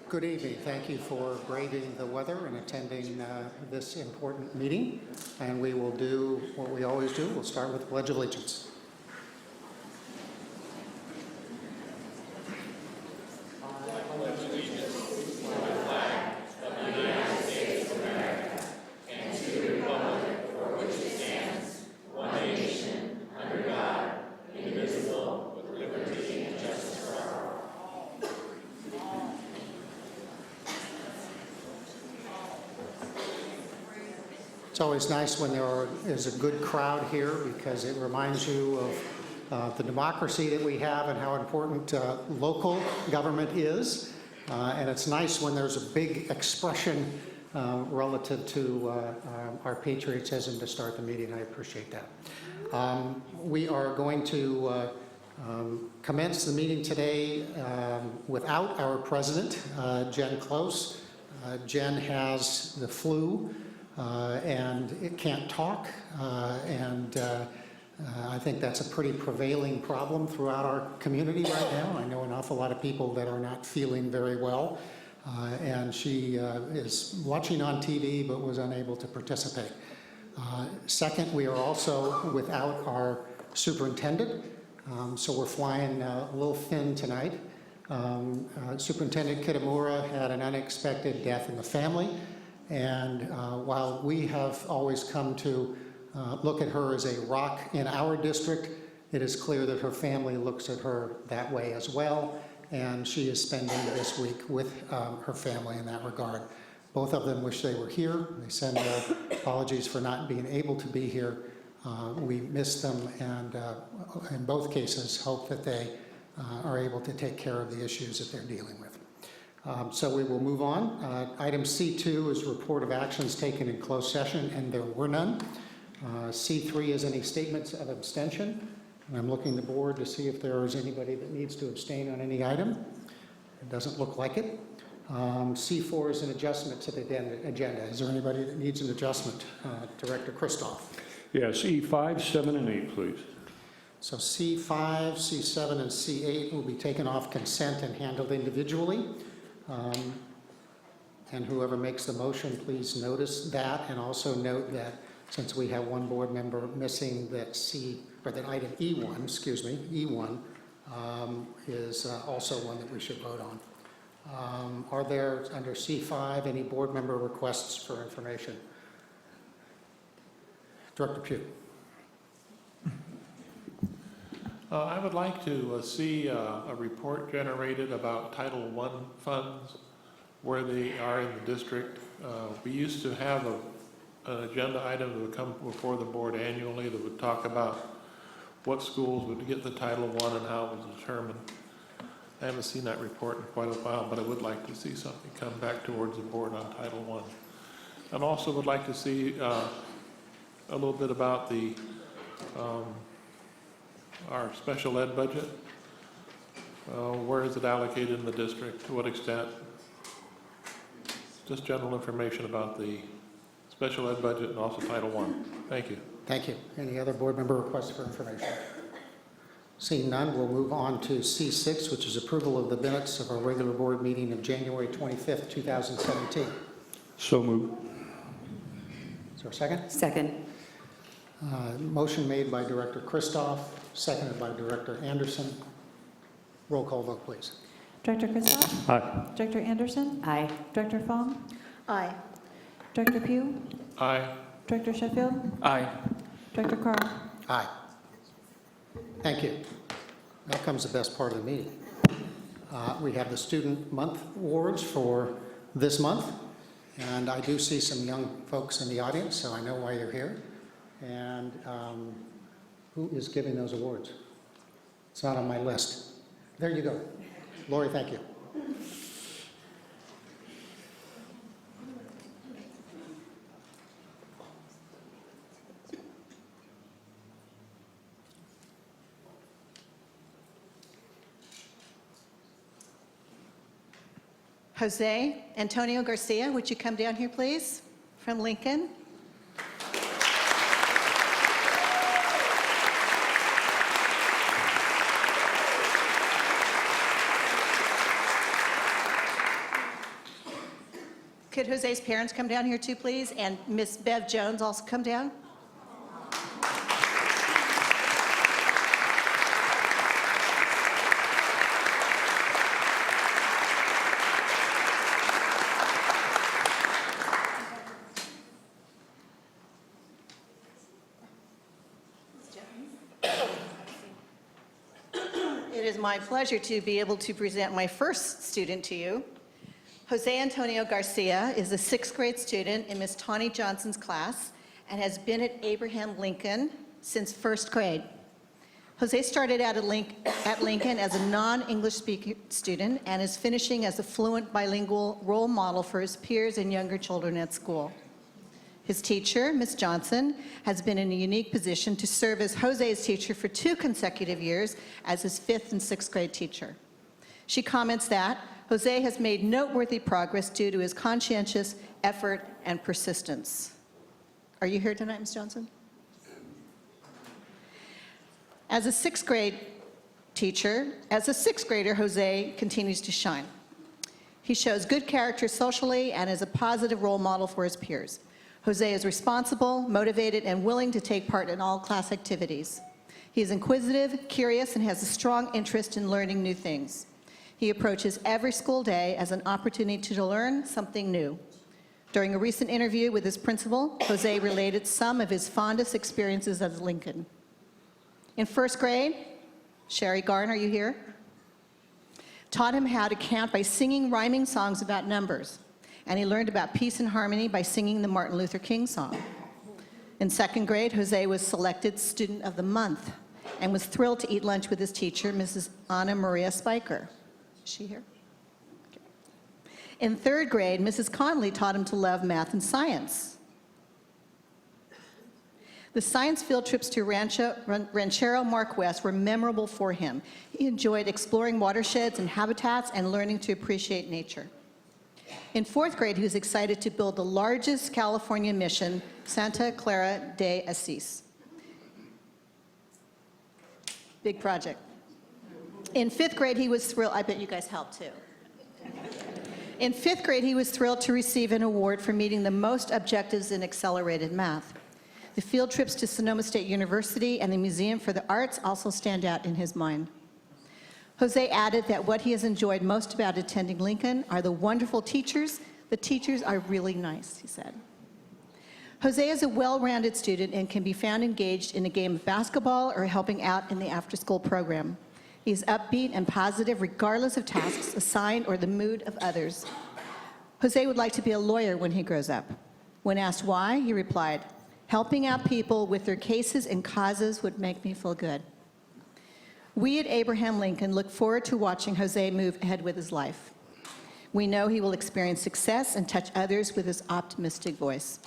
Good evening. Thank you for braving the weather and attending this important meeting. And we will do what we always do. We'll start with the Pledge of Allegiance. It's always nice when there is a good crowd here because it reminds you of the democracy that we have and how important local government is. And it's nice when there's a big expression relative to our patriotism to start the meeting. I appreciate that. We are going to commence the meeting today without our president, Jen Close. Jen has the flu. And it can't talk, and I think that's a pretty prevailing problem throughout our community right now. I know an awful lot of people that are not feeling very well, and she is watching on TV but was unable to participate. Second, we are also without our superintendent, so we're flying a little thin tonight. Superintendent Kitamura had an unexpected death in the family. And while we have always come to look at her as a rock in our district, it is clear that her family looks at her that way as well. And she is spending this week with her family in that regard. Both of them wish they were here. They send their apologies for not being able to be here. We miss them and in both cases hope that they are able to take care of the issues that they're dealing with. So we will move on. Item C2 is report of actions taken in closed session, and there were none. C3 is any statements of abstention. And I'm looking the board to see if there is anybody that needs to abstain on any item. It doesn't look like it. C4 is an adjustment to the agenda. Is there anybody that needs an adjustment? Director Christoph. Yes, E5, 7, and 8, please. So C5, C7, and C8 will be taken off consent and handled individually. And whoever makes the motion, please notice that, and also note that since we have one board member missing, that that item E1, E1 is also one that we should vote on. Are there, under C5, any board member requests for information? Director Pugh. I would like to see a report generated about Title I funds, where they are in the district. We used to have an agenda item that would come before the board annually that would talk about what schools would get the Title I and how it was determined. I haven't seen that report in quite a while, but I would like to see something come back towards the board on Title I. And also would like to see a little bit about the our special ed budget. Where is it allocated in the district? To what extent? Just general information about the special ed budget and also Title I. Thank you. Thank you. Any other board member requests for information? Seeing none, we'll move on to C6, which is approval of the minutes of our regular board meeting of January 25th, 2017. So moved. Is there a second? Second. Motion made by Director Christoph, seconded by Director Anderson. Roll call vote, please. Director Christoph? Aye. Director Anderson? Aye. Director Fong? Aye. Director Pugh? Aye. Director Sheffield? Aye. Director Carl? Aye. Thank you. Now comes the best part of the meeting. We have the Student Month Awards for this month, and I do see some young folks in the audience, so I know why you're here. And who is giving those awards? It's not on my list. There you go. Lori, thank you. Jose Antonio Garcia, would you come down here, please, from Lincoln? Could Jose's parents come down here too, please? And Miss Bev Jones also come down? It is my pleasure to be able to present my first student to you. Jose Antonio Garcia is a 6th grade student in Miss Tawny Johnson's class and has been at Abraham Lincoln since 1st grade. Jose started out at Lincoln as a non-English speaking student and is finishing as a fluent bilingual role model for his peers and younger children at school. His teacher, Ms. Johnson, has been in a unique position to serve as Jose's teacher for 2 consecutive years as his 5th and 6th grade teacher. She comments that Jose has made noteworthy progress due to his conscientious effort and persistence. Are you here tonight, Ms. Johnson? As a 6th grade teacher, as a 6th grader, Jose continues to shine. He shows good character socially and is a positive role model for his peers. Jose is responsible, motivated, and willing to take part in all class activities. He is inquisitive, curious, and has a strong interest in learning new things. He approaches every school day as an opportunity to learn something new. During a recent interview with his principal, Jose related some of his fondest experiences at Lincoln. In 1st grade, Sherry Garn, are you here? Taught him how to count by singing rhyming songs about numbers. And he learned about peace and harmony by singing the Martin Luther King song. In 2nd grade, Jose was selected Student of the Month and was thrilled to eat lunch with his teacher, Mrs. Anna Maria Spiker. Is she here? Okay. In 3rd grade, Mrs. Conley taught him to love math and science. The science field trips to Ranchero Marquez were memorable for him. He enjoyed exploring watersheds and habitats and learning to appreciate nature. In 4th grade, he was excited to build the largest California mission, Santa Clara de Assis. Big project. In 5th grade, he was thrilled. I bet you guys helped too. In 5th grade, he was thrilled to receive an award for meeting the most objectives in accelerated math. The field trips to Sonoma State University and the Museum for the Arts also stand out in his mind. Jose added that what he has enjoyed most about attending Lincoln are the wonderful teachers. The teachers are really nice, he said. Jose is a well-rounded student and can be found engaged in a game of basketball or helping out in the after-school program. He's upbeat and positive regardless of tasks assigned or the mood of others. Jose would like to be a lawyer when he grows up. When asked why, he replied, "Helping out people with their cases and causes would make me feel good." We at Abraham Lincoln look forward to watching Jose move ahead with his life. We know he will experience success and touch others with his optimistic voice.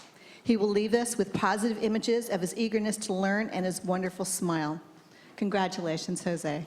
He will leave us with positive images of his eagerness to learn and his wonderful smile. Congratulations, Jose.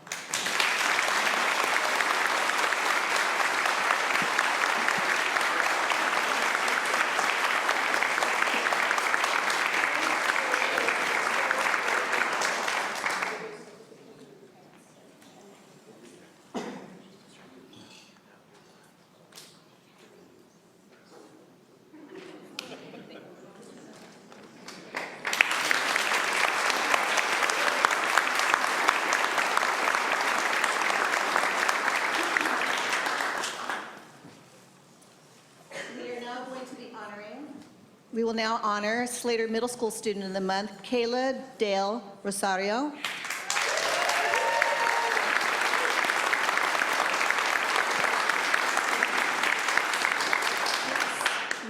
We will now honor Slater Middle School Student of the Month, Kayla Dale Rosario.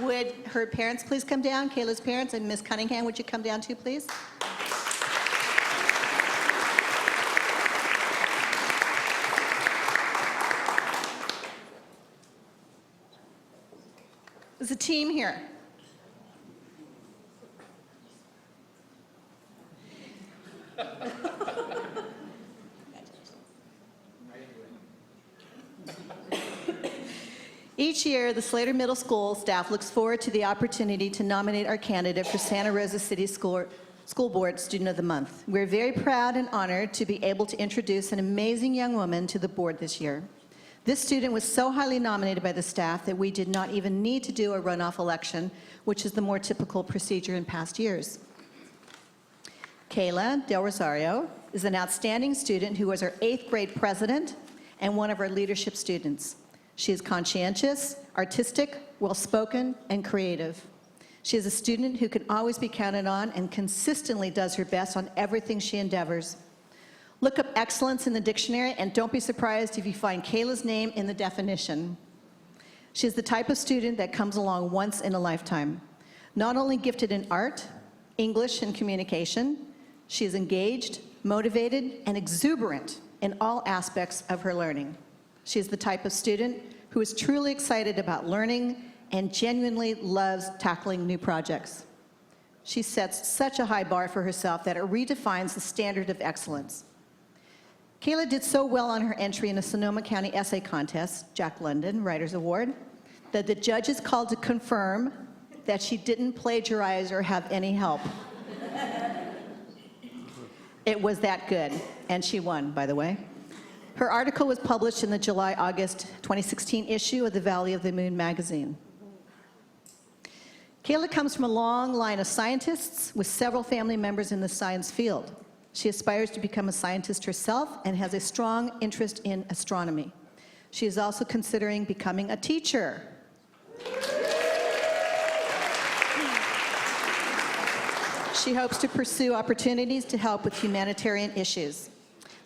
Would her parents please come down? Kayla's parents and Ms. Cunningham, would you come down too, please? There's a team here. Each year, the Slater Middle School staff looks forward to the opportunity to nominate our candidate for Santa Rosa City School Board Student of the Month. We're very proud and honored to be able to introduce an amazing young woman to the board this year. This student was so highly nominated by the staff that we did not even need to do a runoff election, which is the more typical procedure in past years. Kayla Del Rosario is an outstanding student who was our 8th grade president and one of our leadership students. She is conscientious, artistic, well-spoken, and creative. She is a student who can always be counted on and consistently does her best on everything she endeavors. Look up excellence in the dictionary and don't be surprised if you find Kayla's name in the definition. She's the type of student that comes along once in a lifetime. Not only gifted in art, English, and communication, she is engaged, motivated, and exuberant in all aspects of her learning. She is the type of student who is truly excited about learning and genuinely loves tackling new projects. She sets such a high bar for herself that it redefines the standard of excellence. Kayla did so well on her entry in a Sonoma County essay contest, Jack London Writers Award, that the judges called to confirm that she didn't plagiarize or have any help. It was that good, and she won, by the way. Her article was published in the July-August 2016 issue of the Valley of the Moon magazine. Kayla comes from a long line of scientists with several family members in the science field. She aspires to become a scientist herself and has a strong interest in astronomy. She is also considering becoming a teacher. She hopes to pursue opportunities to help with humanitarian issues.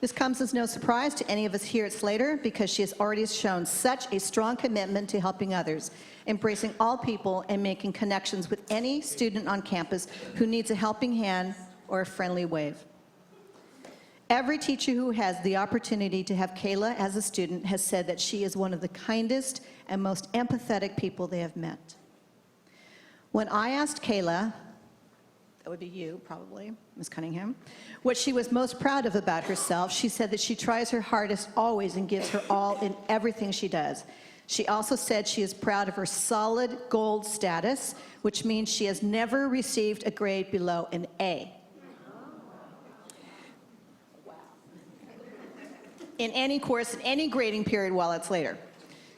This comes as no surprise to any of us here at Slater because she has already shown such a strong commitment to helping others, embracing all people and making connections with any student on campus who needs a helping hand or a friendly wave. Every teacher who has the opportunity to have Kayla as a student has said that she is one of the kindest and most empathetic people they have met. When I asked Kayla, that would be you probably, Ms. Cunningham, what she was most proud of about herself, she said that she tries her hardest always and gives her all in everything she does. She also said she is proud of her solid gold status, which means she has never received a grade below an A. In any course, in any grading period while it's later.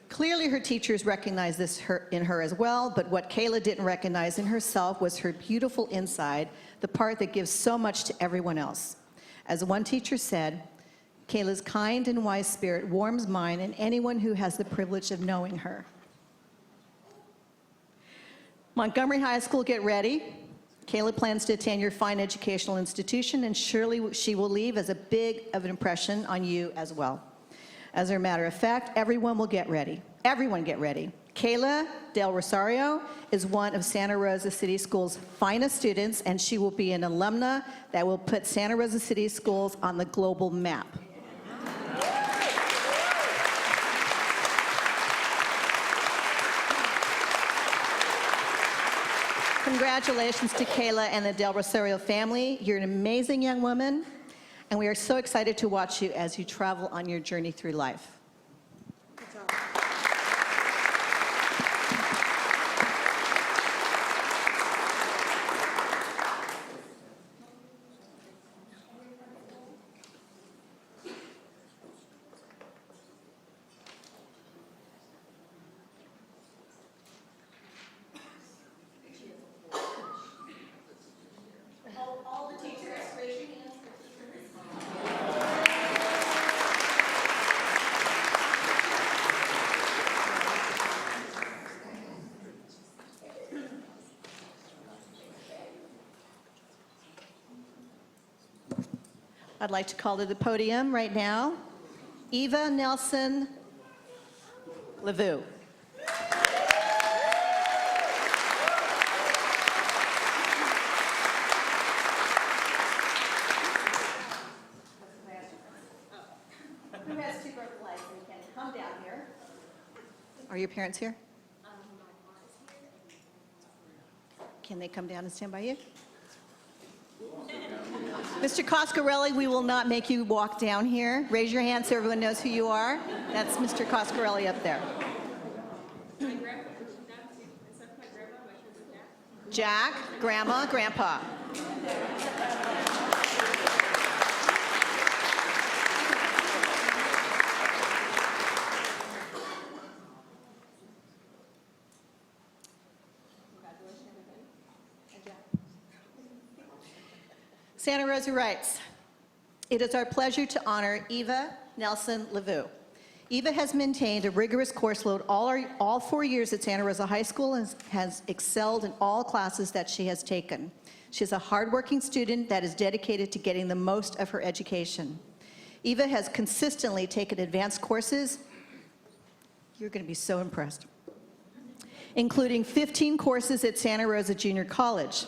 Clearly, her teachers recognized this in her as well, but what Kayla didn't recognize in herself was her beautiful inside, the part that gives so much to everyone else. As one teacher said, Kayla's kind and wise spirit warms mine and anyone who has the privilege of knowing her. Montgomery High School, get ready. Kayla plans to attend your fine educational institution, and surely she will leave as a big of an impression on you as well. As a matter of fact, everyone will get ready. Everyone get ready. Kayla Del Rosario is one of Santa Rosa City Schools' finest students, and she will be an alumna that will put Santa Rosa City Schools on the global map. Congratulations to Kayla and the Del Rosario family. You're an amazing young woman, and we are so excited to watch you as you travel on your journey through life. I'd like to call to the podium right now, Eva Nelson Levu. Who has two broken legs and can come down here? Are your parents here? Can they come down and stand by you? Mr. Coscarelli, we will not make you walk down here. Raise your hand so everyone knows who you are. That's Mr. Coscarelli up there. Jack, Grandma, Grandpa. Santa Rosa writes, "It is our pleasure to honor Eva Nelson LeVue. Eva has maintained a rigorous course load all 4 years at Santa Rosa High School and has excelled in all classes that she has taken. She is a hardworking student that is dedicated to getting the most of her education. Eva has consistently taken advanced courses," you're going to be so impressed, "including 15 courses at Santa Rosa Junior College.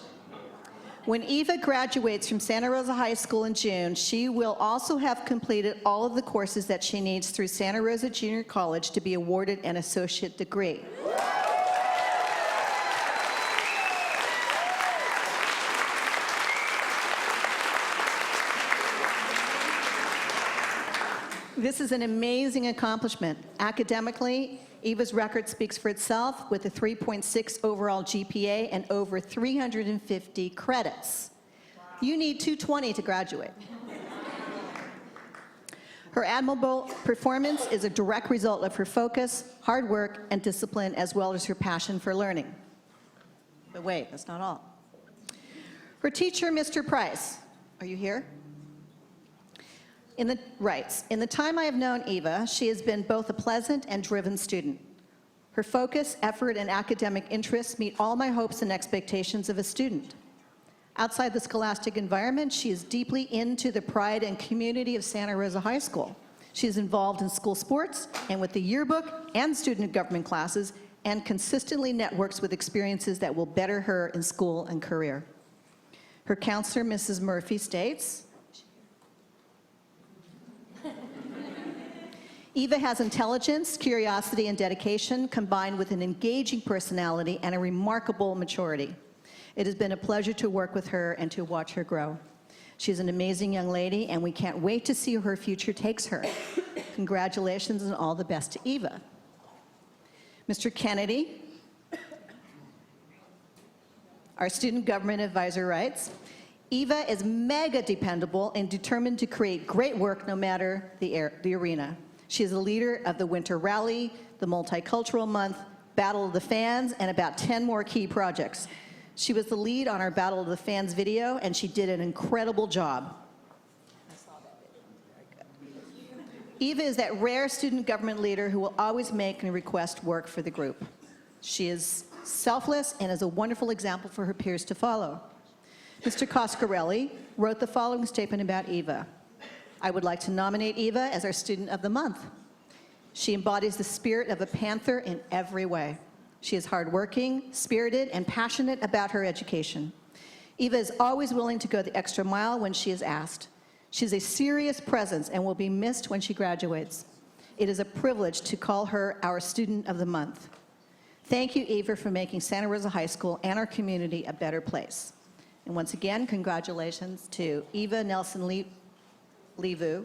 When Eva graduates from Santa Rosa High School in June, she will also have completed all of the courses that she needs through Santa Rosa Junior College to be awarded an associate degree. This is an amazing accomplishment. Academically, Eva's record speaks for itself with a 3.6 overall GPA and over 350 credits. You need 220 to graduate. Her admirable performance is a direct result of her focus, hard work, and discipline, as well as her passion for learning. But wait, that's not all. Her teacher, Mr. Price, are you here? Writes, "In the time I have known Eva, she has been both a pleasant and driven student. Her focus, effort, and academic interests meet all my hopes and expectations of a student. Outside the scholastic environment, she is deeply into the pride and community of Santa Rosa High School. She is involved in school sports and with the yearbook and student government classes, and consistently networks with experiences that will better her in school and career. Her counselor, Mrs. Murphy, states, Eva has intelligence, curiosity, and dedication combined with an engaging personality and a remarkable maturity. It has been a pleasure to work with her and to watch her grow. She is an amazing young lady, and we can't wait to see where her future takes her. Congratulations and all the best to Eva." Mr. Kennedy, our student government advisor, writes, "Eva is mega dependable and determined to create great work no matter the arena. She is a leader of the Winter Rally, the Multicultural Month, Battle of the Fans, and about 10 more key projects. She was the lead on our Battle of the Fans video, and she did an incredible job." Eva is that rare student government leader who will always make and request work for the group. She is selfless and is a wonderful example for her peers to follow. Mr. Coscarelli wrote the following statement about Eva. "I would like to nominate Eva as our Student of the Month. She embodies the spirit of a panther in every way. She is hardworking, spirited, and passionate about her education. Eva is always willing to go the extra mile when she is asked. She is a serious presence and will be missed when she graduates. It is a privilege to call her our Student of the Month. Thank you, Eva, for making Santa Rosa High School and our community a better place." And once again, congratulations to Eva Nelson LeVue,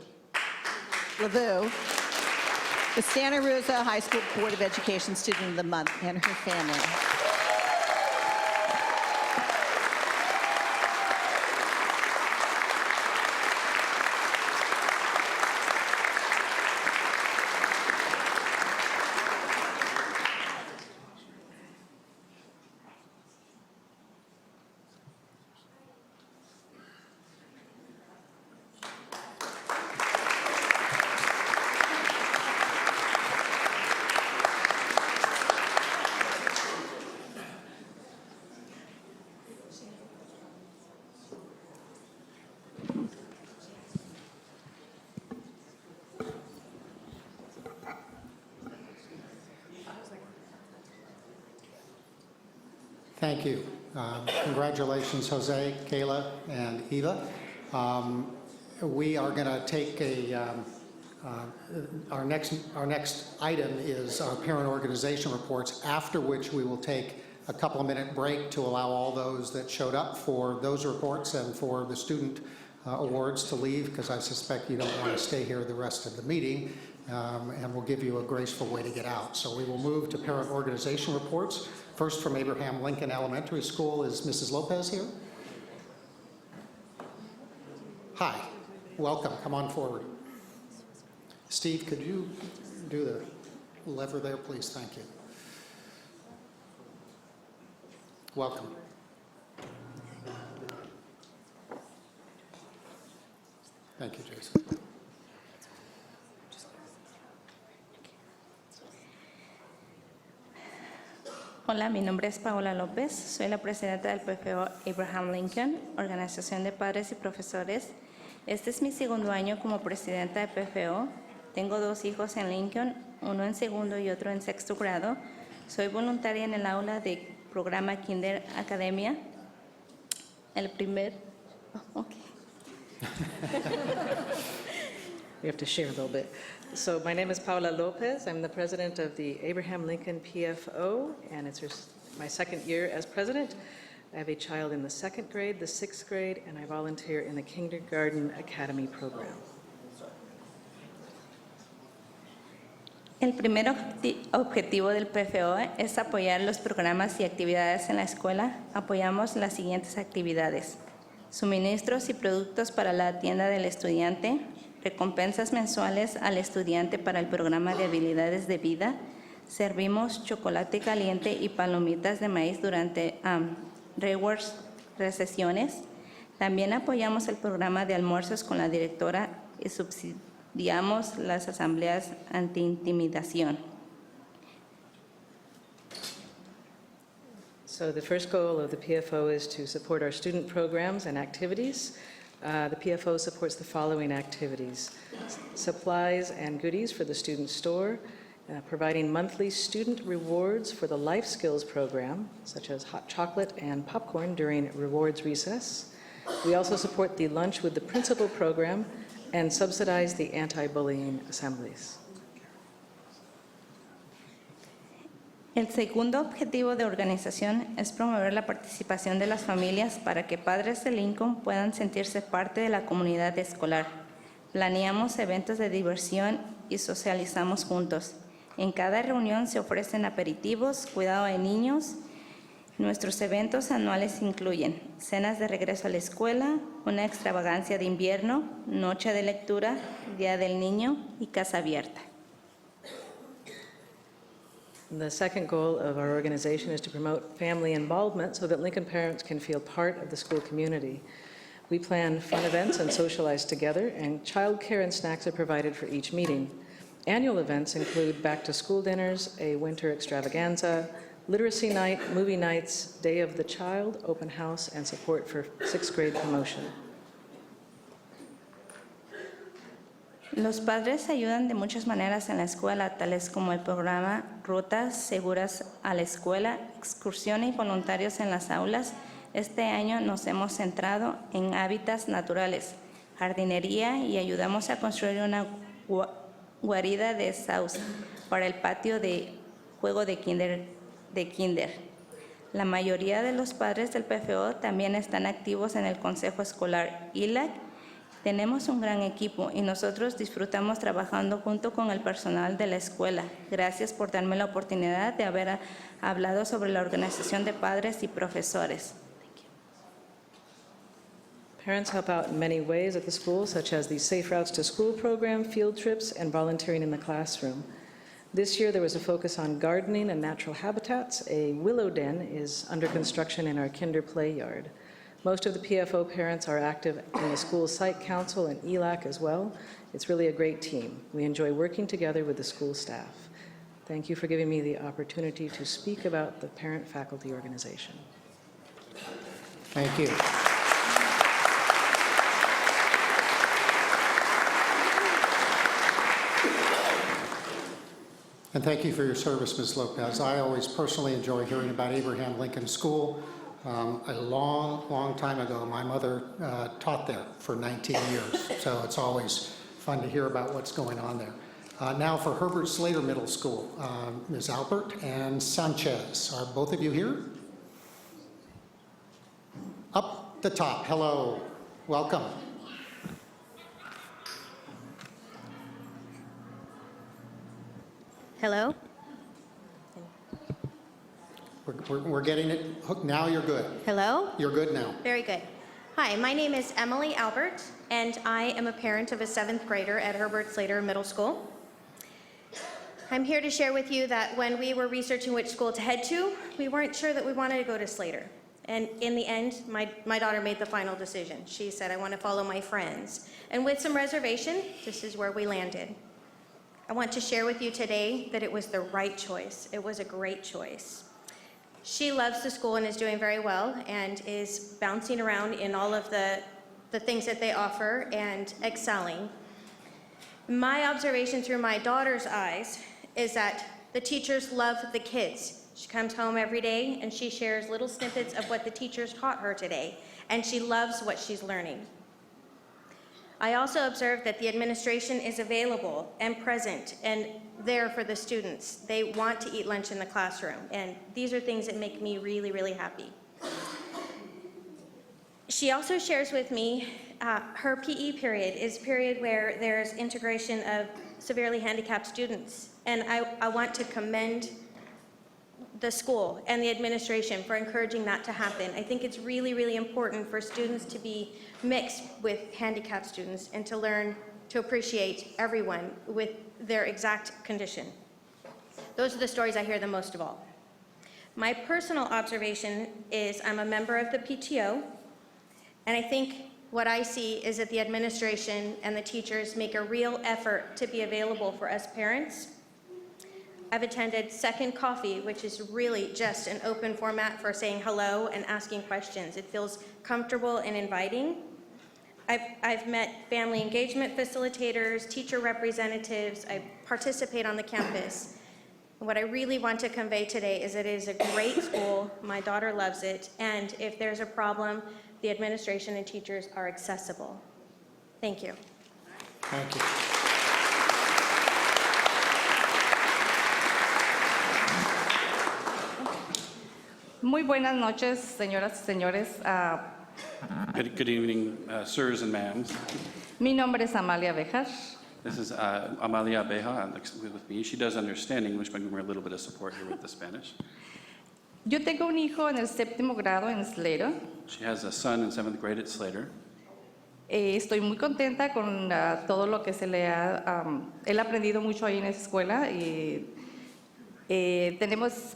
the Santa Rosa High School Board of Education Student of the Month, and her family. Thank you. Congratulations, Jose, Kayla, and Eva. We are going to take our next item is our parent organization reports, after which we will take a couple of minute break to allow all those that showed up for those reports and for the student awards to leave, because I suspect you don't want to stay here the rest of the meeting, and we'll give you a graceful way to get out. So we will move to parent organization reports. First, from Abraham Lincoln Elementary School, is Mrs. Lopez here? Hi, welcome, come on forward. Steve, could you do the lever there, please? Thank you. Thank you, Jason. Hola, mi nombre es Paola López, soy la presidenta del PFO Abraham Lincoln, Organización de Padres y Profesores. Este es mi segundo año como presidenta de PFO. Tengo 2 hijos en Lincoln, uno en segundo y otro en sexto grado. Soy voluntaria en el aula de programa Kinder Academia. El primer... Oh, okay. We have to share a little bit. So my name is Paula Lopez. I'm the president of the Abraham Lincoln PFO, and it's my second year as president. I have a child in the 2nd grade, the 6th grade, and I volunteer in the Kindergarten Academy program. El primer objetivo del PFO es apoyar los programas y actividades en la escuela. Apoyamos las siguientes actividades: suministros y productos para la tienda del estudiante, recompensas mensuales al estudiante para el programa de habilidades de vida, servimos chocolate caliente y palomitas de maíz durante rewards recesiones. También apoyamos el programa de almuerzos con la directora y subsidiamos las asambleas anti-intimidación. So the first goal of the PFO is to support our student programs and activities. The PFO supports the following activities: supplies and goodies for the student store, providing monthly student rewards for the life skills program, such as hot chocolate and popcorn during rewards recess. We also support the lunch with the principal program and subsidize the anti-bullying assemblies. El segundo objetivo de organización es promover la participación de las familias para que padres de Lincoln puedan sentirse parte de la comunidad escolar. Planeamos eventos de diversión y socializamos juntos. En cada reunión se ofrecen aperitivos, cuidado de niños. Nuestros eventos anuales incluyen cenas de regreso a la escuela, una extravagancia de invierno, noche de lectura, Día del Niño y casa abierta. The second goal of our organization is to promote family involvement so that Lincoln parents can feel part of the school community. We plan fun events and socialize together, and childcare and snacks are provided for each meeting. Annual events include back-to-school dinners, a winter extravaganza, literacy night, movie nights, Day of the Child, open house, and support for 6th grade promotion. Los padres ayudan de muchas maneras en la escuela, tales como el programa Rutas Seguras a la Escuela, excursión y voluntarios en las aulas. Este año nos hemos centrado en hábitats naturales, jardinería y ayudamos a construir una guarida de sauce para el patio de juego de kinder. La mayoría de los padres del PFO también están activos en el Consejo Escolar ILAC. Tenemos un gran equipo y nosotros disfrutamos trabajando junto con el personal de la escuela. Gracias por darme la oportunidad de haber hablado sobre la organización de padres y profesores. Parents help out in many ways at the school, such as the Safe Routes to School program, field trips, and volunteering in the classroom. This year, there was a focus on gardening and natural habitats. A willow den is under construction in our kinder play yard. Most of the PFO parents are active in the school site council and ELAC as well. It's really a great team. We enjoy working together with the school staff. Thank you for giving me the opportunity to speak about the parent-faculty organization. Thank you. And thank you for your service, Ms. Lopez. I always personally enjoy hearing about Abraham Lincoln School. A long time ago, my mother taught there for 19 years, so it's always fun to hear about what's going on there. Now for Herbert Slater Middle School, Ms. Albert and Sanchez. Are both of you here? Up the top, hello, welcome. Hello? We're getting it hooked. Now you're good. Hello? You're good now. Very good. Hi, my name is Emily Albert, and I am a parent of a 7th grader at Herbert Slater Middle School. I'm here to share with you that when we were researching which school to head to, we weren't sure that we wanted to go to Slater. And in the end, my daughter made the final decision. She said, I want to follow my friends. And with some reservation, this is where we landed. I want to share with you today that it was the right choice. It was a great choice. She loves the school and is doing very well and is bouncing around in all of the things that they offer and excelling. My observation through my daughter's eyes is that the teachers love the kids. She comes home every day and she shares little snippets of what the teachers taught her today, and she loves what she's learning. I also observed that the administration is available and present and there for the students. They want to eat lunch in the classroom, and these are things that make me really, really happy. She also shares with me her PE period is a period where there's integration of severely handicapped students, and I want to commend the school and the administration for encouraging that to happen. I think it's really, really important for students to be mixed with handicapped students and to learn to appreciate everyone with their exact condition. Those are the stories I hear the most of all. My personal observation is I'm a member of the PTO, and I think what I see is that the administration and the teachers make a real effort to be available for us parents. I've attended Second Coffee, which is really just an open format for saying hello and asking questions. It feels comfortable and inviting. I've met family engagement facilitators, teacher representatives. I participate on the campus. What I really want to convey today is that it is a great school. My daughter loves it. And if there's a problem, the administration and teachers are accessible. Thank you. Thank you. Muy buenas noches, señoras y señores. Good evening, sirs and ma'ams. Mi nombre es Amalia Bejar. This is Amalia Beja with me. She does understand English, but we're a little bit of support here with the Spanish. Yo tengo un hijo en el séptimo grado en Slater. She has a son in 7th grade at Slater. Estoy muy contenta con todo lo que se le ha... él ha aprendido mucho ahí en esa escuela y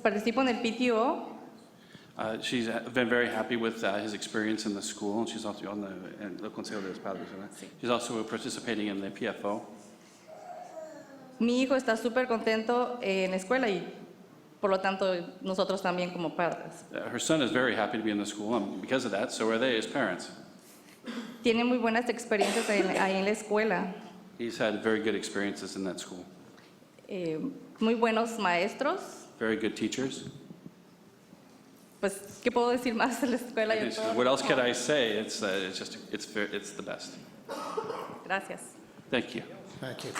participo en el PTO. She's been very happy with his experience in the school, and she's also on the Consejo de los Padres. She's also participating in the PFO. Mi hijo está súper contento en la escuela y por lo tanto nosotros también como padres. Her son is very happy to be in the school, and because of that, so are they as parents. Tiene muy buenas experiencias ahí en la escuela. He's had very good experiences in that school. Muy buenos maestros. Very good teachers. Pues, ¿qué puedo decir más de la escuela? Yo todo- What else could I say? It's the best. Gracias. Thank you. Thank you.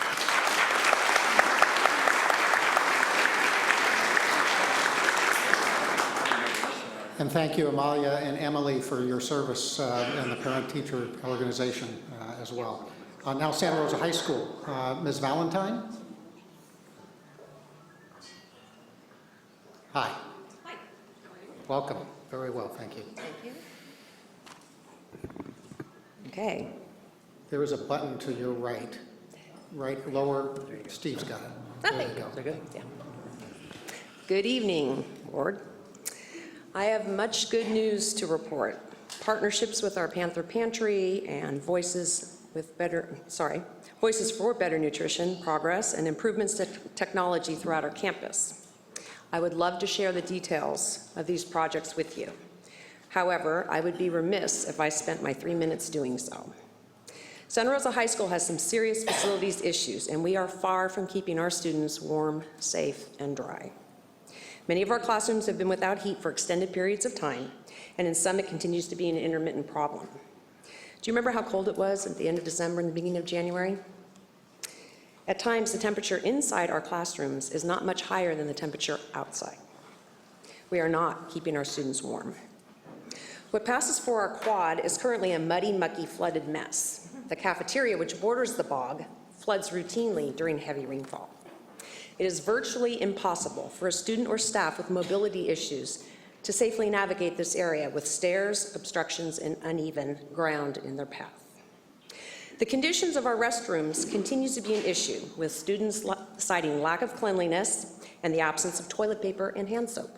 And thank you, Amalia and Emily, for your service in the parent-teacher organization as well. Now Santa Rosa High School. Ms. Valentine? Hi. Hi. Welcome. Very well, thank you. Thank you. Okay. There is a button to your right lower. Steve's got it. There you go. Yeah. Good evening, Board. I have much good news to report. Partnerships with our Panther Pantry and Voices for Better Nutrition, progress, and improvements to technology throughout our campus. I would love to share the details of these projects with you. However, I would be remiss if I spent my 3 minutes doing so. Santa Rosa High School has some serious facilities issues, and we are far from keeping our students warm, safe, and dry. Many of our classrooms have been without heat for extended periods of time, and in some it continues to be an intermittent problem. Do you remember how cold it was at the end of December and the beginning of January? At times, the temperature inside our classrooms is not much higher than the temperature outside. We are not keeping our students warm. What passes for our quad is currently a muddy, mucky, flooded mess. The cafeteria, which borders the bog, floods routinely during heavy rainfall. It is virtually impossible for a student or staff with mobility issues to safely navigate this area with stairs, obstructions, and uneven ground in their path. The conditions of our restrooms continues to be an issue, with students citing lack of cleanliness and the absence of toilet paper and hand soap.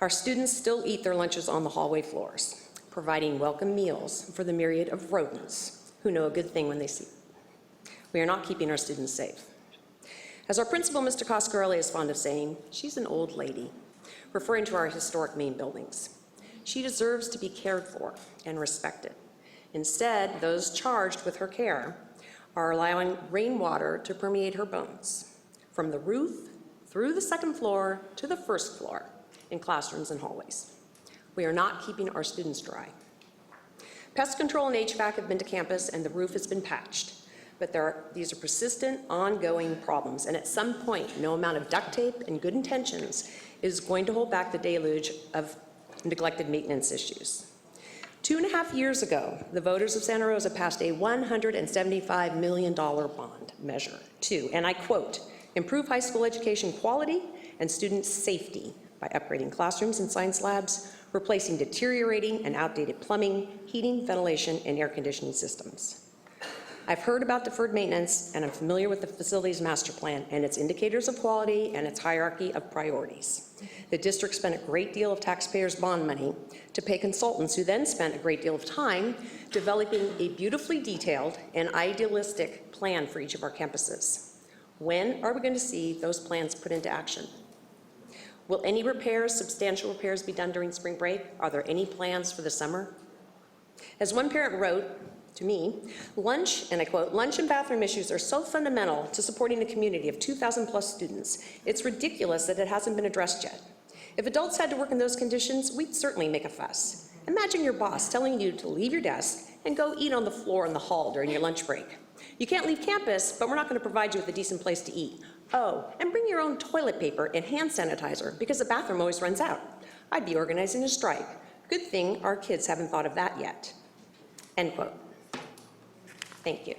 Our students still eat their lunches on the hallway floors, providing welcome meals for the myriad of rodents who know a good thing when they see it. We are not keeping our students safe. As our principal, Mr. Coscarelli, is fond of saying, she's an old lady, referring to our historic main buildings. She deserves to be cared for and respected. Instead, those charged with her care are allowing rainwater to permeate her bones, from the roof through the second floor to the first floor in classrooms and hallways. We are not keeping our students dry. Pest control and HVAC have been to campus and the roof has been patched, but these are persistent, ongoing problems, and at some point, no amount of duct tape and good intentions is going to hold back the deluge of neglected maintenance issues. 2.5 years ago, the voters of Santa Rosa passed a $175 million bond measure to, and I quote, improve high school education quality and student safety by upgrading classrooms and science labs, replacing deteriorating and outdated plumbing, heating, ventilation, and air conditioning systems. I've heard about deferred maintenance, and I'm familiar with the facilities master plan and its indicators of quality and its hierarchy of priorities. The district spent a great deal of taxpayers' bond money to pay consultants who then spent a great deal of time developing a beautifully detailed and idealistic plan for each of our campuses. When are we going to see those plans put into action? Will any repairs, substantial repairs, be done during spring break? Are there any plans for the summer? As one parent wrote to me, lunch, and I quote, lunch and bathroom issues are so fundamental to supporting a community of 2,000 plus students, it's ridiculous that it hasn't been addressed yet. If adults had to work in those conditions, we'd certainly make a fuss. Imagine your boss telling you to leave your desk and go eat on the floor in the hall during your lunch break. You can't leave campus, but we're not going to provide you with a decent place to eat. Oh, and bring your own toilet paper and hand sanitizer because the bathroom always runs out. I'd be organizing a strike. Good thing our kids haven't thought of that yet. End quote. Thank you.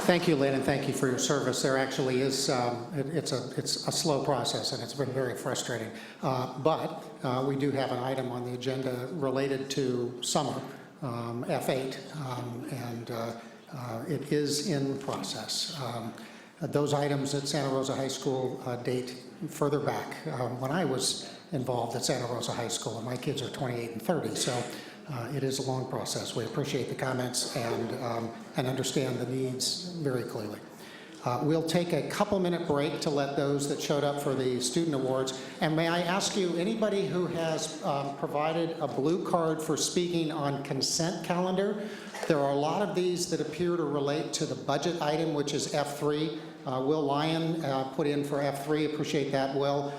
Thank you, Lynn, and thank you for your service. There actually is, it's a slow process, and it's been very frustrating. But we do have an item on the agenda related to summer, F8, and it is in process. Those items at Santa Rosa High School date further back when I was involved at Santa Rosa High School, and my kids are 28 and 30, so it is a long process. We appreciate the comments and understand the needs very clearly. We'll take a couple-minute break to let those that showed up for the student awards. And may I ask you, anybody who has provided a blue card for speaking on consent calendar, there are a lot of these that appear to relate to the budget item, which is F3. Will Lyon put in for F3, appreciate that, Will.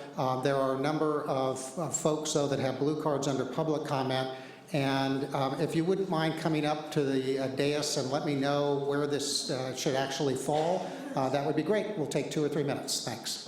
There are a number of folks, though, that have blue cards under public comment. And if you wouldn't mind coming up to the dais and let me know where this should actually fall, that would be great. We'll take 2 or 3 minutes. Thanks.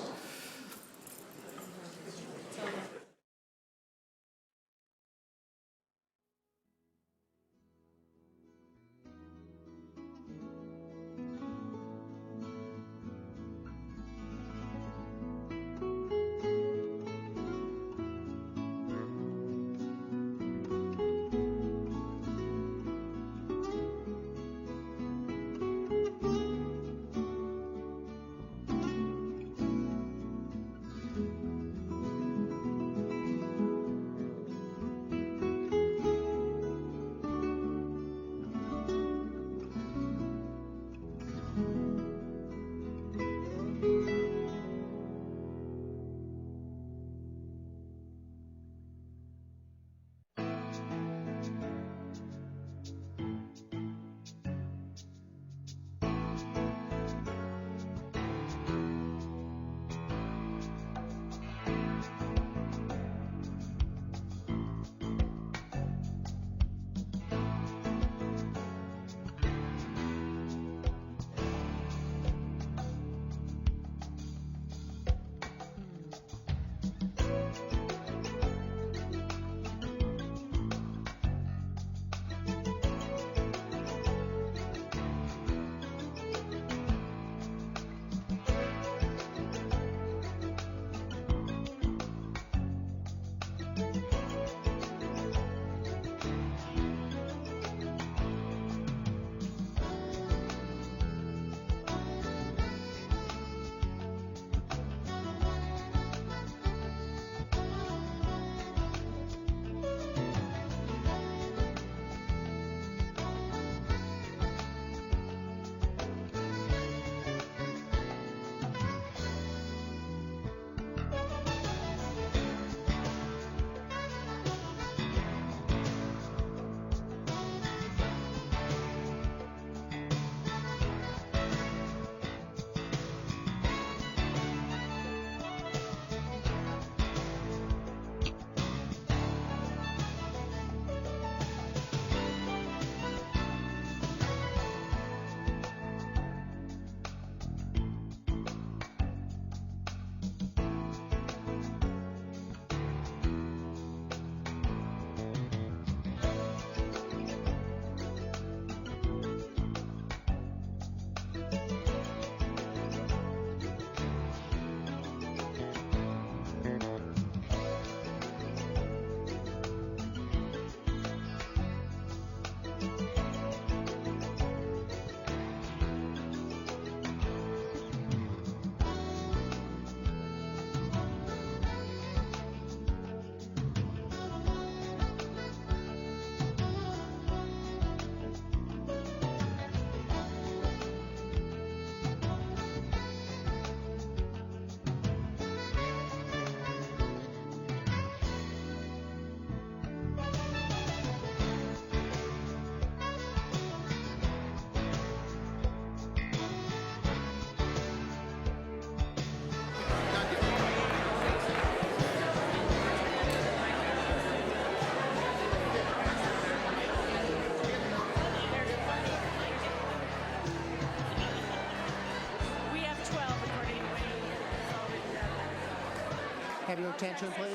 have your attention, please?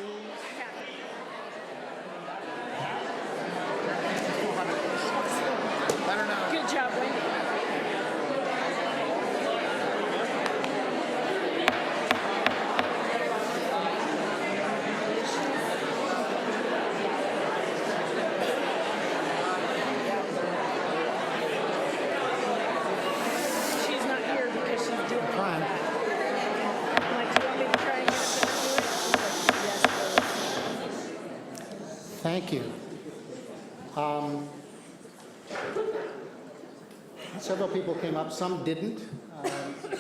Good job, Wayne. She's not here because she's doing it. Trying. I'm like, do you want me to try and get her to do it? She's like, yes, Thank you. Several people came up, some didn't.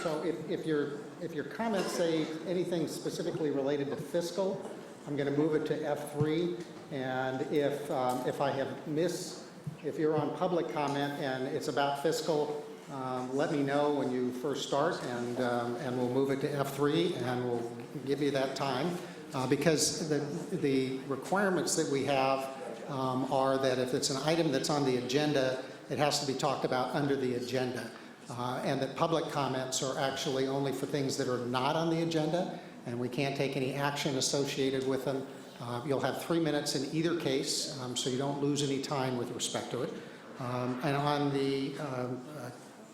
So if your comments say anything specifically related to fiscal, I'm going to move it to F3. And if I have if you're on public comment and it's about fiscal, let me know when you first start, and we'll move it to F3, and we'll give you that time. Because the requirements that we have are that if it's an item that's on the agenda, it has to be talked about under the agenda. And that public comments are actually only for things that are not on the agenda, and we can't take any action associated with them. You'll have 3 minutes in either case, so you don't lose any time with respect to it. And on the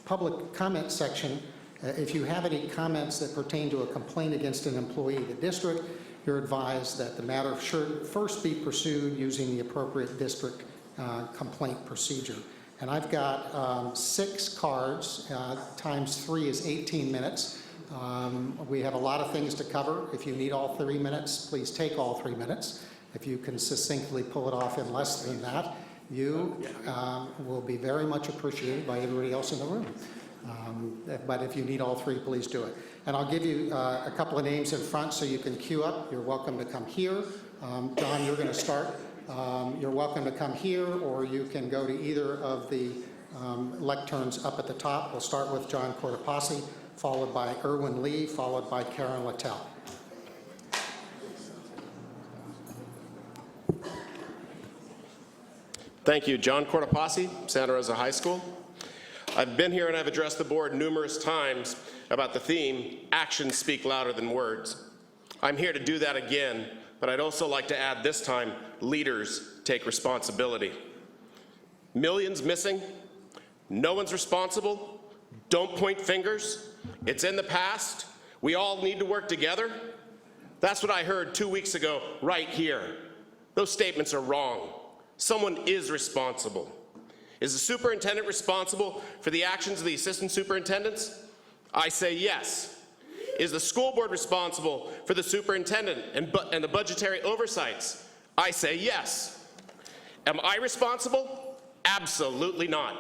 public comment section, if you have any comments that pertain to a complaint against an employee of the district, you're advised that the matter should first be pursued using the appropriate district complaint procedure. And I've got 6 cards, times 3 is 18 minutes. We have a lot of things to cover. If you need all 3 minutes, please take all 3 minutes. If you can succinctly pull it off in less than that, you will be very much appreciated by everybody else in the room. But if you need all 3, please do it. And I'll give you a couple of names in front so you can queue up. You're welcome to come here. John, you're going to start. You're welcome to come here, or you can go to either of the lecterns up at the top. We'll start with John Cortopassi, followed by Erwin Lee, followed by Karen Littell. Thank you. John Cortopassi, Santa Rosa High School. I've been here and I've addressed the board numerous times about the theme, actions speak louder than words. I'm here to do that again, but I'd also like to add this time, leaders take responsibility. Millions missing, no one's responsible, don't point fingers, it's in the past, we all need to work together. That's what I heard 2 weeks ago right here. Those statements are wrong. Someone is responsible. Is the superintendent responsible for the actions of the assistant superintendents? I say yes. Is the school board responsible for the superintendent and the budgetary oversights? I say yes. Am I responsible? Absolutely not.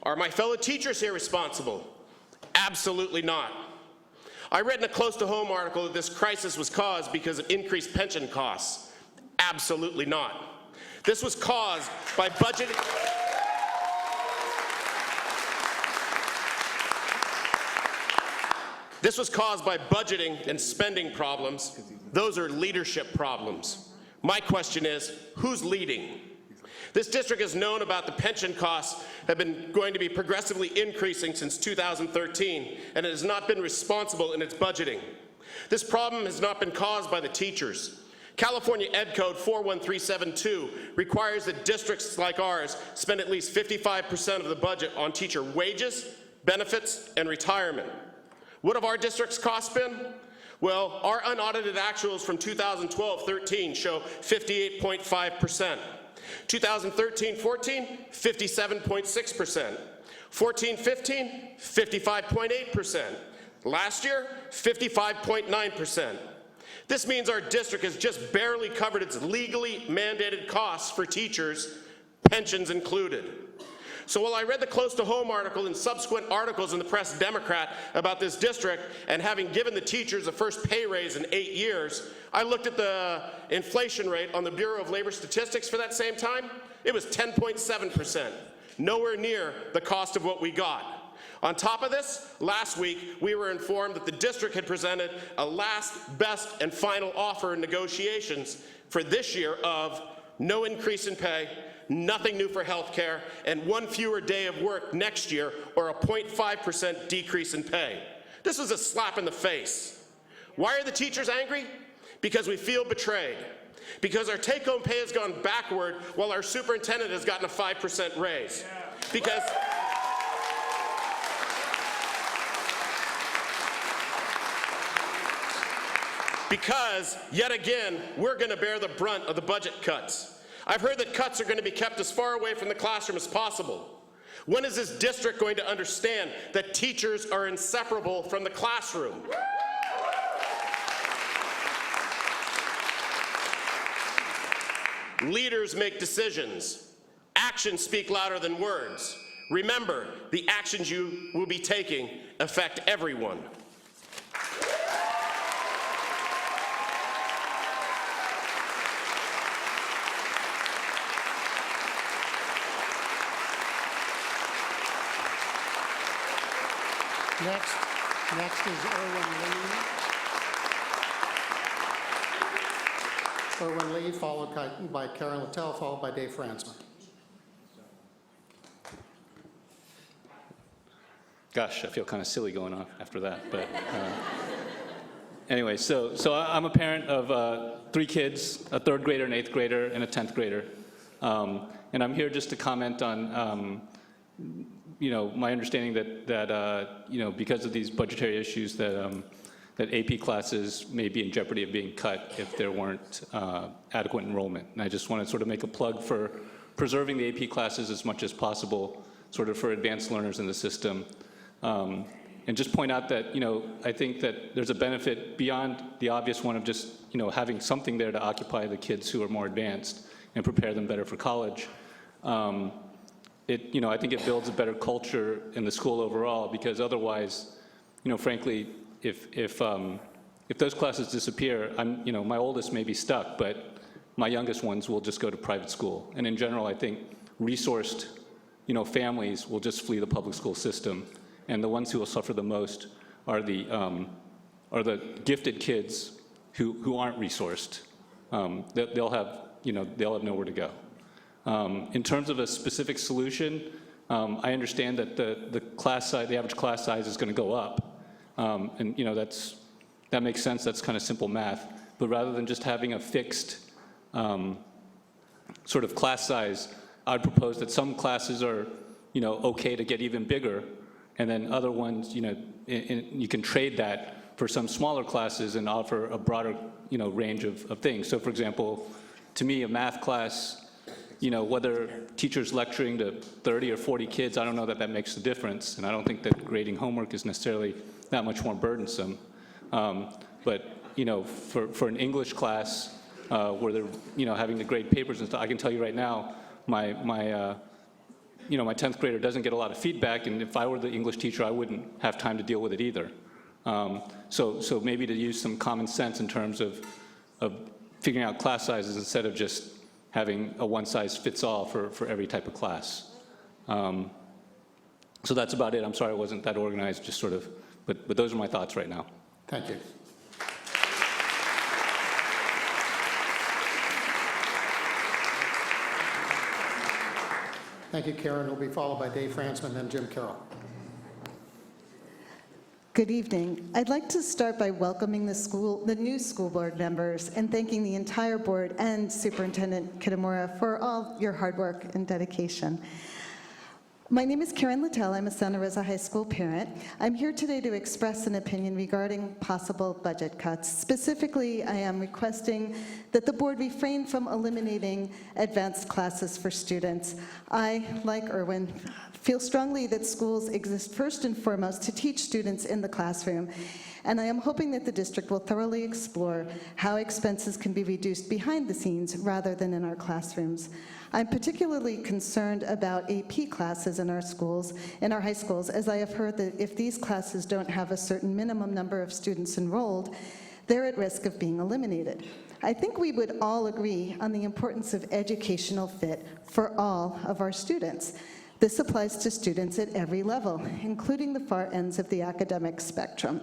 Are my fellow teachers here responsible? Absolutely not. I read in a Close to Home article that this crisis was caused because of increased pension costs. Absolutely not. This was caused by budget. This was caused by budgeting and spending problems. Those are leadership problems. My question is, who's leading? This district has known about the pension costs have been going to be progressively increasing since 2013, and it has not been responsible in its budgeting. This problem has not been caused by the teachers. California Ed Code 41372 requires that districts like ours spend at least 55% of the budget on teacher wages, benefits, and retirement. What have our district's costs been? Well, our unaudited actuals from 2012-13 show 58.5%. 2013-14, 57.6%. 14-15, 55.8%. Last year, 55.9%. This means our district has just barely covered its legally mandated costs for teachers, pensions included. So while I read the Close to Home article and subsequent articles in the Press Democrat about this district and having given the teachers the first pay raise in 8 years, I looked at the inflation rate on the Bureau of Labor Statistics for that same time. It was 10.7%, nowhere near the cost of what we got. On top of this, last week, we were informed that the district had presented a last, best, and final offer in negotiations for this year of no increase in pay, nothing new for health care, and 1 fewer day of work next year, or a 0.5% decrease in pay. This was a slap in the face. Why are the teachers angry? because we feel betrayed, because our take-home pay has gone backward while our superintendent has gotten a 5% raise, because yet again, we're going to bear the brunt of the budget cuts. I've heard that cuts are going to be kept as far away from the classroom as possible. When is this district going to understand that teachers are inseparable from the classroom? Leaders make decisions. Actions speak louder than words. Remember, the actions you will be taking affect everyone. Next is Erwin Lee, followed by Karen Littell, followed by Dave Franzman. Gosh, I feel kind of silly going on after that, but anyway, so I'm a parent of 3 kids, a 3rd grader, an 8th grader, and a 10th grader, and I'm here just to comment on my understanding that because of these budgetary issues that AP classes may be in jeopardy of being cut if there weren't adequate enrollment. And I just want to sort of make a plug for preserving the AP classes as much as possible, sort of for advanced learners in the system. And just point out that, I think that there's a benefit beyond the obvious one of just, having something there to occupy the kids who are more advanced and prepare them better for college. I think it builds a better culture in the school overall, because otherwise, frankly, if those classes disappear, my oldest may be stuck, but my youngest ones will just go to private school. And in general, I think resourced, families will just flee the public school system, and the ones who will suffer the most are the gifted kids who aren't resourced. They'll have nowhere to go. In terms of a specific solution, I understand that the average class size is going to go up, and that makes sense. That's kind of simple math. But rather than just having a fixed sort of class size, I'd propose that some classes are okay to get even bigger, and then other ones you can trade that for some smaller classes and offer a broader range of things. So for example, to me, a math class, whether teachers lecturing to 30 or 40 kids, I don't know that makes a difference, and I don't think that grading homework is necessarily that much more burdensome. But for an English class where they're having to grade papers and stuff, I can tell you right now, my 10th grader doesn't get a lot of feedback, and if I were the English teacher, I wouldn't have time to deal with it either. So maybe to use some common sense in terms of figuring out class sizes instead of just having a one-size-fits-all for every type of class. So that's about it. I'm sorry I wasn't that organized, just sort of, but those are my thoughts right now. Thank you. Thank you, Karen. Will be followed by Dave Franzman, then Jim Carroll. Good evening. I'd like to start by welcoming the new school board members and thanking the entire board and Superintendent Kitamura for all your hard work and dedication. My name is Karen Littell. I'm a Santa Rosa High School parent. I'm here today to express an opinion regarding possible budget cuts. Specifically, I am requesting that the board refrain from eliminating advanced classes for students. I, like Erwin, feel strongly that schools exist first and foremost to teach students in the classroom, and I am hoping that the district will thoroughly explore how expenses can be reduced behind the scenes rather than in our classrooms. I'm particularly concerned about AP classes in our schools, in our high schools, as I have heard that if these classes don't have a certain minimum number of students enrolled, they're at risk of being eliminated. I think we would all agree on the importance of educational fit for all of our students. This applies to students at every level, including the far ends of the academic spectrum.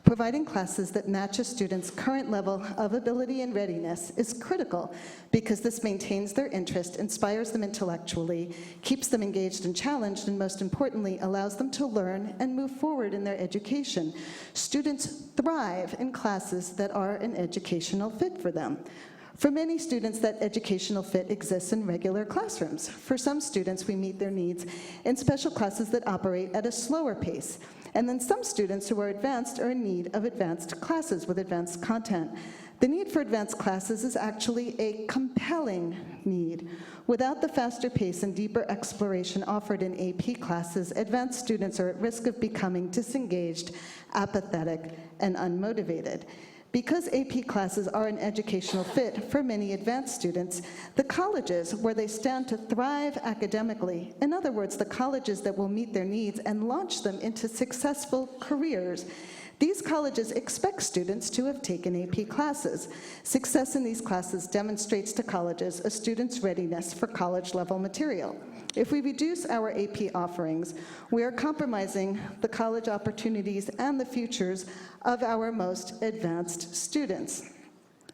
Providing classes that match a student's current level of ability and readiness is critical because this maintains their interest, inspires them intellectually, keeps them engaged and challenged, and most importantly, allows them to learn and move forward in their education. Students thrive in classes that are an educational fit for them. For many students, that educational fit exists in regular classrooms. For some students, we meet their needs in special classes that operate at a slower pace. And then some students who are advanced are in need of advanced classes with advanced content. The need for advanced classes is actually a compelling need. Without the faster pace and deeper exploration offered in AP classes, advanced students are at risk of becoming disengaged, apathetic, and unmotivated. Because AP classes are an educational fit for many advanced students, the colleges where they stand to thrive academically, in other words, the colleges that will meet their needs and launch them into successful careers, these colleges expect students to have taken AP classes. Success in these classes demonstrates to colleges a student's readiness for college-level material. If we reduce our AP offerings, we are compromising the college opportunities and the futures of our most advanced students.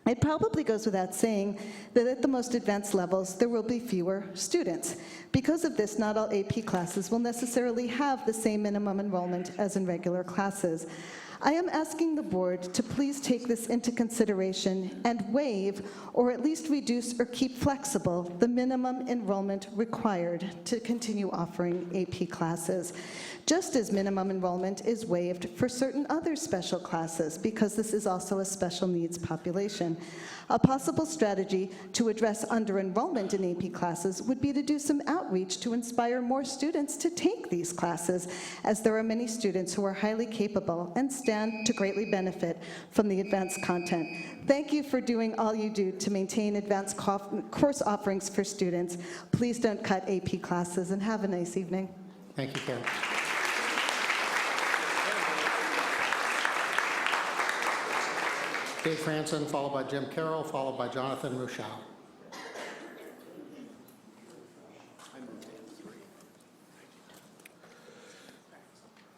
It probably goes without saying that at the most advanced levels, there will be fewer students. Because of this, not all AP classes will necessarily have the same minimum enrollment as in regular classes. I am asking the board to please take this into consideration and waive, or at least reduce or keep flexible, the minimum enrollment required to continue offering AP classes, just as minimum enrollment is waived for certain other special classes, because this is also a special needs population. A possible strategy to address under-enrollment in AP classes would be to do some outreach to inspire more students to take these classes, as there are many students who are highly capable and stand to greatly benefit from the advanced content. Thank you for doing all you do to maintain advanced course offerings for students. Please don't cut AP classes, and have a nice evening. Thank you, Karen. Dave Franson, followed by Jim Carroll, followed by Jonathan Ruschau.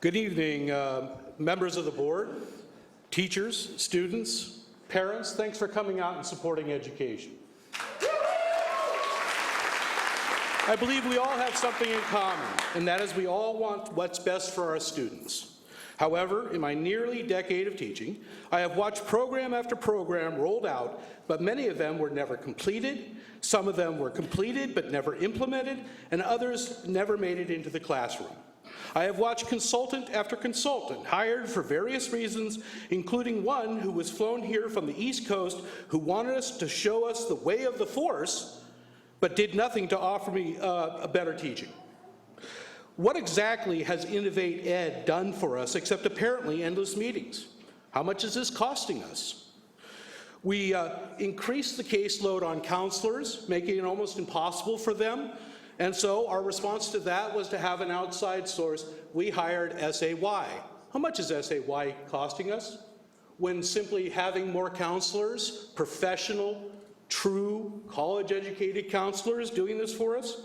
Good evening, members of the board, teachers, students, parents. Thanks for coming out and supporting education. I believe we all have something in common, and that is we all want what's best for our students. However, in my nearly decade of teaching, I have watched program after program rolled out, but many of them were never completed. Some of them were completed but never implemented, and others never made it into the classroom. I have watched consultant after consultant hired for various reasons, including one who was flown here from the East Coast who wanted us to show us the way of the force, but did nothing to offer me a better teaching. What exactly has Innovate Ed done for us except apparently endless meetings? How much is this costing us? We increased the caseload on counselors, making it almost impossible for them. And so our response to that was to have an outside source. We hired SAY. How much is SAY costing us? When simply having more counselors, professional, true, college-educated counselors doing this for us?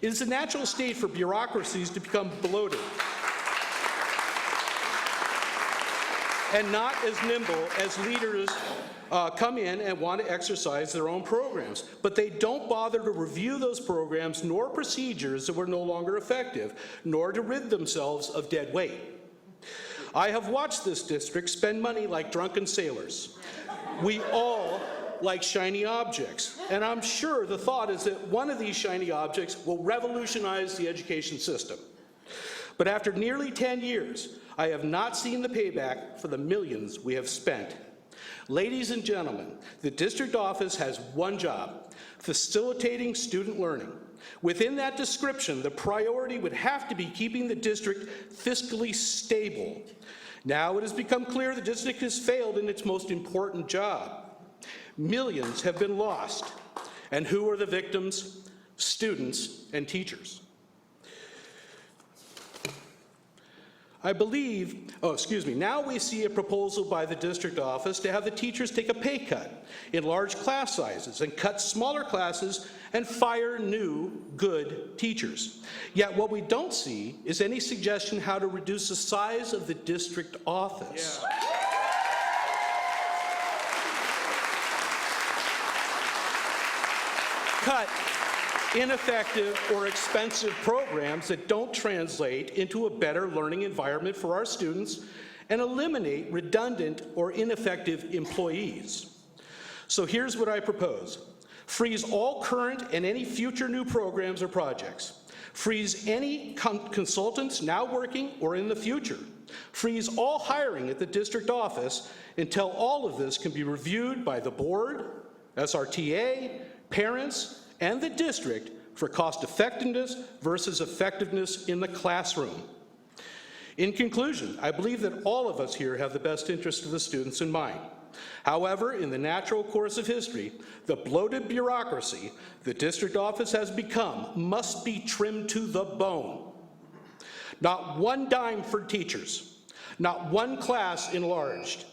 It is a natural state for bureaucracies to become bloated and not as nimble as leaders come in and want to exercise their own programs. But they don't bother to review those programs nor procedures that were no longer effective, nor to rid themselves of dead weight. I have watched this district spend money like drunken sailors. We all like shiny objects, and I'm sure the thought is that one of these shiny objects will revolutionize the education system. But after nearly 10 years, I have not seen the payback for the millions we have spent. Ladies and gentlemen, the district office has one job: facilitating student learning. Within that description, the priority would have to be keeping the district fiscally stable. Now it has become clear the district has failed in its most important job. Millions have been lost. And who are the victims? Students and teachers. Now we see a proposal by the district office to have the teachers take a pay cut, enlarge class sizes, and cut smaller classes and fire new, good teachers. Yet what we don't see is any suggestion how to reduce the size of the district office. Yeah. cut ineffective or expensive programs that don't translate into a better learning environment for our students and eliminate redundant or ineffective employees. So here's what I propose. Freeze all current and any future new programs or projects. Freeze any consultants now working or in the future. Freeze all hiring at the district office until all of this can be reviewed by the board, SRTA, parents, and the district for cost effectiveness versus effectiveness in the classroom. In conclusion, I believe that all of us here have the best interest of the students in mind. However, in the natural course of history, the bloated bureaucracy the district office has become must be trimmed to the bone. Not one dime for teachers, not one class enlarged,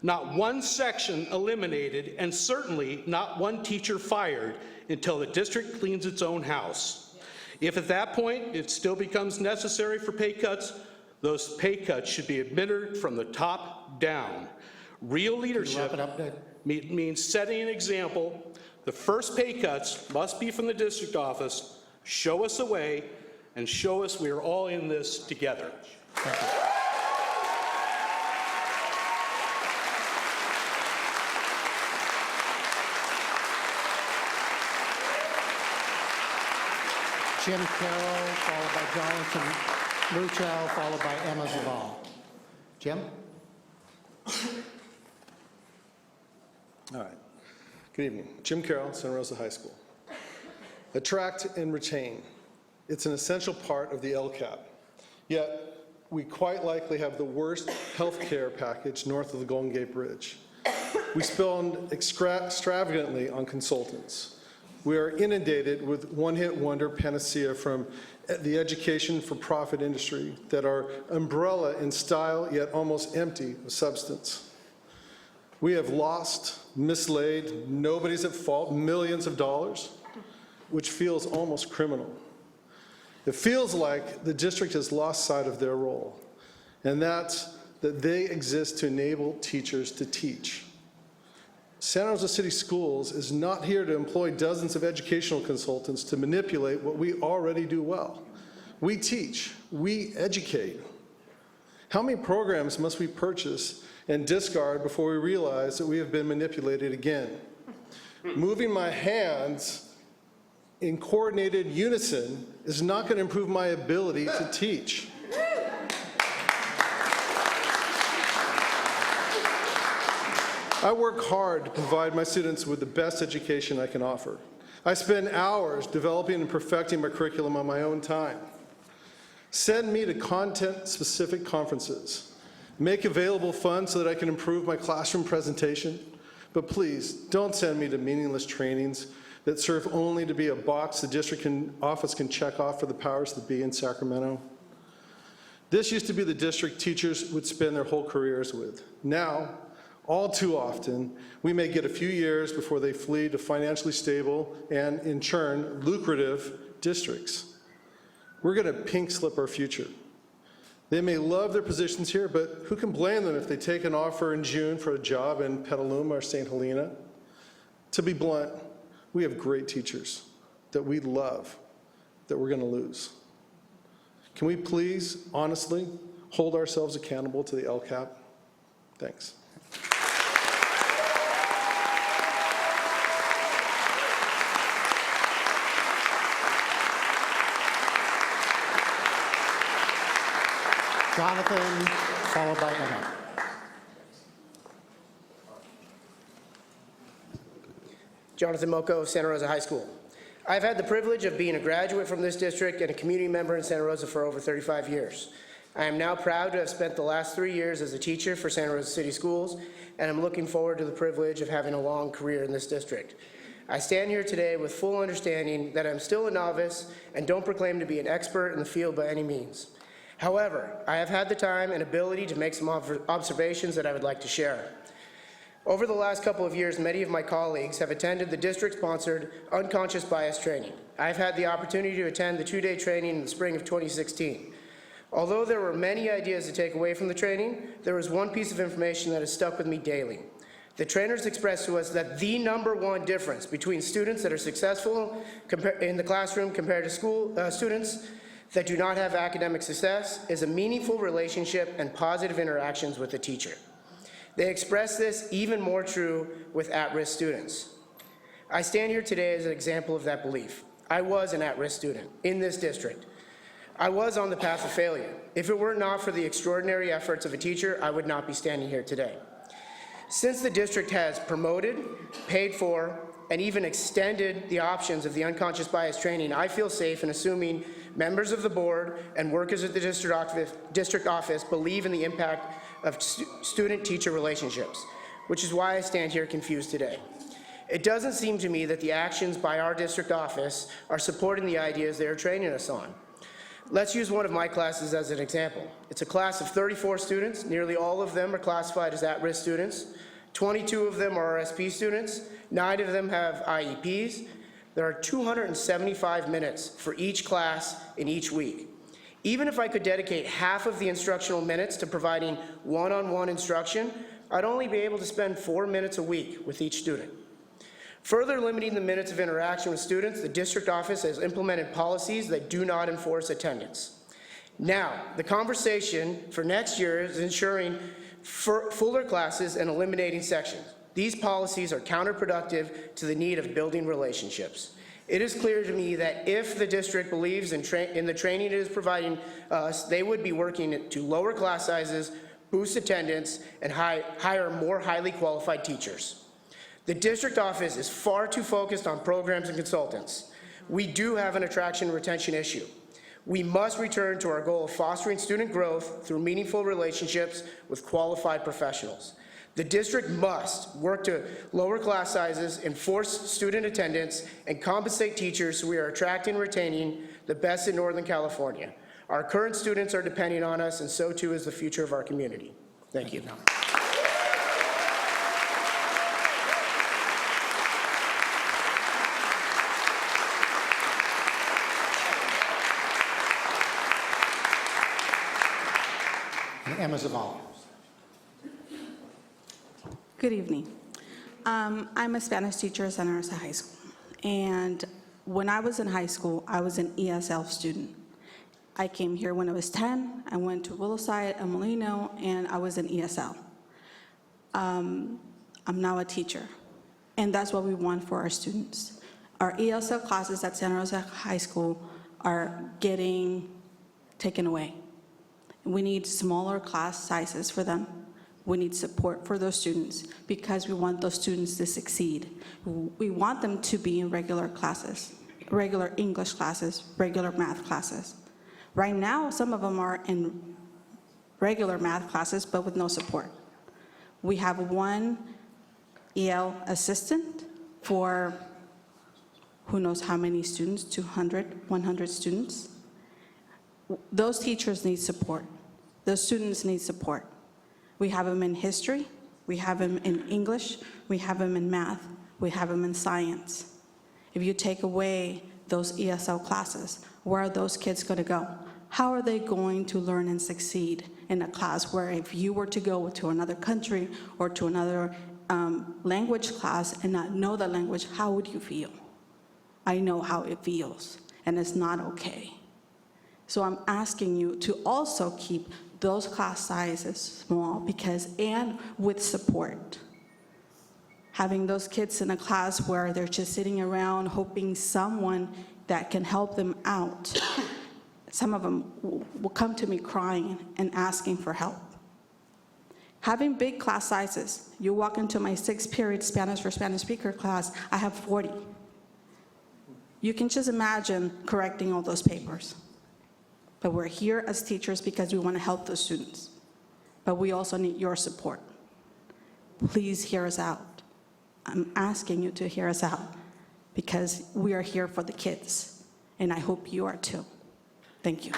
not one section eliminated, and certainly not one teacher fired until the district cleans its own house. If at that point it still becomes necessary for pay cuts, those pay cuts should be administered from the top down. Real leadership means setting an example. The first pay cuts must be from the district office. Show us the way and show us we are all in this together. Thank you. Jim Carroll, followed by Jonathan Luchow, followed by Emma Zaval. Jim? All right. Good evening. Jim Carroll, Santa Rosa High School. Attract and retain. It's an essential part of the LCAP. Yet, we quite likely have the worst health care package north of the Golden Gate Bridge. We spend extravagantly on consultants. We are inundated with one-hit wonder panacea from the education for profit industry that are umbrella in style yet almost empty of substance. We have lost, mislaid, nobody's at fault, millions of dollars, which feels almost criminal. It feels like the district has lost sight of their role, and that's that they exist to enable teachers to teach. Santa Rosa City Schools is not here to employ dozens of educational consultants to manipulate what we already do well. We teach, we educate. How many programs must we purchase and discard before we realize that we have been manipulated again? Moving my hands in coordinated unison is not going to improve my ability to teach. I work hard to provide my students with the best education I can offer. I spend hours developing and perfecting my curriculum on my own time. Send me to content-specific conferences. Make available funds so that I can improve my classroom presentation. But please, don't send me to meaningless trainings that serve only to be a box the district office can check off for the powers that be in Sacramento. This used to be the district teachers would spend their whole careers with. Now, all too often, we may get a few years before they flee to financially stable and, in turn, lucrative districts. We're going to pink slip our future. They may love their positions here, but who can blame them if they take an offer in June for a job in Petaluma or St. Helena? To be blunt, we have great teachers that we love that we're going to lose. Can we please, honestly, hold ourselves accountable to the LCAP? Thanks. Jonathan, followed by Emma. Jonathan Moko, Santa Rosa High School. I've had the privilege of being a graduate from this district and a community member in Santa Rosa for over 35 years. I am now proud to have spent the last 3 years as a teacher for Santa Rosa City Schools, and I'm looking forward to the privilege of having a long career in this district. I stand here today with full understanding that I'm still a novice and don't proclaim to be an expert in the field by any means. However, I have had the time and ability to make some observations that I would like to share. Over the last couple of years, many of my colleagues have attended the district-sponsored unconscious bias training. I've had the opportunity to attend the 2-day training in the spring of 2016. Although there were many ideas to take away from the training, there was one piece of information that has stuck with me daily. The trainers expressed to us that the #1 difference between students that are successful in the classroom compared to school students that do not have academic success is a meaningful relationship and positive interactions with the teacher. They express this even more true with at-risk students. I stand here today as an example of that belief. I was an at-risk student in this district. I was on the path of failure. If it were not for the extraordinary efforts of a teacher, I would not be standing here today. Since the district has promoted, paid for, and even extended the options of the unconscious bias training, I feel safe in assuming members of the board and workers at the district office believe in the impact of student-teacher relationships, which is why I stand here confused today. It doesn't seem to me that the actions by our district office are supporting the ideas they are training us on. Let's use one of my classes as an example. It's a class of 34 students. Nearly all of them are classified as at-risk students. 22 of them are RSP students. 9 of them have IEPs. There are 275 minutes for each class in each week. Even if I could dedicate half of the instructional minutes to providing one-on-one instruction, I'd only be able to spend 4 minutes a week with each student. Further limiting the minutes of interaction with students, the district office has implemented policies that do not enforce attendance. Now, the conversation for next year is ensuring fuller classes and eliminating sections. These policies are counterproductive to the need of building relationships. It is clear to me that if the district believes in the training it is providing us, they would be working to lower class sizes, boost attendance, and hire more highly qualified teachers. The district office is far too focused on programs and consultants. We do have an attraction and retention issue. We must return to our goal of fostering student growth through meaningful relationships with qualified professionals. The district must work to lower class sizes, enforce student attendance, and compensate teachers so we are attracting and retaining the best in Northern California. Our current students are depending on us, and so too is the future of our community. Thank you. Emma Zavala. Good evening. I'm a Spanish teacher at Santa Rosa High School. And when I was in high school, I was an ESL student. I came here when I was 10. I went to Willowside and Molino, and I was an ESL. I'm now a teacher, and that's what we want for our students. Our ESL classes at Santa Rosa High School are getting taken away. We need smaller class sizes for them. We need support for those students because we want those students to succeed. We want them to be in regular classes, regular English classes, regular math classes. Right now, some of them are in regular math classes, but with no support. We have one EL assistant for who knows how many students, 200, 100 students. Those teachers need support. Those students need support. We have them in history, we have them in English, we have them in math, we have them in science. If you take away those ESL classes, where are those kids going to go? How are they going to learn and succeed in a class where if you were to go to another country or to another language class and not know the language, how would you feel? I know how it feels, and it's not okay. So I'm asking you to also keep those class sizes small and with support. Having those kids in a class where they're just sitting around hoping someone that can help them out. Some of them will come to me crying and asking for help. Having big class sizes, you walk into my 6th period Spanish for Spanish speaker class, I have 40. You can just imagine correcting all those papers. But we're here as teachers because we want to help the students. But we also need your support. Please hear us out. I'm asking you to hear us out because we are here for the kids, and I hope you are too. Thank you.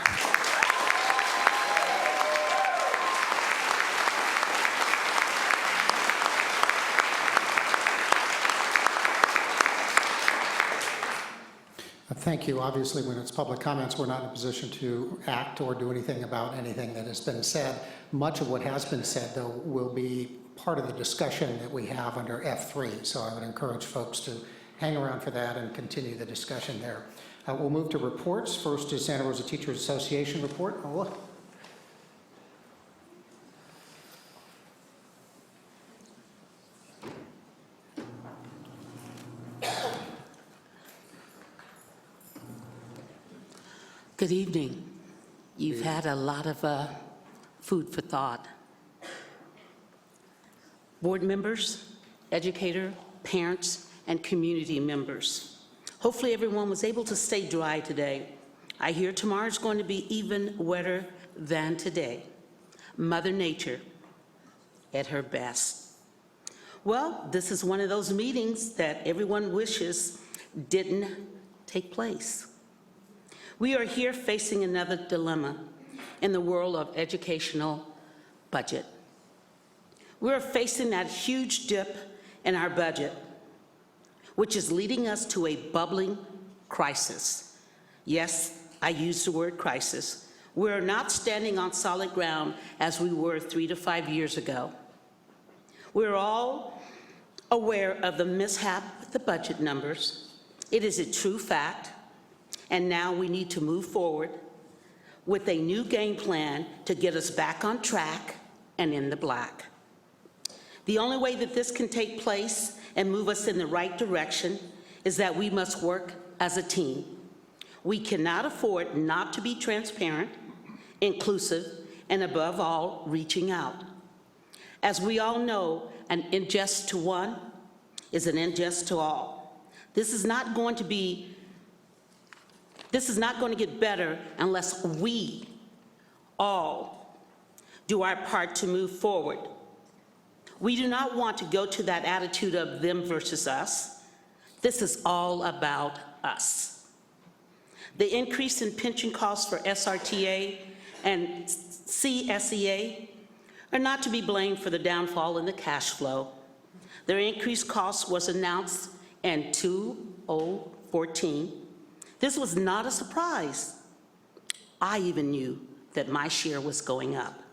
Thank you. Obviously, when it's public comments, we're not in a position to act or do anything about anything that has been said. Much of what has been said, though, will be part of the discussion that we have under F3. So I would encourage folks to hang around for that and continue the discussion there. We'll move to reports. First is Santa Rosa Teachers Association report. Ola. Good evening. You've had a lot of food for thought. Board members, educator, parents, and community members. Hopefully everyone was able to stay dry today. I hear tomorrow's going to be even wetter than today. Mother Nature at her best. Well, this is one of those meetings that everyone wishes didn't take place. We are here facing another dilemma in the world of educational budget. We're facing that huge dip in our budget, which is leading us to a bubbling crisis. Yes, I use the word crisis. We're not standing on solid ground as we were 3 to 5 years ago. We're all aware of the mishap with the budget numbers. It is a true fact. And now we need to move forward with a new game plan to get us back on track and in the black. The only way that this can take place and move us in the right direction is that we must work as a team. We cannot afford not to be transparent, inclusive, and above all, reaching out. As we all know, an ingest to one is an ingest to all. This is not going to get better unless we all do our part to move forward. We do not want to go to that attitude of them versus us. This is all about us. The increase in pension costs for SRTA and CSEA are not to be blamed for the downfall in the cash flow. Their increased cost was announced in 2014. This was not a surprise. I even knew that my share was going up.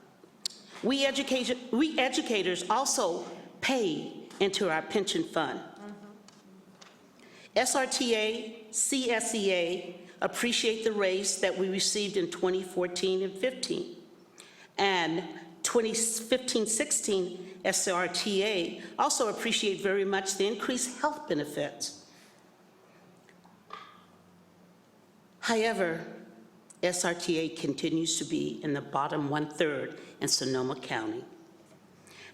We educators also pay into our pension fund. SRTA, CSEA appreciate the raise that we received in 2014 and 15. And 2015-16 SRTA also appreciate very much the increased health benefits. However, SRTA continues to be in the bottom 1/3 in Sonoma County.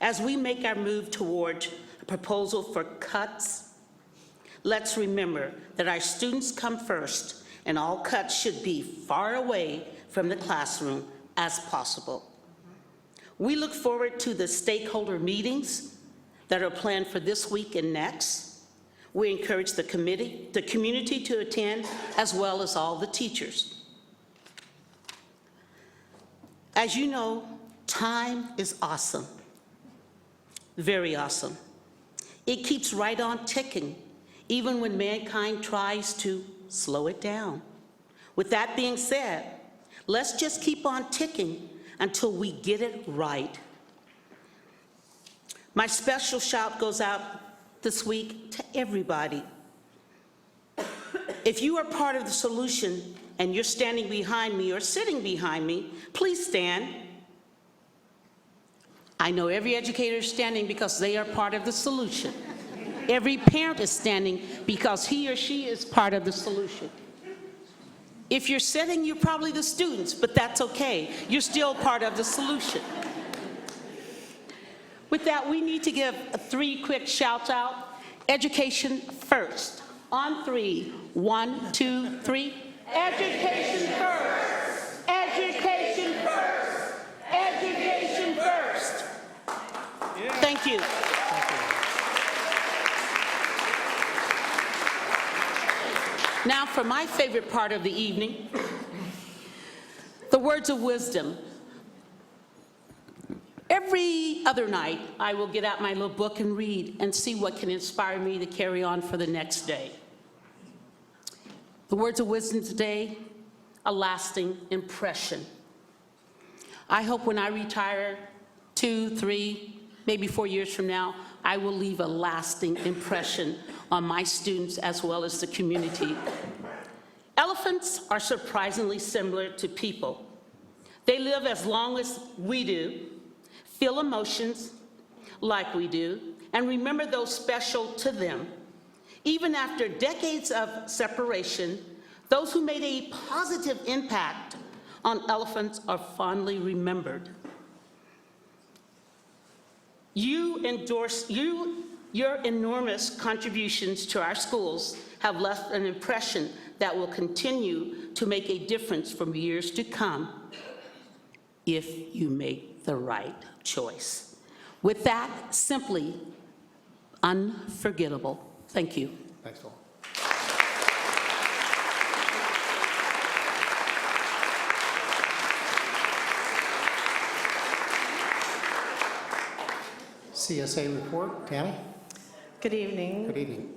As we make our move toward a proposal for cuts, let's remember that our students come first, and all cuts should be far away from the classroom as possible. We look forward to the stakeholder meetings that are planned for this week and next. We encourage the community to attend, as well as all the teachers. As you know, time is awesome, very awesome. It keeps right on ticking, even when mankind tries to slow it down. With that being said, let's just keep on ticking until we get it right. My special shout goes out this week to everybody. If you are part of the solution and you're standing behind me or sitting behind me, please stand. I know every educator is standing because they are part of the solution. Every parent is standing because he or she is part of the solution. If you're sitting, you're probably the students, but that's okay. You're still part of the solution. With that, we need to give 3 quick shouts out. Education first. On 3, 1, 2, 3. Education first. Education first. Education first. Thank you. Now for my favorite part of the evening, the words of wisdom. Every other night, I will get out my little book and read and see what can inspire me to carry on for the next day. The words of wisdom today, a lasting impression. I hope when I retire 2, 3, maybe 4 years from now, I will leave a lasting impression on my students as well as the community. Elephants are surprisingly similar to people. They live as long as we do, feel emotions like we do, and remember those special to them. Even after decades of separation, those who made a positive impact on elephants are fondly remembered. Your enormous contributions to our schools have left an impression that will continue to make a difference for years to come if you make the right choice. With that, simply unforgettable. Thank you. Thanks, Phil. CSA report, Tammy? Good evening. Good evening.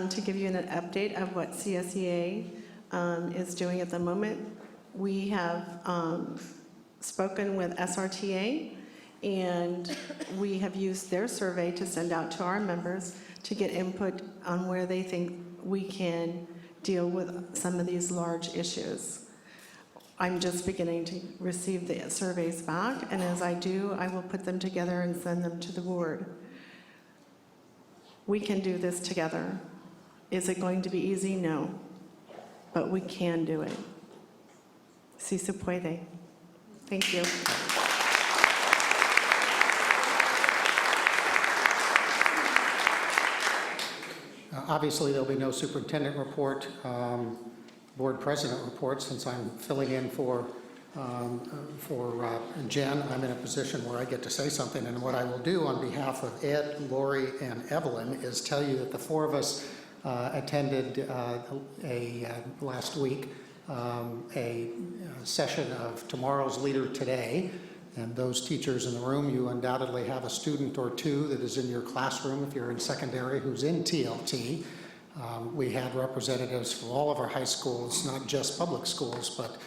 To give you an update of what CSEA is doing at the moment, we have spoken with SRTA, and we have used their survey to send out to our members to get input on where they think we can deal with some of these large issues. I'm just beginning to receive the surveys back, and as I do, I will put them together and send them to the board. We can do this together. Is it going to be easy? No. But we can do it. Si se puede. Thank you. Obviously, there'll be no superintendent report, board president report, since I'm filling in for Jen. I'm in a position where I get to say something, and what I will do on behalf of Ed, Lori, and Evelyn is tell you that the four of us attended last week a session of Tomorrow's Leader Today, and those teachers in the room, you undoubtedly have a student or two that is in your classroom if you're in secondary who's in TLT. We had representatives from all of our high schools, not just public schools, but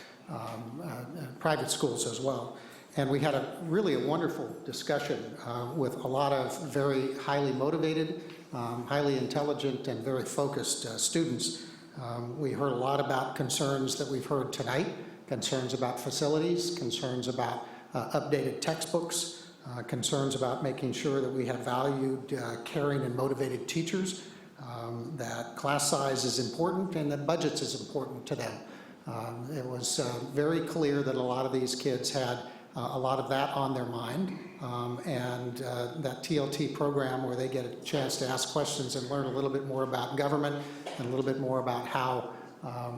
private schools as well. And we had really a wonderful discussion with a lot of very highly motivated, highly intelligent, and very focused students. We heard a lot about concerns that we've heard tonight, concerns about facilities, concerns about updated textbooks, concerns about making sure that we have valued, caring, and motivated teachers, that class size is important and that budgets is important to them. It was very clear that a lot of these kids had a lot of that on their mind, and that TLT program where they get a chance to ask questions and learn a little bit more about government and a little bit more about how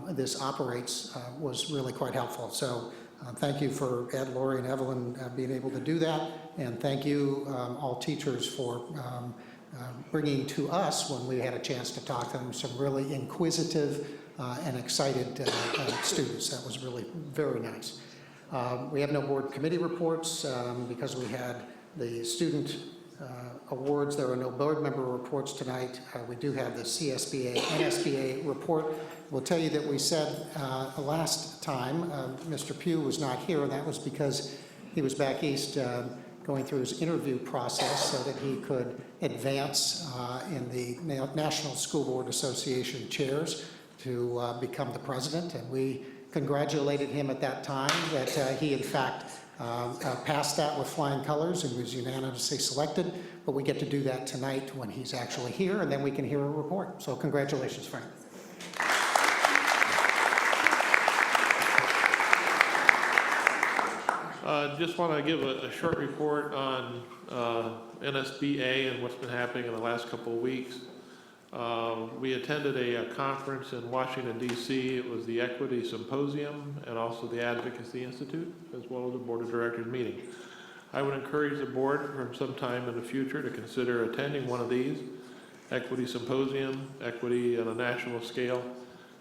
this operates was really quite helpful. So thank you for Ed, Lori, and Evelyn being able to do that, and thank you all teachers for bringing to us, when we had a chance to talk to them, some really inquisitive and excited students. That was really very nice. We have no board committee reports because we had the student awards. There are no board member reports tonight. We do have the CSBA, NSBA report. We'll tell you that we said last time Mr. Pugh was not here, and that was because he was back east going through his interview process so that he could advance in the National School Board Association chairs to become the president. And we congratulated him at that time that he, in fact, passed that with flying colors and was unanimously selected. But we get to do that tonight when he's actually here, and then we can hear a report. So congratulations, Frank. Just want to give a short report on NSBA and what's been happening in the last couple of weeks. We attended a conference in Washington, D.C. It was the Equity Symposium and also the Advocacy Institute, as well as the Board of Directors meeting. I would encourage the board from some time in the future to consider attending one of these, Equity Symposium, Equity on a national scale,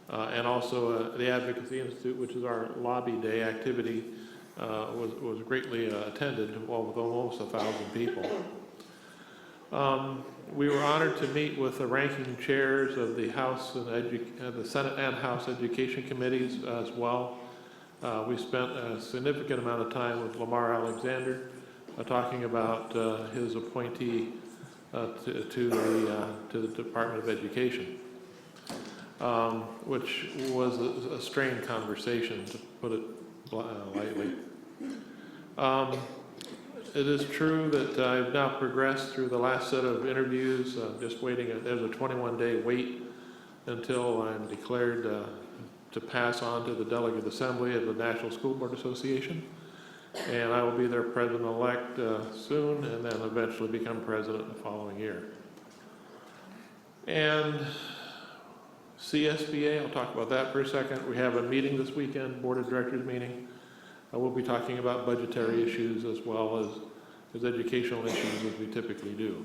and also the Advocacy Institute, which is our lobby day activity, was greatly attended, well, with almost 1,000 people. We were honored to meet with the ranking chairs of the House and the Senate and House Education Committees as well. We spent a significant amount of time with Lamar Alexander, talking about his appointee to the Department of Education, which was a strained conversation, to put it lightly. It is true that I've now progressed through the last set of interviews, just waiting. There's a 21-day wait until I'm declared to pass on to the Delegate Assembly of the National School Board Association. And I will be their president-elect soon, and then eventually become president the following year. And CSBA, I'll talk about that for a second. We have a meeting this weekend, Board of Directors meeting. We'll be talking about budgetary issues as well as educational issues, as we typically do.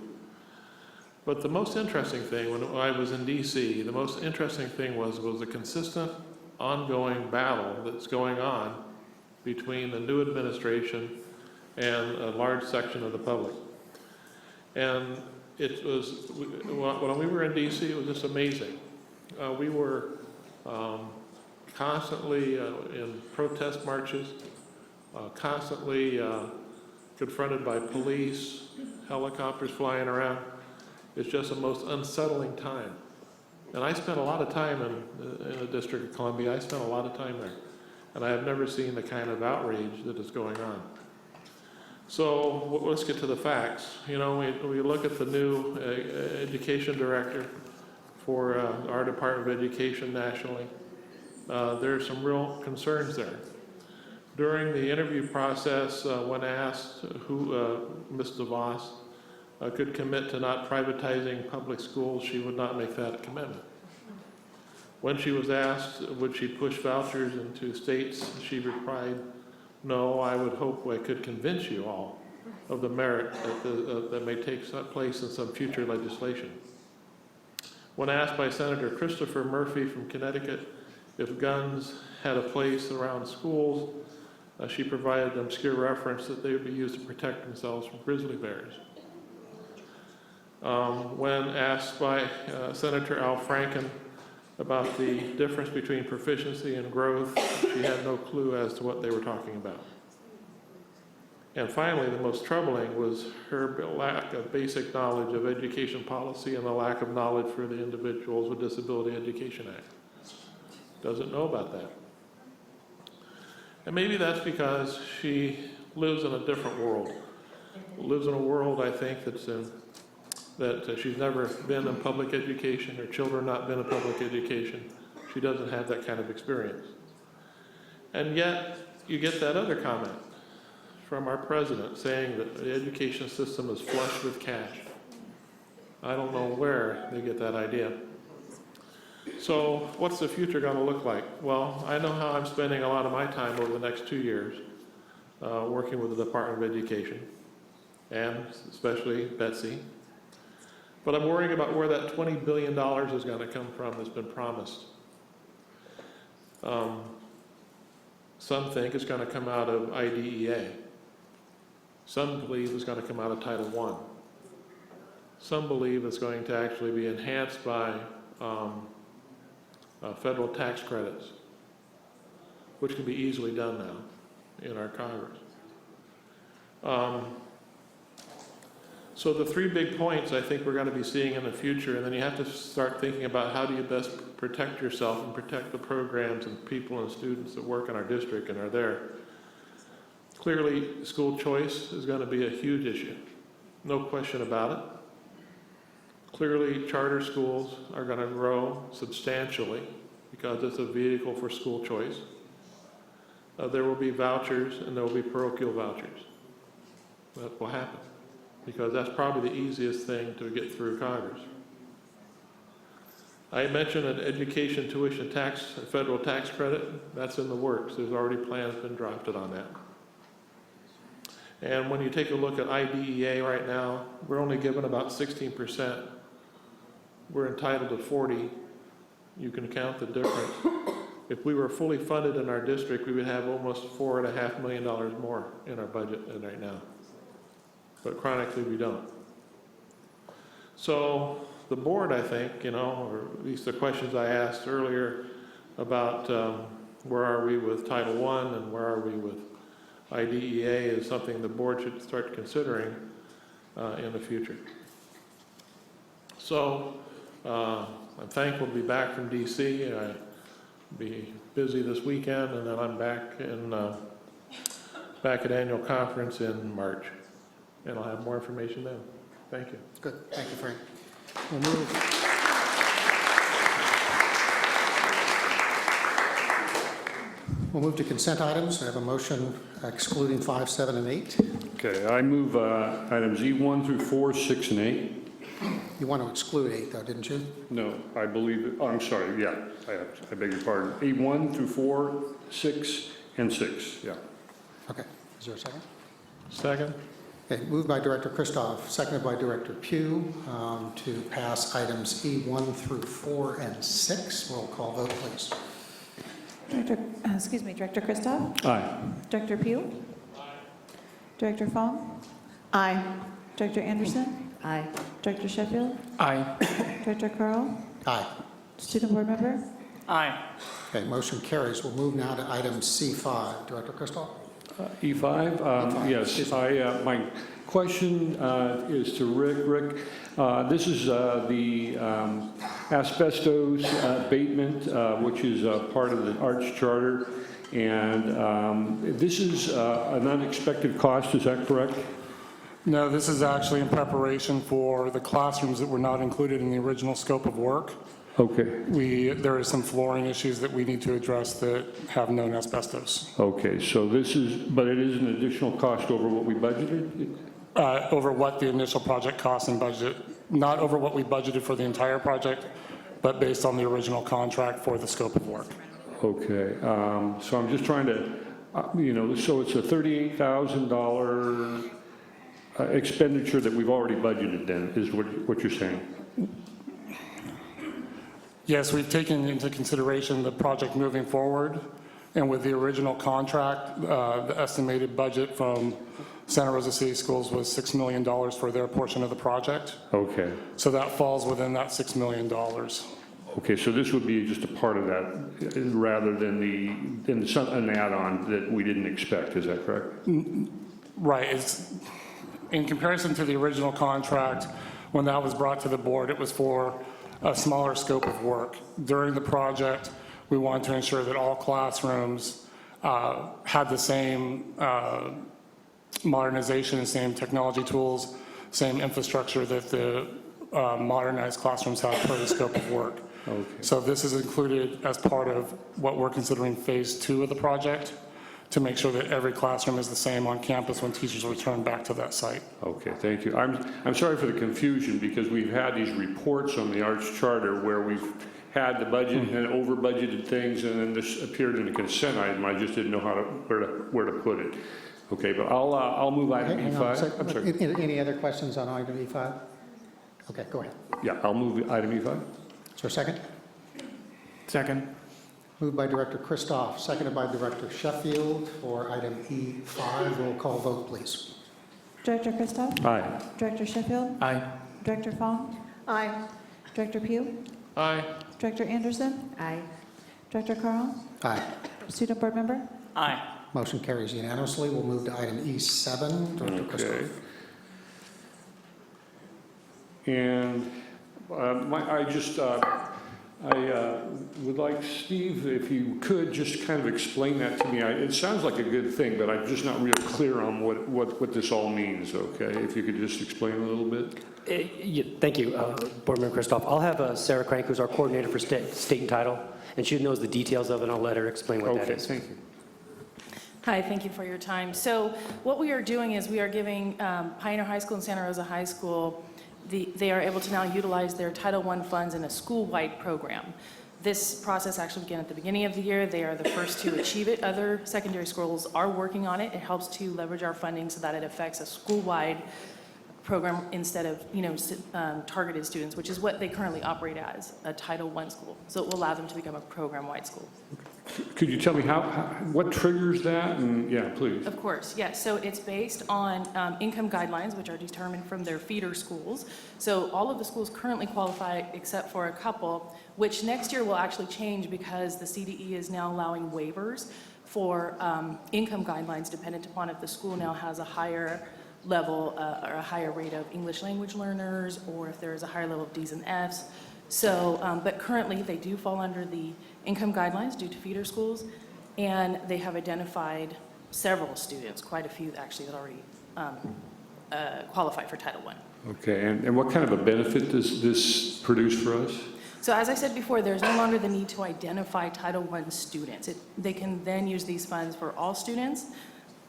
But the most interesting thing, when I was in DC, the most interesting thing was a consistent, ongoing battle that's going on between the new administration and a large section of the public. And it was, when we were in DC, it was just amazing. We were constantly in protest marches, constantly confronted by police, helicopters flying around. It's just the most unsettling time. And I spent a lot of time in the District of Columbia. I spent a lot of time there. And I have never seen the kind of outrage that is going on. So let's get to the facts. You know, we look at the new education director for our Department of Education nationally. There are some real concerns there. During the interview process, when asked who Ms. DeVos could commit to not privatizing public schools, she would not make that commitment. When she was asked, would she push vouchers into states, she replied, no, I would hope I could convince you all of the merit that may take place in some future legislation. When asked by Senator Christopher Murphy from Connecticut if guns had a place around schools, she provided an obscure reference that they would be used to protect themselves from grizzly bears. When asked by Senator Al Franken about the difference between proficiency and growth, she had no clue as to what they were talking about. And finally, the most troubling was her lack of basic knowledge of education policy and the lack of knowledge for the Individuals with Disability Education Act. Doesn't know about that. And maybe that's because she lives in a different world. Lives in a world, I think, that she's never been in public education, her children not been in public education. She doesn't have that kind of experience. And yet, you get that other comment from our president saying that the education system is flush with cash. I don't know where they get that idea. So what's the future going to look like? Well, I know how I'm spending a lot of my time over the next 2 years working with the Department of Education, and especially Betsy. But I'm worrying about where that $20 billion is going to come from that's been promised. Some think it's going to come out of IDEA. Some believe it's going to come out of Title I. Some believe it's going to actually be enhanced by federal tax credits, which can be easily done now in our Congress. So the three big points I think we're going to be seeing in the future, and then you have to start thinking about how do you best protect yourself and protect the programs and people and students that work in our district and are there. Clearly, school choice is going to be a huge issue, no question about it. Clearly, charter schools are going to grow substantially because it's a vehicle for school choice. There will be vouchers and there will be parochial vouchers. That will happen because that's probably the easiest thing to get through Congress. I mentioned an education tuition tax, a federal tax credit. That's in the works. There's already plans been drafted on that. And when you take a look at IDEA right now, we're only given about 16%. We're entitled to 40. You can count the difference. If we were fully funded in our district, we would have almost $4.5 million more in our budget right now. But chronically, we don't. So the board, I think, or at least the questions I asked earlier about where are we with Title I and where are we with IDEA is something the board should start considering in the future. So I'm thankful to be back from DC. I'll be busy this weekend, and then I'm back at annual conference in March, and I'll have more information then. Thank you. Good. Thank you, Frank. We'll move. We'll move to consent items. I have a motion excluding 5, 7, and 8. Okay, I move items E1 through 4, 6, and 8. You want to exclude 8, though, didn't you? No, I believe, oh, I'm sorry, yeah, I beg your pardon. E1 through 4, 6, and 6, yeah. Okay. Is there a second? Second. Okay, moved by Director Christoph, seconded by Director Pugh to pass items E1 through 4 and 6. Roll call vote, please. Director Christoph? Aye. Director Pugh? Aye. Director Fong? Aye. Director Anderson? Aye. Director Sheffield? Aye. Director Carl? Aye. Student Board Member? Aye. Okay, motion carries. We'll move now to item C5. Director Christoph? E5, yes, my question is to Rick. Rick, this is the asbestos abatement, which is part of the Arts Charter, and this is an unexpected cost, is that correct? No, this is actually in preparation for the classrooms that were not included in the original scope of work. Okay. There are some flooring issues that we need to address that have known asbestos. Okay, so this is, but it is an additional cost over what we budgeted? Over what the initial project cost and budget, not over what we budgeted for the entire project, but based on the original contract for the scope of work. Okay, so I'm just trying to, so it's a $38,000 expenditure that we've already budgeted then, is what you're saying? Yes, we've taken into consideration the project moving forward, and with the original contract, the estimated budget from Santa Rosa City Schools was $6 million for their portion of the project. Okay. So that falls within that $6 million. Okay, so this would be just a part of that, rather than an add-on that we didn't expect, is that correct? Right. It's, in comparison to the original contract, when that was brought to the board, it was for a smaller scope of work. During the project, we wanted to ensure that all classrooms had the same modernization and same technology tools, same infrastructure that the modernized classrooms have per the scope of work. Okay. So this is included as part of what we're considering phase 2 of the project, to make sure that every classroom is the same on campus when teachers return back to that site. Okay, thank you. I'm sorry for the confusion, because we've had these reports on the Arts Charter where we've had the budget and over budgeted things, and then this appeared in the consent item. I just didn't know where to put it. Okay, but I'll move item Hang on a E5. sec. I'm sorry. Any other questions on item E5? Okay, go ahead. Yeah, I'll move item E5. Is there a second? Second. Moved by Director Christoph, seconded by Director Sheffield for item E5. Roll call vote, please. Director Christoph? Aye. Director Sheffield? Aye. Director Fong? Aye. Director Pugh? Aye. Director Anderson? Aye. Director Carl? Aye. Student Board Member? Aye. Motion carries unanimously. We'll move to item E7. Director Christoph. And I would like, Steve, if you could just kind of explain that to me. It sounds like a good thing, but I'm just not real clear on what this all means, okay? If you could just explain a little bit. Thank you, Board Member Christoph. I'll have Sarah Crank, who's our coordinator for state and title, and she knows the details of it, and I'll let her explain what that is. Okay, thank you. Hi, thank you for your time. So what we are doing is we are giving Pioneer High School and Santa Rosa High School, they are able to now utilize their Title I funds in a school-wide program. This process actually began at the beginning of the year. They are the first to achieve it. Other secondary schools are working on it. It helps to leverage our funding so that it affects a school-wide program instead of, targeted students, which is what they currently operate as, a Title I school. So it will allow them to become a program-wide school. Could you tell me what triggers that? And yeah, please. Of course, yes. So it's based on income guidelines, which are determined from their feeder schools. So all of the schools currently qualify except for a couple, which next year will actually change because the CDE is now allowing waivers for income guidelines dependent upon if the school now has a higher level or a higher rate of English language learners, or if there is a higher level of Ds and Fs. So, but currently they do fall under the income guidelines due to feeder schools, and they have identified several students, quite a few actually, that already qualify for Title I. Okay, and what kind of a benefit does this produce for us? So as I said before, there's no longer the need to identify Title I students. They can then use these funds for all students.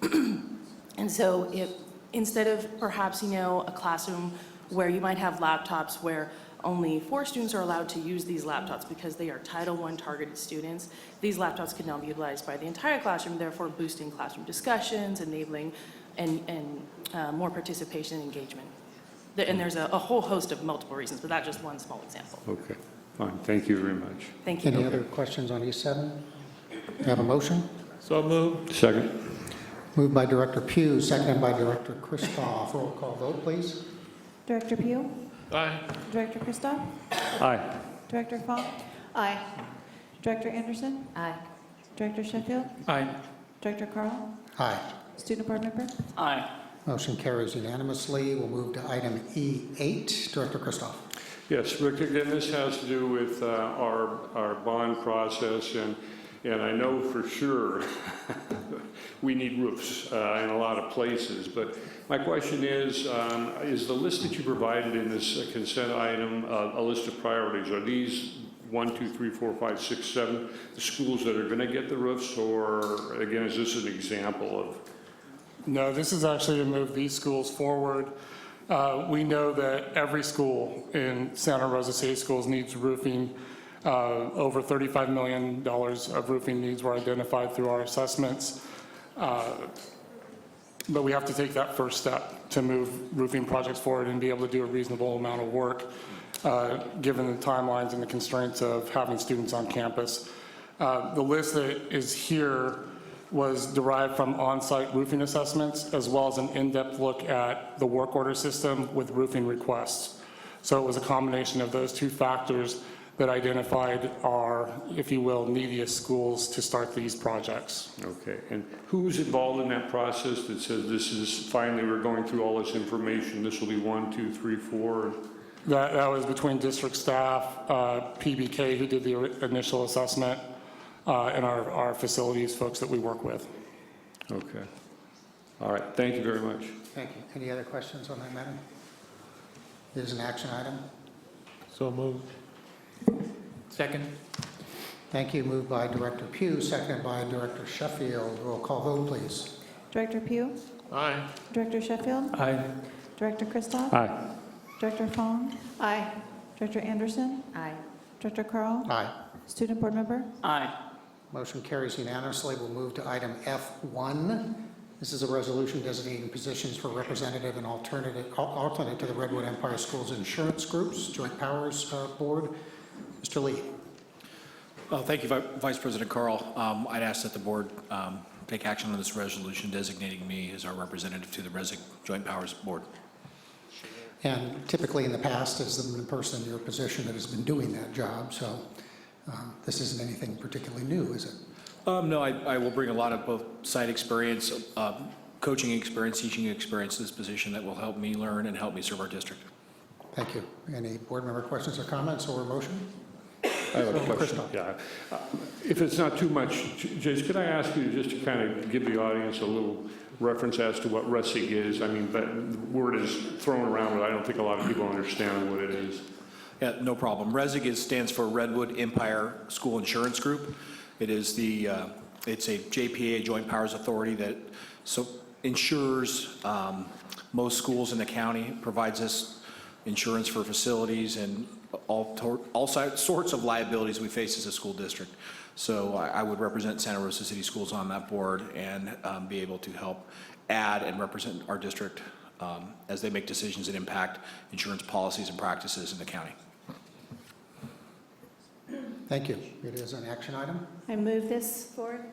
And so if, instead of perhaps, a classroom where you might have laptops where only 4 students are allowed to use these laptops because they are Title I targeted students, these laptops can now be utilized by the entire classroom, therefore boosting classroom discussions, enabling and more participation and engagement. And there's a whole host of multiple reasons, but that's just one small example. Okay, fine. Thank you very much. Thank you. Any other questions on E7? You have a motion? So moved. Second. Moved by Director Pugh, seconded by Director Christoph. Roll call vote, please. Director Pugh? Aye. Director Christoph? Aye. Director Fong? Aye. Director Anderson? Aye. Director Sheffield? Aye. Director Carl? Aye. Student Board Member? Aye. Motion carries unanimously. We'll move to item E8. Director Christoph. Yes, Rick, again, this has to do with our bond process, and I know for sure we need roofs in a lot of places, but my question is the list that you provided in this consent item a list of priorities? Are these 1, 2, 3, 4, 5, 6, 7 the schools that are going to get the roofs, or again, is this an example of? No, this is actually to move these schools forward. We know that every school in Santa Rosa City Schools needs roofing. Over $35 million of roofing needs were identified through our assessments. But we have to take that first step to move roofing projects forward and be able to do a reasonable amount of work, given the timelines and the constraints of having students on campus. The list that is here was derived from on-site roofing assessments, as well as an in-depth look at the work order system with roofing requests. So it was a combination of those two factors that identified our, if you will, neediest schools to start these projects. Okay, and who's involved in that process that says this is, finally we're going through all this information, this will be 1, 2, 3, 4? That was between district staff, PBK, who did the initial assessment, and our facilities folks that we work with. Okay. All right, thank you very much. Thank you. Any other questions on that matter? It is an action item. So moved. Second. Thank you. Moved by Director Pugh, seconded by Director Sheffield. Roll call vote, please. Director Pugh? Aye. Director Sheffield? Aye. Director Christoph? Aye. Director Fong? Aye. Director Anderson? Aye. Director Carl? Aye. Student Board Member? Aye. Motion carries unanimously. We'll move to item F1. This is a resolution designating positions for representative and alternate to the Redwood Empire Schools Insurance Group's Joint Powers Board. Mr. Lee. Thank you, Vice President Carl. I'd ask that the board take action on this resolution designating me as our representative to the RESIC Joint Powers Board. And typically in the past, as the person in your position that has been doing that job, so this isn't anything particularly new, is it? No, I will bring a lot of both site experience, coaching experience, teaching experience to this position that will help me learn and help me serve our district. Thank you. Any board member questions or comments or motion? I have a question. Yeah. If it's not too much, Jace, could I ask you just to kind of give the audience a little reference as to what RESIG is? I mean, that word is thrown around, but I don't think a lot of people understand what it is. Yeah, no problem. RESIG stands for Redwood Empire School Insurance Group. It is it's a JPA, Joint Powers Authority, that insures most schools in the county, provides us insurance for facilities and all sorts of liabilities we face as a school district. So I would represent Santa Rosa City Schools on that board and be able to help add and represent our district as they make decisions that impact insurance policies and practices in the county. Thank you. It is an action item. I move this forward.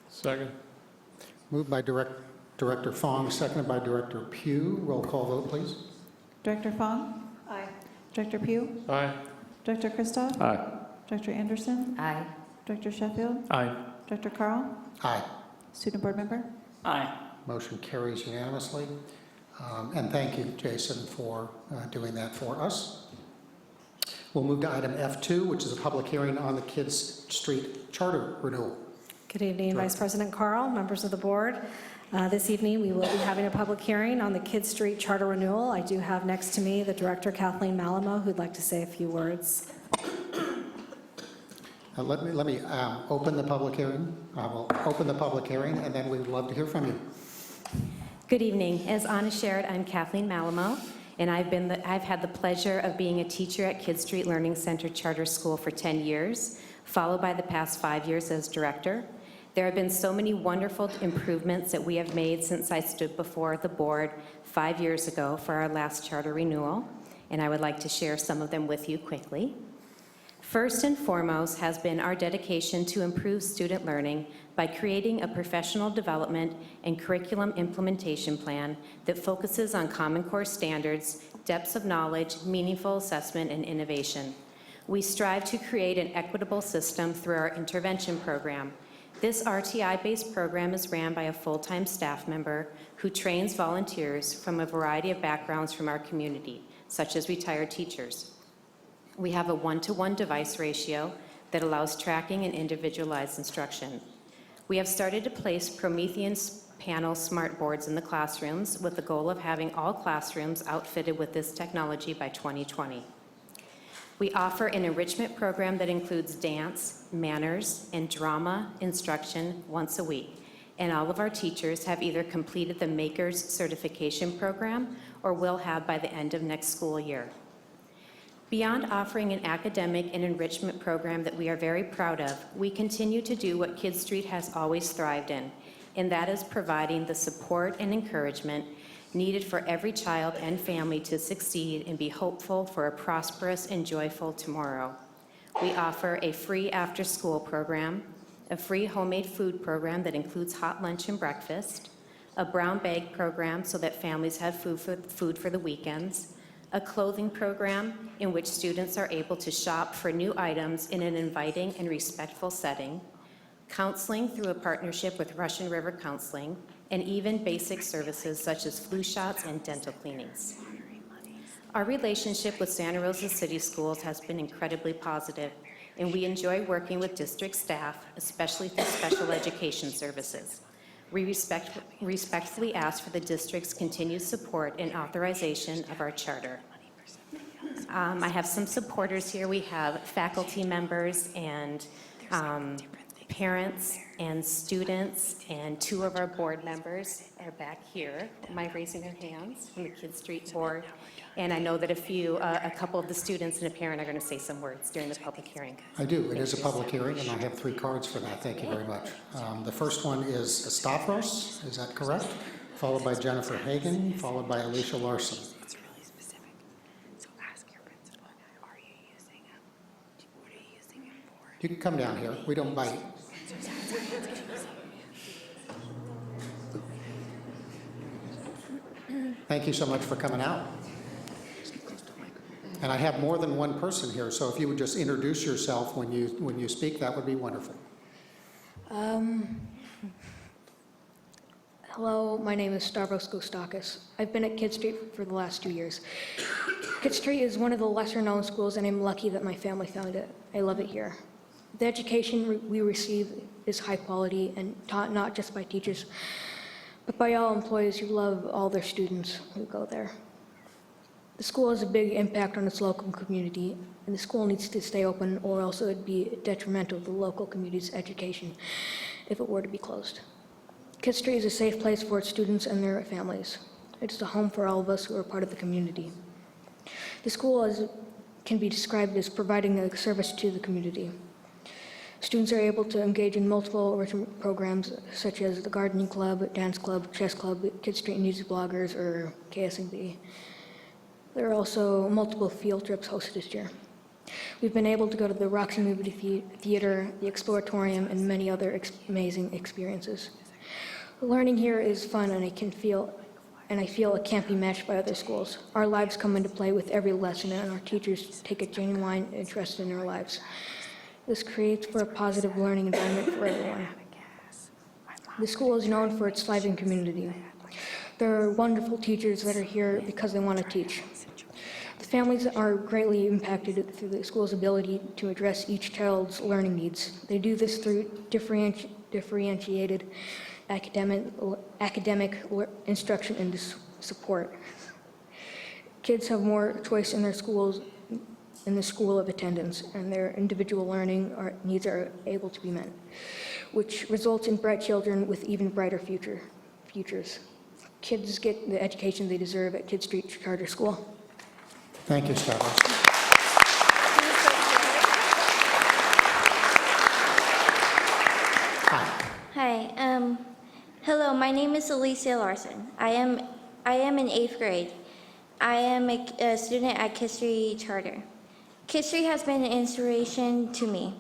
Second. Moved by Director Fong, seconded by Director Pugh. Roll call vote, please. Director Fong? Aye. Director Pugh? Aye. Director Christoph? Aye. Director Anderson? Aye. Director Sheffield? Aye. Director Carl? Aye. Student Board Member? Aye. Motion carries unanimously. And thank you, Jason, for doing that for us. We'll move to item F2, which is a public hearing on the Kids Street Charter renewal. Good evening, Vice President Carl, members of the board. This evening, we will be having a public hearing on the Kids Street Charter renewal. I do have next to me the Director, Kathleen Malamo, who'd like to say a few words. Let me open the public hearing. I will open the public hearing, and then we would love to hear from you. Good evening. As Anna shared, I'm Kathleen Malamo, and I've had the pleasure of being a teacher at Kids Street Learning Center Charter School for 10 years, followed by the past 5 years as director. There have been so many wonderful improvements that we have made since I stood before the board 5 years ago for our last charter renewal, and I would like to share some of them with you quickly. First and foremost has been our dedication to improve student learning by creating a professional development and curriculum implementation plan that focuses on Common Core standards, depths of knowledge, meaningful assessment, and innovation. We strive to create an equitable system through our intervention program. This RTI-based program is ran by a full-time staff member who trains volunteers from a variety of backgrounds from our community, such as retired teachers. We have a 1-to-1 device ratio that allows tracking and individualized instruction. We have started to place Promethean panel smart boards in the classrooms with the goal of having all classrooms outfitted with this technology by 2020. We offer an enrichment program that includes dance, manners, and drama instruction once a week, and all of our teachers have either completed the Makers Certification Program or will have by the end of next school year. Beyond offering an academic and enrichment program that we are very proud of, we continue to do what Kids Street has always thrived in, and that is providing the support and encouragement needed for every child and family to succeed and be hopeful for a prosperous and joyful tomorrow. We offer a free after-school program, a free homemade food program that includes hot lunch and breakfast, a brown bag program so that families have food for the weekends, a clothing program in which students are able to shop for new items in an inviting and respectful setting, counseling through a partnership with Russian River Counseling, and even basic services such as flu shots and dental cleanings. Our relationship with Santa Rosa City Schools has been incredibly positive, and we enjoy working with district staff, especially through special education services. We respectfully ask for the district's continued support and authorization of our charter. I have some supporters here. We have faculty members and parents and students, and 2 of our board members are back here. Am I raising their hands from the Kids Street Board? And I know that a couple of the students and a parent are going to say some words during the public hearing. I do. It is a public hearing, and I have 3 cards for that. Thank you very much. The first one is Stavros, is that correct? Followed by Jennifer Hagan, followed by Alicia Larson. It's really specific. So ask your principal, are you using them? What are you using it for? You can come down here. We don't bite. Thank you so much for coming out. And I have more than one person here, so if you would just introduce yourself when you speak, that would be wonderful. Hello, my name is Stavros Kostakis. I've been at Kids Street for the last 2 years. Kids Street is one of the lesser-known schools, and I'm lucky that my family found it. I love it here. The education we receive is high quality and taught not just by teachers, but by all employees who love all their students who go there. The school has a big impact on its local community, and the school needs to stay open, or else it would be detrimental to the local community's education if it were to be closed. Kids Street is a safe place for its students and their families. It's a home for all of us who are part of the community. The school can be described as providing a service to the community. Students are able to engage in multiple enrichment programs such as the gardening club, dance club, chess club, Kids Street music bloggers, or KSMB. There are also multiple field trips hosted this year. We've been able to go to the Roxy Movie Theater, the Exploratorium, and many other amazing experiences. Learning here is fun, and I feel it can't be matched by other schools. Our lives come into play with every lesson, and our teachers take a genuine interest in our lives. This creates for a positive learning environment for everyone. The school is known for its thriving community. There are wonderful teachers that are here because they want to teach. The families are greatly impacted through the school's ability to address each child's learning needs. They do this through differentiated academic instruction and support. Kids have more choice in their schools, in the school of attendance, and their individual learning needs are able to be met, which results in bright children with even brighter futures. Kids get the education they deserve at Kidd Street Charter School. Thank you, Stavros. Hi. Hello, my name is Alicia Larson. I am in 8th grade. I am a student at Kidd Street Charter. Kidd Street has been an inspiration to me.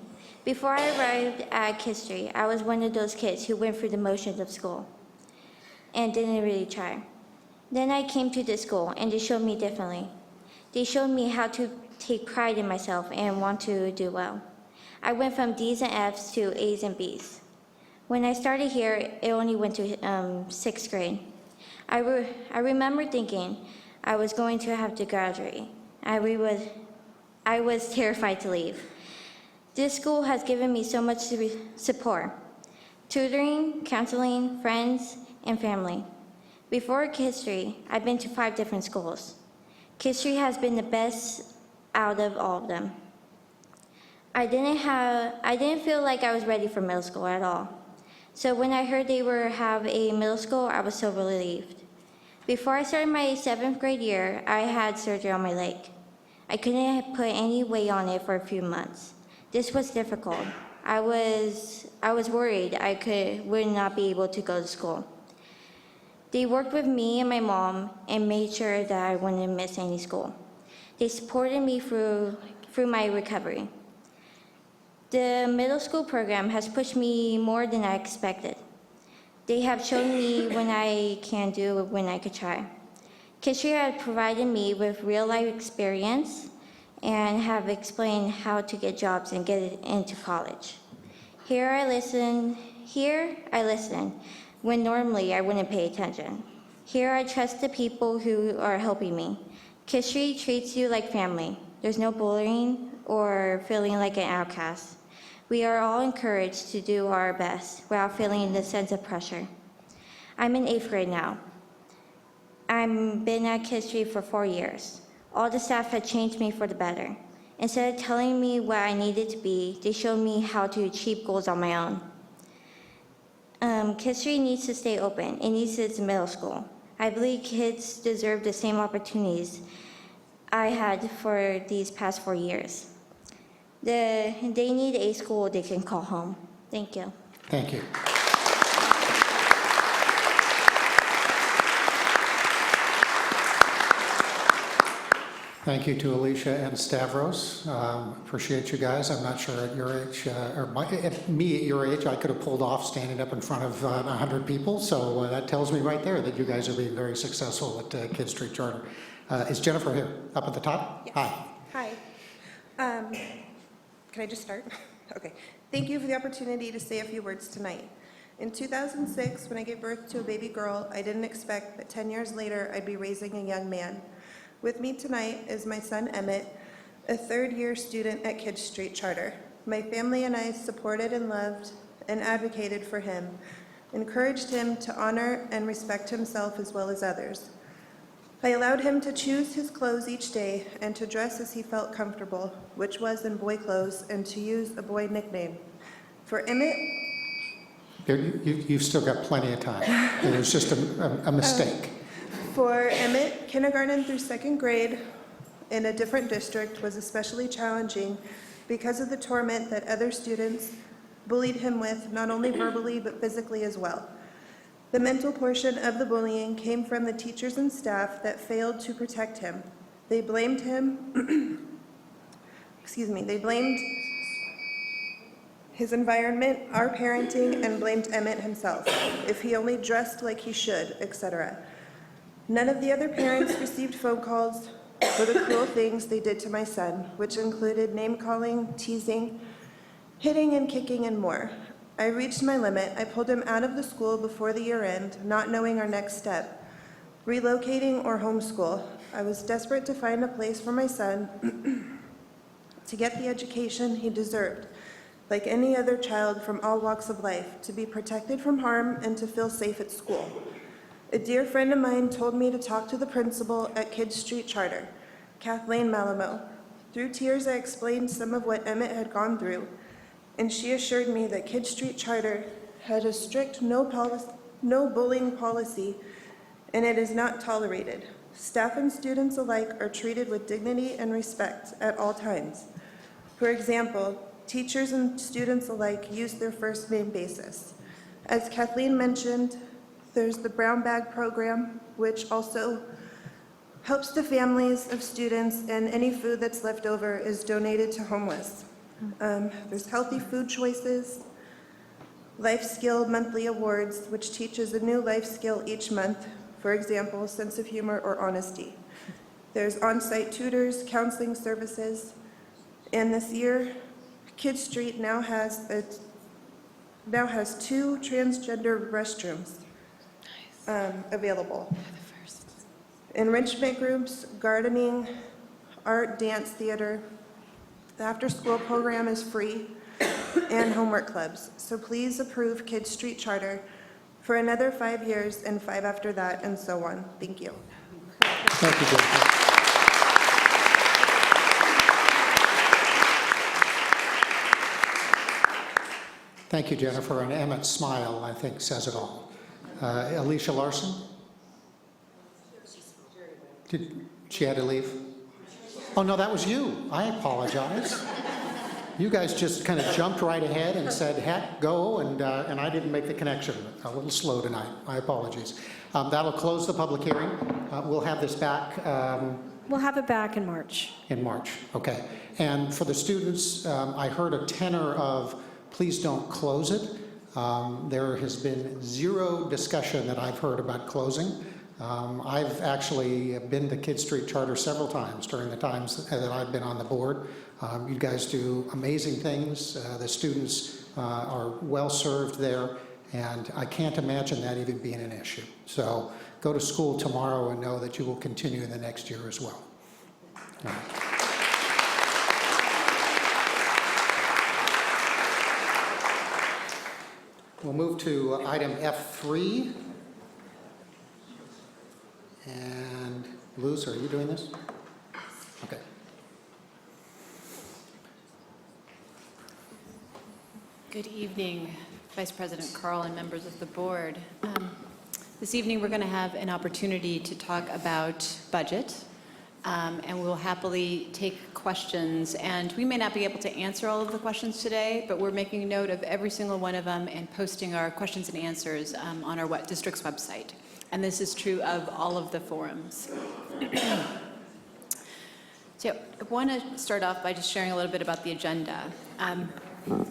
Before I arrived at Kidd Street, I was one of those kids who went through the motions of school and didn't really try. Then I came to this school, and they showed me differently. They showed me how to take pride in myself and want to do well. I went from D's and F's to A's and B's. When I started here, it only went to 6th grade. I remember thinking I was going to have to graduate. I was terrified to leave. This school has given me so much support: tutoring, counseling, friends, and family. Before Kidd Street, I've been to 5 different schools. Kidd Street has been the best out of all of them. I didn't feel like I was ready for middle school at all. So when I heard they have a middle school, I was so relieved. Before I started my 7th grade year, I had surgery on my leg. I couldn't put any weight on it for a few months. This was difficult. I was worried I would not be able to go to school. They worked with me and my mom and made sure that I wouldn't miss any school. They supported me through my recovery. The middle school program has pushed me more than I expected. They have shown me when I can do, when I could try. Kidd Street has provided me with real-life experience and have explained how to get jobs and get into college. Here I listen when normally I wouldn't pay attention. Here I trust the people who are helping me. Kidd Street treats you like family. There's no bullying or feeling like an outcast. We are all encouraged to do our best without feeling the sense of pressure. I'm in 8th grade now. I've been at Kidd Street for 4 years. All the staff had changed me for the better. Instead of telling me what I needed to be, they showed me how to achieve goals on my own. Kidd Street needs to stay open. It needs its middle school. I believe kids deserve the same opportunities I had for these past 4 years. They need a school they can call home. Thank you. Thank you. Thank you to Alicia and Stavros. Appreciate you guys. I'm not sure at your age, at me at your age, I could have pulled off standing up in front of 100 people. So that tells me right there that you guys are being very successful at Kidd Street Charter. Is Jennifer here, up at the top? Yes. Hi. Hi. Can I just start? Okay. Thank you for the opportunity to say a few words tonight. In 2006, when I gave birth to a baby girl, I didn't expect that 10 years later I'd be raising a young man. With me tonight is my son Emmett, a 3rd-year student at Kidd Street Charter. My family and I supported and loved and advocated for him, encouraged him to honor and respect himself as well as others. I allowed him to choose his clothes each day and to dress as he felt comfortable, which was in boy clothes, and to use a boy nickname. For Emmett... You've still got plenty of time. It was just a mistake. For Emmett, kindergarten through 2nd grade in a different district was especially challenging because of the torment that other students bullied him with, not only verbally but physically as well. The mental portion of the bullying came from the teachers and staff that failed to protect him. They blamed him, they blamed his environment, our parenting, and blamed Emmett himself, if he only dressed like he should, etc. None of the other parents received phone calls for the cruel things they did to my son, which included name-calling, teasing, hitting and kicking and more. I reached my limit. I pulled him out of the school before the year end, not knowing our next step, relocating or homeschool. I was desperate to find a place for my son to get the education he deserved, like any other child from all walks of life, to be protected from harm and to feel safe at school. A dear friend of mine told me to talk to the principal at Kids Street Charter, Kathleen Malamo. Through tears, I explained some of what Emmett had gone through, and she assured me that Kids Street Charter had a strict no bullying policy, and it is not tolerated. Staff and students alike are treated with dignity and respect at all times. For example, teachers and students alike use their first name basis. As Kathleen mentioned, there's the Brown Bag Program, which also helps the families of students, and any food that's left over is donated to homeless. There's Healthy Food Choices, Life Skill Monthly Awards, which teaches a new life skill each month, for example, sense of humor or honesty. There's on-site tutors, counseling services, and this year, Kids Street now has 2 transgender restrooms available. Enrichment groups, gardening, art, dance, theater. The after-school program is free, and homework clubs. So please approve Kids Street Charter for another 5 years and 5 after that, and so on. Thank you. Thank you, Jennifer. Thank you, Jennifer. And Emmett's smile, I think, says it all. Alicia Larson? She had to leave? Oh, no, that was you. I apologize. You guys just kind of jumped right ahead and said, heck, go, and I didn't make the connection. A little slow tonight. My apologies. That'll close the public hearing. We'll have this back. We'll have it back in March. In March, okay. And for the students, I heard a tenor of, please don't close it. There has been zero discussion that I've heard about closing. I've actually been to Kids Street Charter several times during the times that I've been on the board. You guys do amazing things. The students are well served there, and I can't imagine that even being an issue. So go to school tomorrow and know that you will continue in the next year as well. All right. We'll move to item F3. And Luz, are you doing this? Okay. Good evening, Vice President Carl and members of the board. This evening we're going to have an opportunity to talk about budget, and we'll happily take questions. And we may not be able to answer all of the questions today, but we're making note of every single one of them and posting our questions and answers on our district's website. And this is true of all of the forums. So I want to start off by just sharing a little bit about the agenda.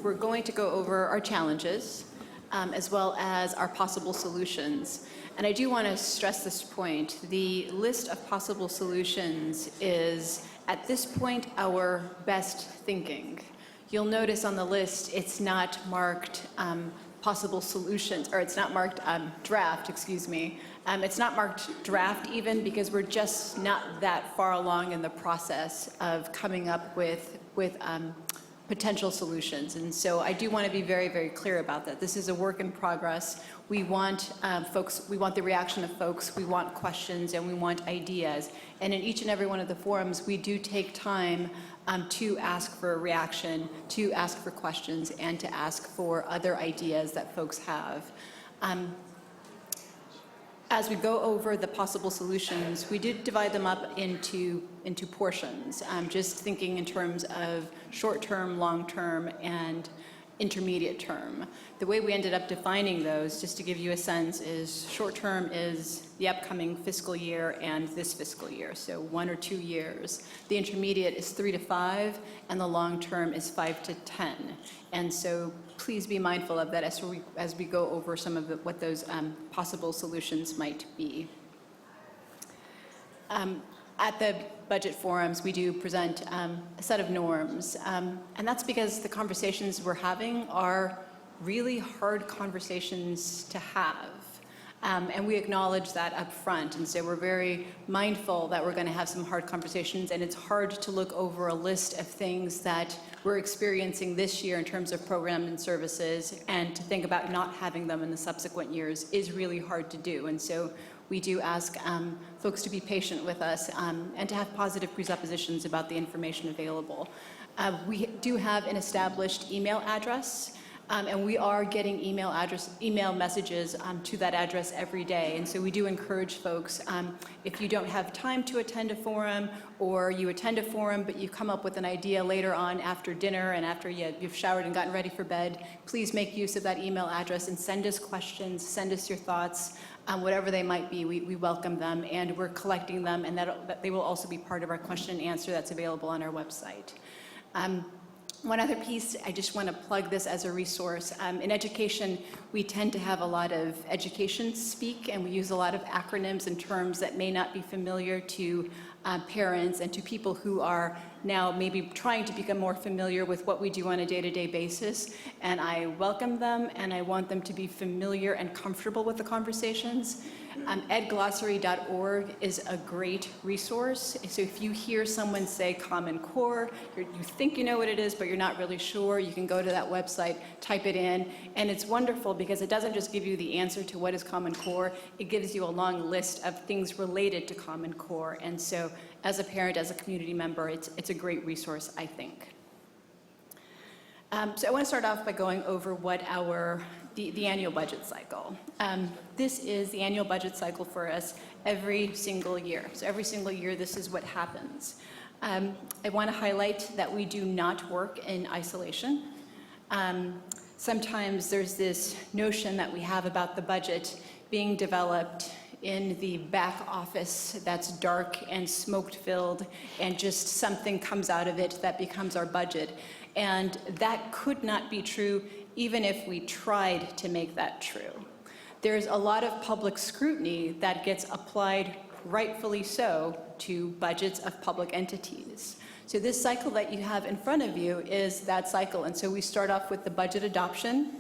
We're going to go over our challenges, as well as our possible solutions. And I do want to stress this point. The list of possible solutions is, at this point, our best thinking. You'll notice on the list, it's not marked possible solutions, or it's not marked draft, excuse me. It's not marked draft even because we're just not that far along in the process of coming up with potential solutions. And so I do want to be very, very clear about that. This is a work in progress. We want folks, we want the reaction of folks, we want questions, and we want ideas. And in each and every one of the forums, we do take time to ask for a reaction, to ask for questions, and to ask for other ideas that folks have. As we go over the possible solutions, we did divide them up into portions, just thinking in terms of short-term, long-term, and intermediate term. The way we ended up defining those, just to give you a sense, is short-term is the upcoming fiscal year and this fiscal year, so 1 or 2 years. The intermediate is 3 to 5, and the long-term is 5 to 10. And so please be mindful of that as we go over some of what those possible solutions might be. At the budget forums, we do present a set of norms, and that's because the conversations we're having are really hard conversations to have. And we acknowledge that up front, and so we're very mindful that we're going to have some hard conversations, and it's hard to look over a list of things that we're experiencing this year in terms of programs and services, and to think about not having them in the subsequent years is really hard to do. And so we do ask folks to be patient with us and to have positive presuppositions about the information available. We do have an established email address, and we are getting email messages to that address every day. And so we do encourage folks, if you don't have time to attend a forum, or you attend a forum but you come up with an idea later on after dinner and after you've showered and gotten ready for bed, please make use of that email address and send us questions, send us your thoughts, whatever they might be. We welcome them, and we're collecting them, and that they will also be part of our question and answer that's available on our website. One other piece, I just want to plug this as a resource. In education, we tend to have a lot of education speak, and we use a lot of acronyms and terms that may not be familiar to parents and to people who are now maybe trying to become more familiar with what we do on a day-to-day basis. And I welcome them, and I want them to be familiar and comfortable with the conversations. Edglossary.org is a great resource. So if you hear someone say Common Core, you think you know what it is, but you're not really sure, you can go to that website, type it in, and it's wonderful because it doesn't just give you the answer to what is Common Core, it gives you a long list of things related to Common Core. And so as a parent, as a community member, it's a great resource, I think. So I want to start off by going over what the annual budget cycle. This is the annual budget cycle for us every single year. So every single year, this is what happens. I want to highlight that we do not work in isolation. Sometimes there's this notion that we have about the budget being developed in the back office that's dark and smoke-filled, and just something comes out of it that becomes our budget. And that could not be true even if we tried to make that true. There's a lot of public scrutiny that gets applied, rightfully so, to budgets of public entities. So this cycle that you have in front of you is that cycle. And so we start off with the budget adoption.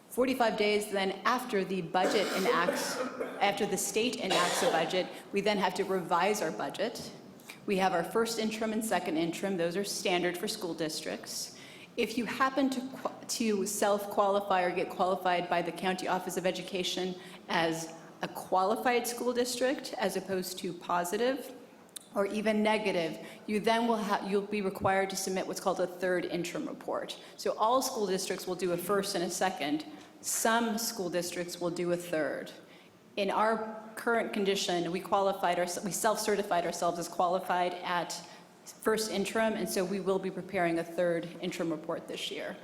45 days then after the budget enacts, after the state enacts a budget, we then have to revise our budget. We have our first interim and second interim. Those are standard for school districts. If you happen to self-qualify or get qualified by the County Office of Education as a qualified school district as opposed to positive or even negative, you'll be required to submit what's called a third interim report. So all school districts will do a first and a second. Some school districts will do a third. In our current condition, we self-certified ourselves as qualified at first interim, and so we will be preparing a third interim report this year.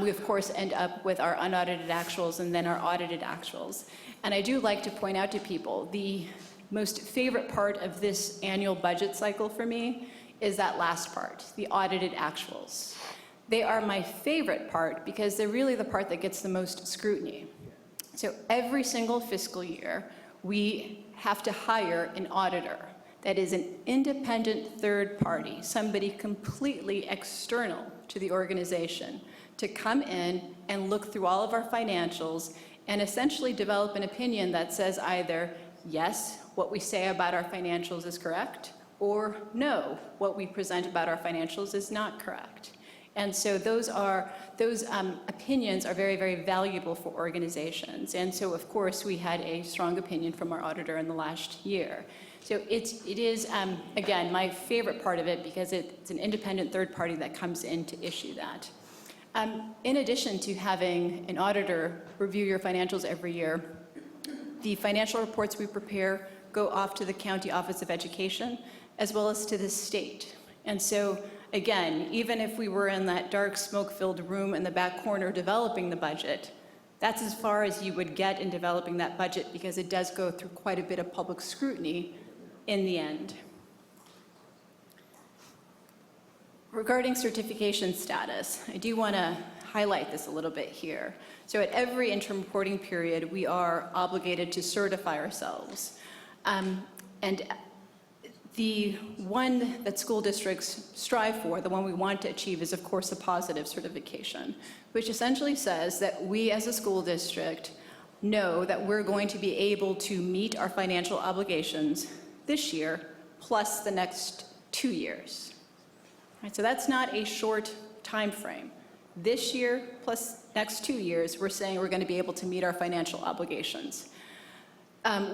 We, of course, end up with our unaudited actuals and then our audited actuals. And I do like to point out to people, the most favorite part of this annual budget cycle for me is that last part, the audited actuals. They are my favorite part because they're really the part that gets the most scrutiny. So every single fiscal year, we have to hire an auditor that is an independent third party, somebody completely external to the organization, to come in and look through all of our financials and essentially develop an opinion that says either, yes, what we say about our financials is correct, or no, what we present about our financials is not correct. And so those opinions are very, very valuable for organizations. And so, of course, we had a strong opinion from our auditor in the last year. So it is, again, my favorite part of it because it's an independent third party that comes in to issue that. In addition to having an auditor review your financials every year, the financial reports we prepare go off to the County Office of Education as well as to the state. And so, again, even if we were in that dark, smoke-filled room in the back corner developing the budget, that's as far as you would get in developing that budget because it does go through quite a bit of public scrutiny in the end. Regarding certification status, I do want to highlight this a little bit here. So at every interim reporting period, we are obligated to certify ourselves. And The one that school districts strive for, the one we want to achieve, is of course a positive certification, which essentially says that we as a school district know that we're going to be able to meet our financial obligations this year plus the next 2 years. Right, so that's not a short time frame. This year plus next 2 years, we're saying we're going to be able to meet our financial obligations.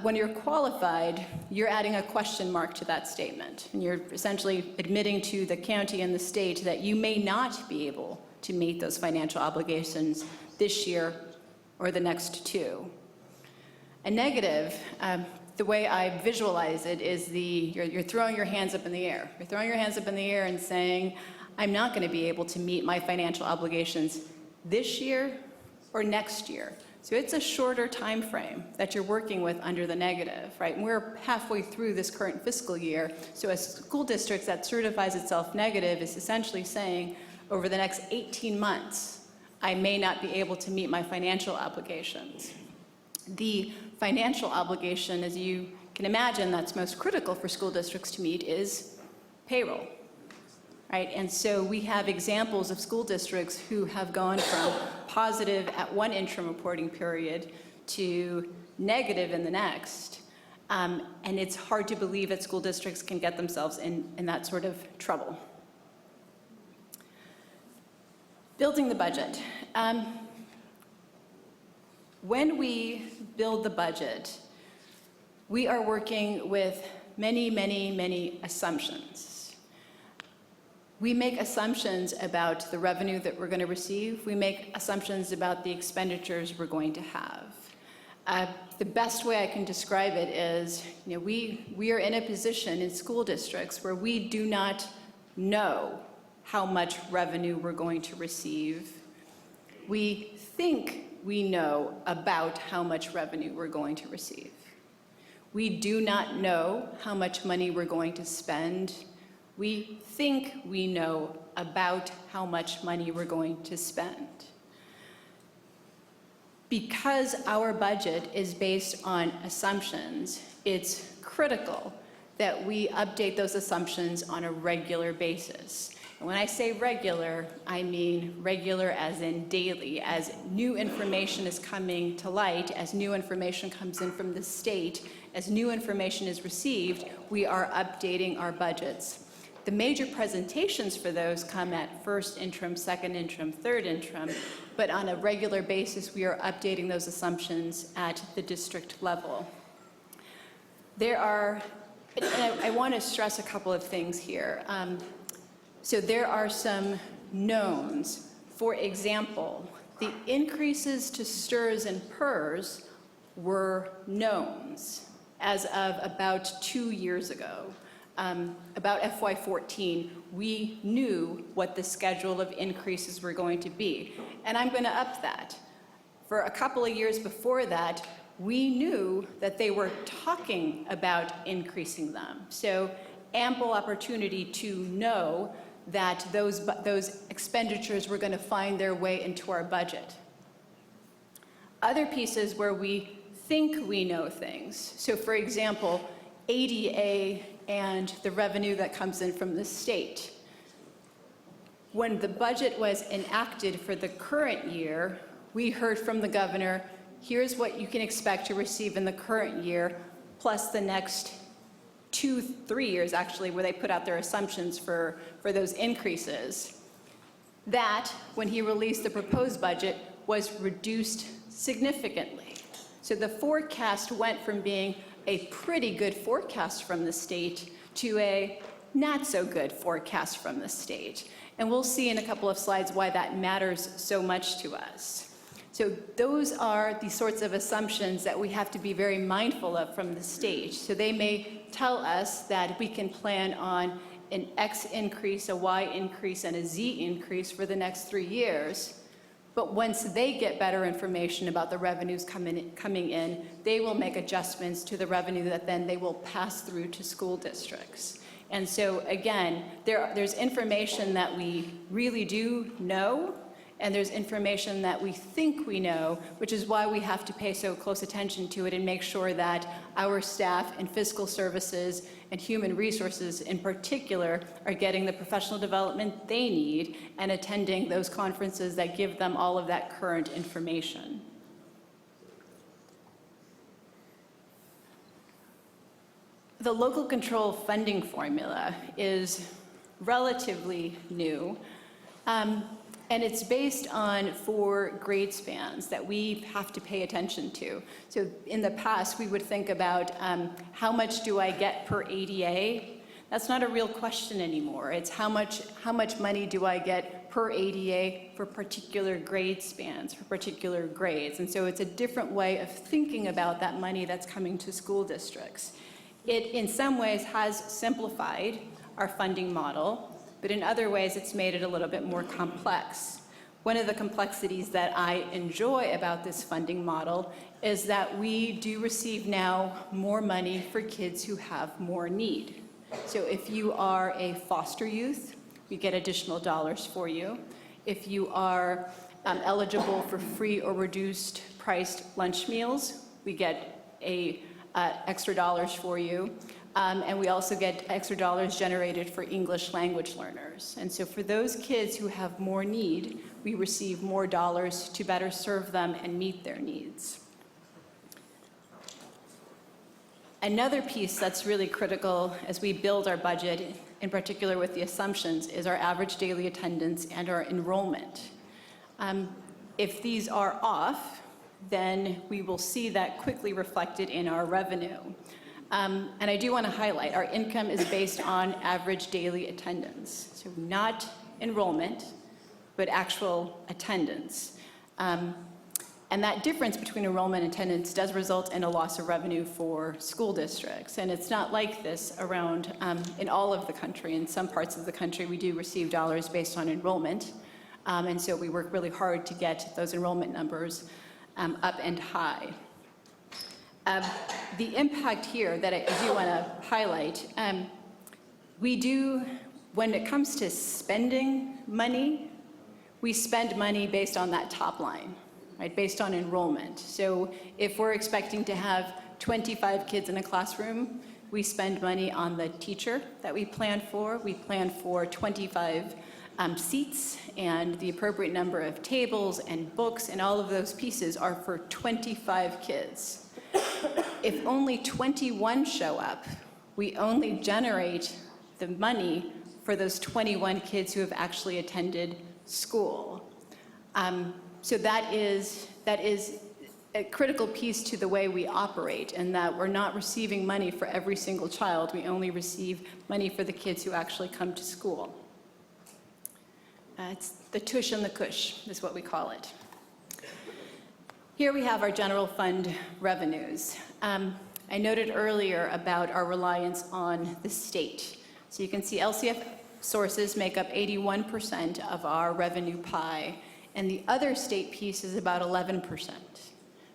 When you're qualified, you're adding a question mark to that statement, and you're essentially admitting to the county and the state that you may not be able to meet those financial obligations this year or the next 2. A negative, the way I visualize it, is you're throwing your hands up in the air. You're throwing your hands up in the air and saying, I'm not going to be able to meet my financial obligations this year or next year. So it's a shorter time frame that you're working with under the negative, right? And we're halfway through this current fiscal year. So a school district that certifies itself negative is essentially saying, over the next 18 months, I may not be able to meet my financial obligations. The financial obligation, as you can imagine, that's most critical for school districts to meet is payroll. Right? And so we have examples of school districts who have gone from positive at one interim reporting period to negative in the next. And it's hard to believe that school districts can get themselves in that sort of trouble. Building the budget. When we build the budget, we are working with many, many, many assumptions. We make assumptions about the revenue that we're going to receive. We make assumptions about the expenditures we're going to have. The best way I can describe it is, we are in a position in school districts where we do not know how much revenue we're going to receive. We think we know about how much revenue we're going to receive. We do not know how much money we're going to spend. We think we know about how much money we're going to spend. Because our budget is based on assumptions, it's critical that we update those assumptions on a regular basis. And when I say regular, I mean regular as in daily. As new information is coming to light, as new information comes in from the state, as new information is received, we are updating our budgets. The major presentations for those come at first interim, second interim, third interim, but on a regular basis, we are updating those assumptions at the district level. And I want to stress a couple of things here. So there are some knowns. For example, the increases to STRS and PERS were knowns as of about 2 years ago. About FY14, we knew what the schedule of increases were going to be. And I'm going to up that. For a couple of years before that, we knew that they were talking about increasing them. So ample opportunity to know that those expenditures were going to find their way into our budget. Other pieces where we think we know things. So for example, ADA and the revenue that comes in from the state. When the budget was enacted for the current year, we heard from the governor, here's what you can expect to receive in the current year, plus the next 2-3 years, actually, where they put out their assumptions for those increases. That, when he released the proposed budget, was reduced significantly. So the forecast went from being a pretty good forecast from the state to a not so good forecast from the state. And we'll see in a couple of slides why that matters so much to us. So those are the sorts of assumptions that we have to be very mindful of from the state. So they may tell us that we can plan on an X increase, a Y increase, and a Z increase for the next 3 years. But once they get better information about the revenues coming in, they will make adjustments to the revenue that then they will pass through to school districts. And so again, there's information that we really do know, and there's information that we think we know, which is why we have to pay so close attention to it and make sure that our staff in fiscal services and human resources in particular are getting the professional development they need and attending those conferences that give them all of that current information. The local control funding formula is relatively new, and it's based on 4 grade spans that we have to pay attention to. So in the past, we would think about how much do I get per ADA? That's not a real question anymore. It's how much money do I get per ADA for particular grade spans, for particular grades. And so it's a different way of thinking about that money that's coming to school districts. It, in some ways, has simplified our funding model, but in other ways, it's made it a little bit more complex. One of the complexities that I enjoy about this funding model is that we do receive now more money for kids who have more need. So if you are a foster youth, we get additional dollars for you. If you are eligible for free or reduced priced lunch meals, we get extra dollars for you. And we also get extra dollars generated for English language learners. And so for those kids who have more need, we receive more dollars to better serve them and meet their needs. Another piece that's really critical as we build our budget, in particular with the assumptions, is our average daily attendance and our enrollment. If these are off, then we will see that quickly reflected in our revenue. And I do want to highlight, our income is based on average daily attendance. So not enrollment, but actual attendance. And that difference between enrollment and attendance does result in a loss of revenue for school districts. And it's not like this around in all of the country. In some parts of the country, we do receive dollars based on enrollment. And so we work really hard to get those enrollment numbers up and high. The impact here that I do want to highlight, we do, when it comes to spending money, we spend money based on that top line, right, based on enrollment. So if we're expecting to have 25 kids in a classroom, we spend money on the teacher that we plan for. We plan for 25 seats, and the appropriate number of tables and books and all of those pieces are for 25 kids. If only 21 show up, we only generate the money for those 21 kids who have actually attended school. So that is a critical piece to the way we operate, in that we're not receiving money for every single child. We only receive money for the kids who actually come to school. It's the tush and the cush is what we call it. Here we have our general fund revenues. I noted earlier about our reliance on the state. So you can see LCF sources make up 81% of our revenue pie, and the other state piece is about 11%.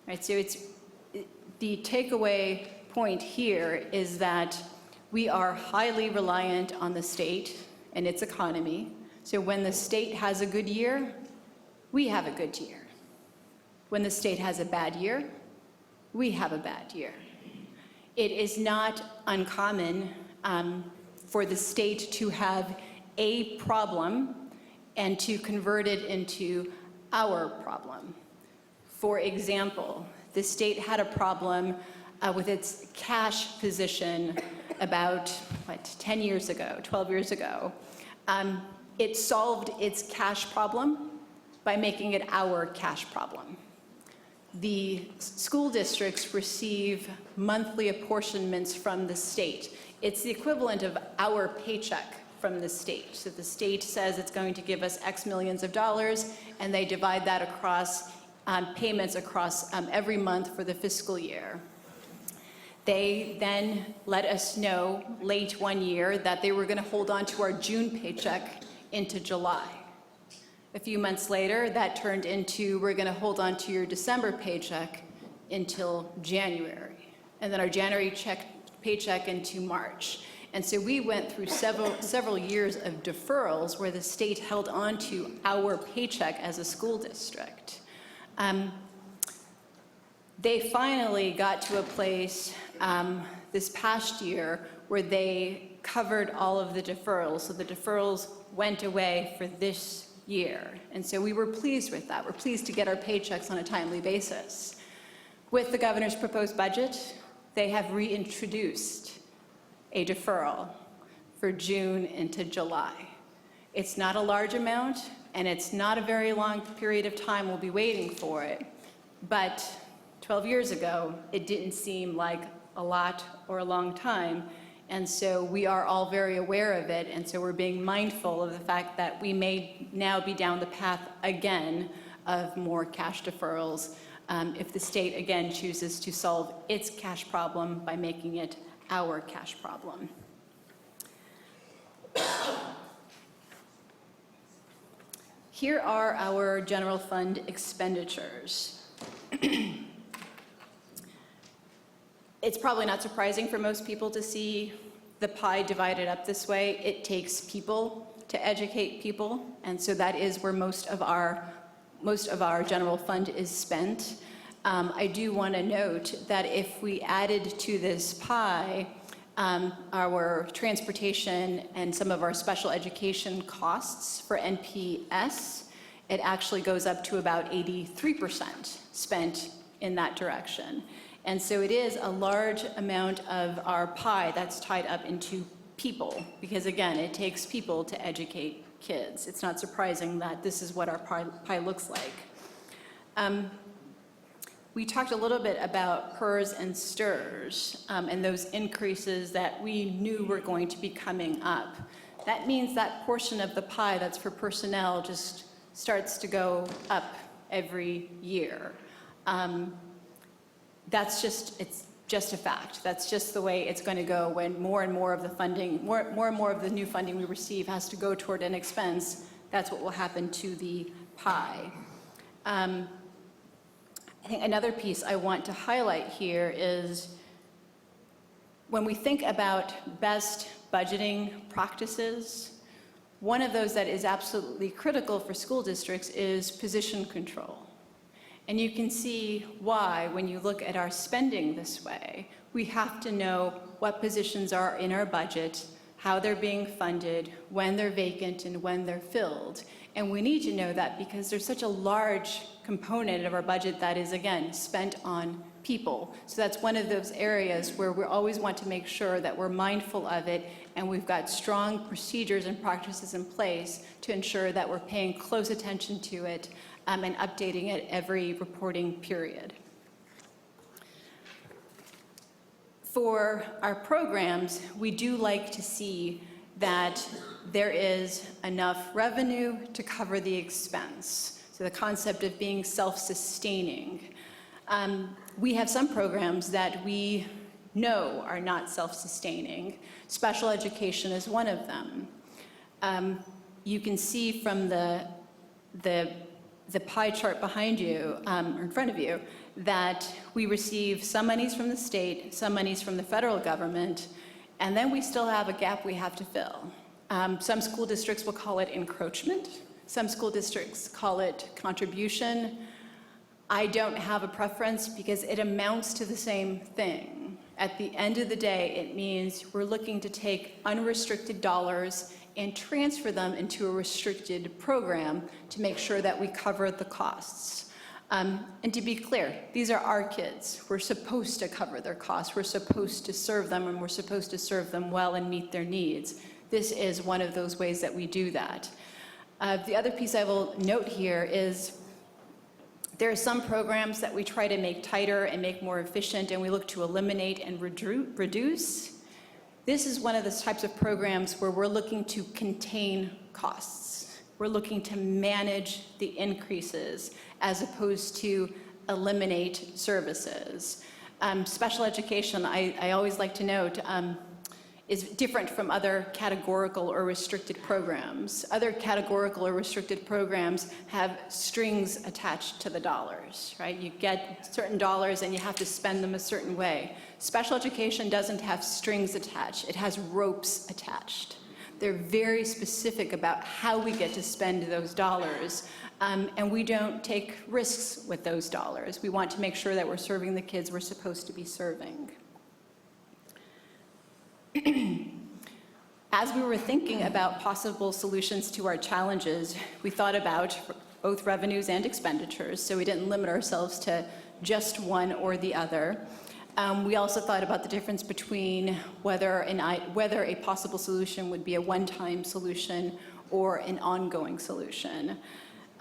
Right? So the takeaway point here is that we are highly reliant on the state and its economy. So when the state has a good year, we have a good year. When the state has a bad year, we have a bad year. It is not uncommon for the state to have a problem and to convert it into our problem. For example, the state had a problem with its cash position about, 10 years ago, 12 years ago. It solved its cash problem by making it our cash problem. The school districts receive monthly apportionments from the state. It's the equivalent of our paycheck from the state. So the state says it's going to give us X millions of dollars, and they divide that across payments across every month for the fiscal year. They then let us know late one year that they were going to hold on to our June paycheck into July. A few months later, that turned into, we're going to hold on to your December paycheck until January, and then our January paycheck into March. And so we went through several years of deferrals where the state held on to our paycheck as a school district. They finally got to a place this past year where they covered all of the deferrals. So the deferrals went away for this year. And so we were pleased with that. We're pleased to get our paychecks on a timely basis. With the governor's proposed budget, they have reintroduced a deferral for June into July. It's not a large amount, and it's not a very long period of time we'll be waiting for it. But 12 years ago, it didn't seem like a lot or a long time. And so we are all very aware of it. And so we're being mindful of the fact that we may now be down the path again of more cash deferrals if the state again chooses to solve its cash problem by making it our cash problem. Here are our general fund expenditures. It's probably not surprising for most people to see the pie divided up this way. It takes people to educate people, and so that is where most of our general fund is spent. I do want to note that if we added to this pie our transportation and some of our special education costs for NPS, it actually goes up to about 83% spent in that direction. And so it is a large amount of our pie that's tied up into people, because again, it takes people to educate kids. It's not surprising that this is what our pie looks like. We talked a little bit about PERS and STIRS and those increases that we knew were going to be coming up. That means that portion of the pie that's for personnel just starts to go up every year. It's just a fact. That's just the way it's going to go when more and more of the funding, more and more of the new funding we receive has to go toward an expense. That's what will happen to the pie. I think another piece I want to highlight here is when we think about best budgeting practices, one of those that is absolutely critical for school districts is position control. And you can see why, when you look at our spending this way, we have to know what positions are in our budget, how they're being funded, when they're vacant, and when they're filled. And we need to know that because there's such a large component of our budget that is, again, spent on people. So that's one of those areas where we always want to make sure that we're mindful of it, and we've got strong procedures and practices in place to ensure that we're paying close attention to it and updating it every reporting period. For our programs, we do like to see that there is enough revenue to cover the expense. So the concept of being self-sustaining. We have some programs that we know are not self-sustaining. Special education is one of them. You can see from the pie chart behind you, or in front of you, that we receive some monies from the state, some monies from the federal government, and then we still have a gap we have to fill. Some school districts will call it encroachment. Some school districts call it contribution. I don't have a preference because it amounts to the same thing. At the end of the day, it means we're looking to take unrestricted dollars and transfer them into a restricted program to make sure that we cover the costs. And to be clear, these are our kids. We're supposed to cover their costs. We're supposed to serve them, and we're supposed to serve them well and meet their needs. This is one of those ways that we do that. The other piece I will note here is there are some programs that we try to make tighter and make more efficient, and we look to eliminate and reduce. This is one of the types of programs where we're looking to contain costs. We're looking to manage the increases as opposed to eliminate services. Special education, I always like to note, is different from other categorical or restricted programs. Other categorical or restricted programs have strings attached to the dollars, right? You get certain dollars and you have to spend them a certain way. Special education doesn't have strings attached. It has ropes attached. They're very specific about how we get to spend those dollars. And we don't take risks with those dollars. We want to make sure that we're serving the kids we're supposed to be serving. As we were thinking about possible solutions to our challenges, we thought about both revenues and expenditures, so we didn't limit ourselves to just one or the other. We also thought about the difference between whether a possible solution would be a one-time solution or an ongoing solution.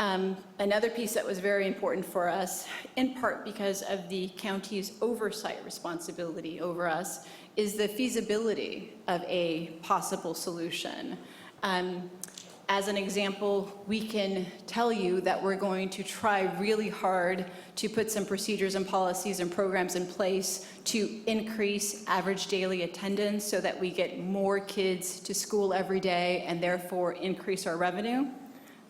Another piece that was very important for us, in part because of the county's oversight responsibility over us, is the feasibility of a possible solution. As an example, we can tell you that we're going to try really hard to put some procedures and policies and programs in place to increase average daily attendance so that we get more kids to school every day and therefore increase our revenue.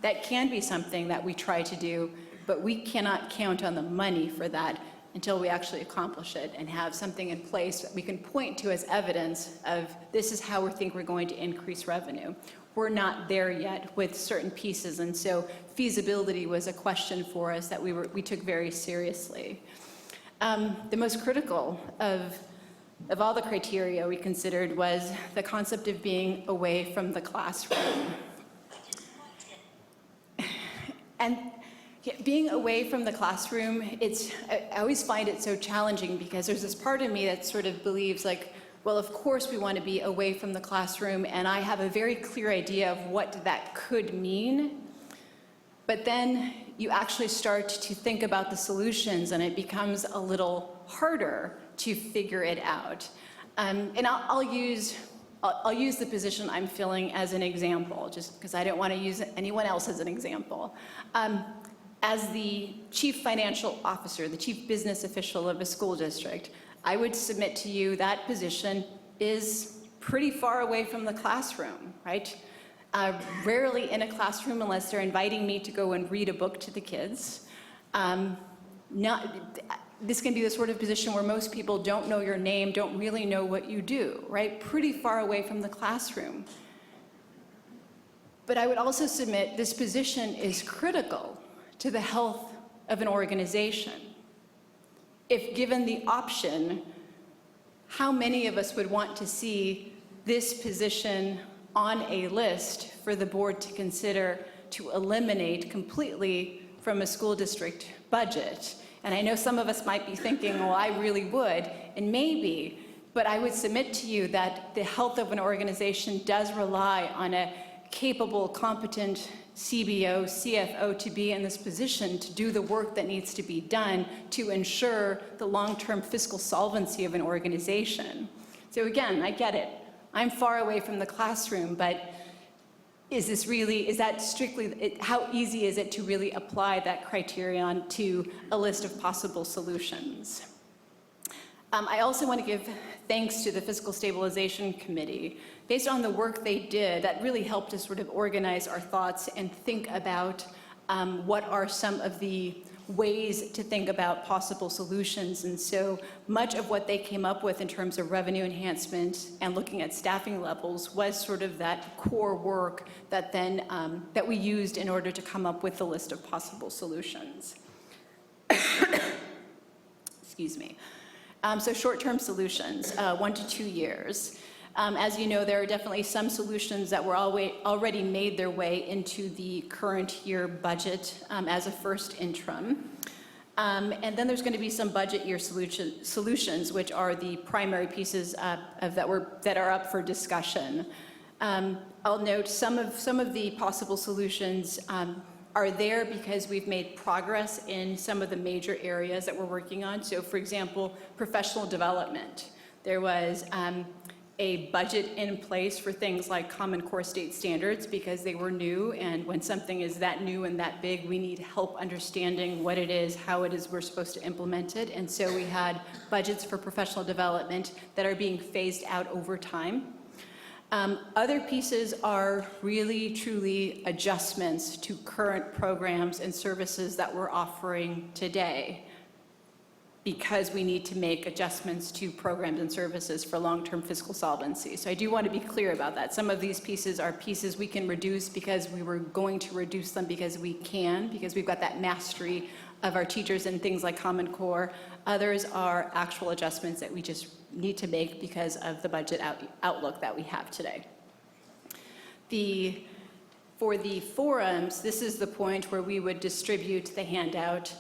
That can be something that we try to do, but we cannot count on the money for that until we actually accomplish it and have something in place that we can point to as evidence of this is how we think we're going to increase revenue. We're not there yet with certain pieces, and so feasibility was a question for us that we took very seriously. The most critical of all the criteria we considered was the concept of being away from the classroom. And being away from the classroom, I always find it so challenging because there's this part of me that sort of believes like, well, of course we want to be away from the classroom, and I have a very clear idea of what that could mean. But then you actually start to think about the solutions, and it becomes a little harder to figure it out. And I'll use the position I'm filling as an example, just because I don't want to use anyone else as an example. As the chief financial officer, the chief business official of a school district, I would submit to you that position is pretty far away from the classroom, right? Rarely in a classroom unless they're inviting me to go and read a book to the kids. This can be the sort of position where most people don't know your name, don't really know what you do, right? Pretty far away from the classroom. But I would also submit this position is critical to the health of an organization. If given the option, how many of us would want to see this position on a list for the board to consider to eliminate completely from a school district budget? And I know some of us might be thinking, well, I really would, and maybe, but I would submit to you that the health of an organization does rely on a capable, competent CBO, CFO to be in this position to do the work that needs to be done to ensure the long-term fiscal solvency of an organization. So again, I get it. I'm far away from the classroom, but how easy is it to really apply that criterion to a list of possible solutions? I also want to give thanks to the Fiscal Stabilization Committee. Based on the work they did, that really helped us sort of organize our thoughts and think about what are some of the ways to think about possible solutions. And so much of what they came up with in terms of revenue enhancement and looking at staffing levels was sort of that core work that then that we used in order to come up with the list of possible solutions. Excuse me. So short-term solutions, 1 to 2 years. As you know, there are definitely some solutions that were already made their way into the current year budget as a first interim. And then there's going to be some budget year solutions, which are the primary pieces that are up for discussion. I'll note some of the possible solutions are there because we've made progress in some of the major areas that we're working on. So for example, professional development. There was a budget in place for things like Common Core state standards because they were new, and when something is that new and that big, we need help understanding what it is, how it is we're supposed to implement it. And so we had budgets for professional development that are being phased out over time. Other pieces are really, truly adjustments to current programs and services that we're offering today. because we need to make adjustments to programs and services for long-term fiscal solvency. So I do want to be clear about that. Some of these pieces are pieces we can reduce because we were going to reduce them because we can, because we've got that mastery of our teachers in things like Common Core. Others are actual adjustments that we just need to make because of the budget outlook that we have today. For the forums, this is the point where we would distribute the handout.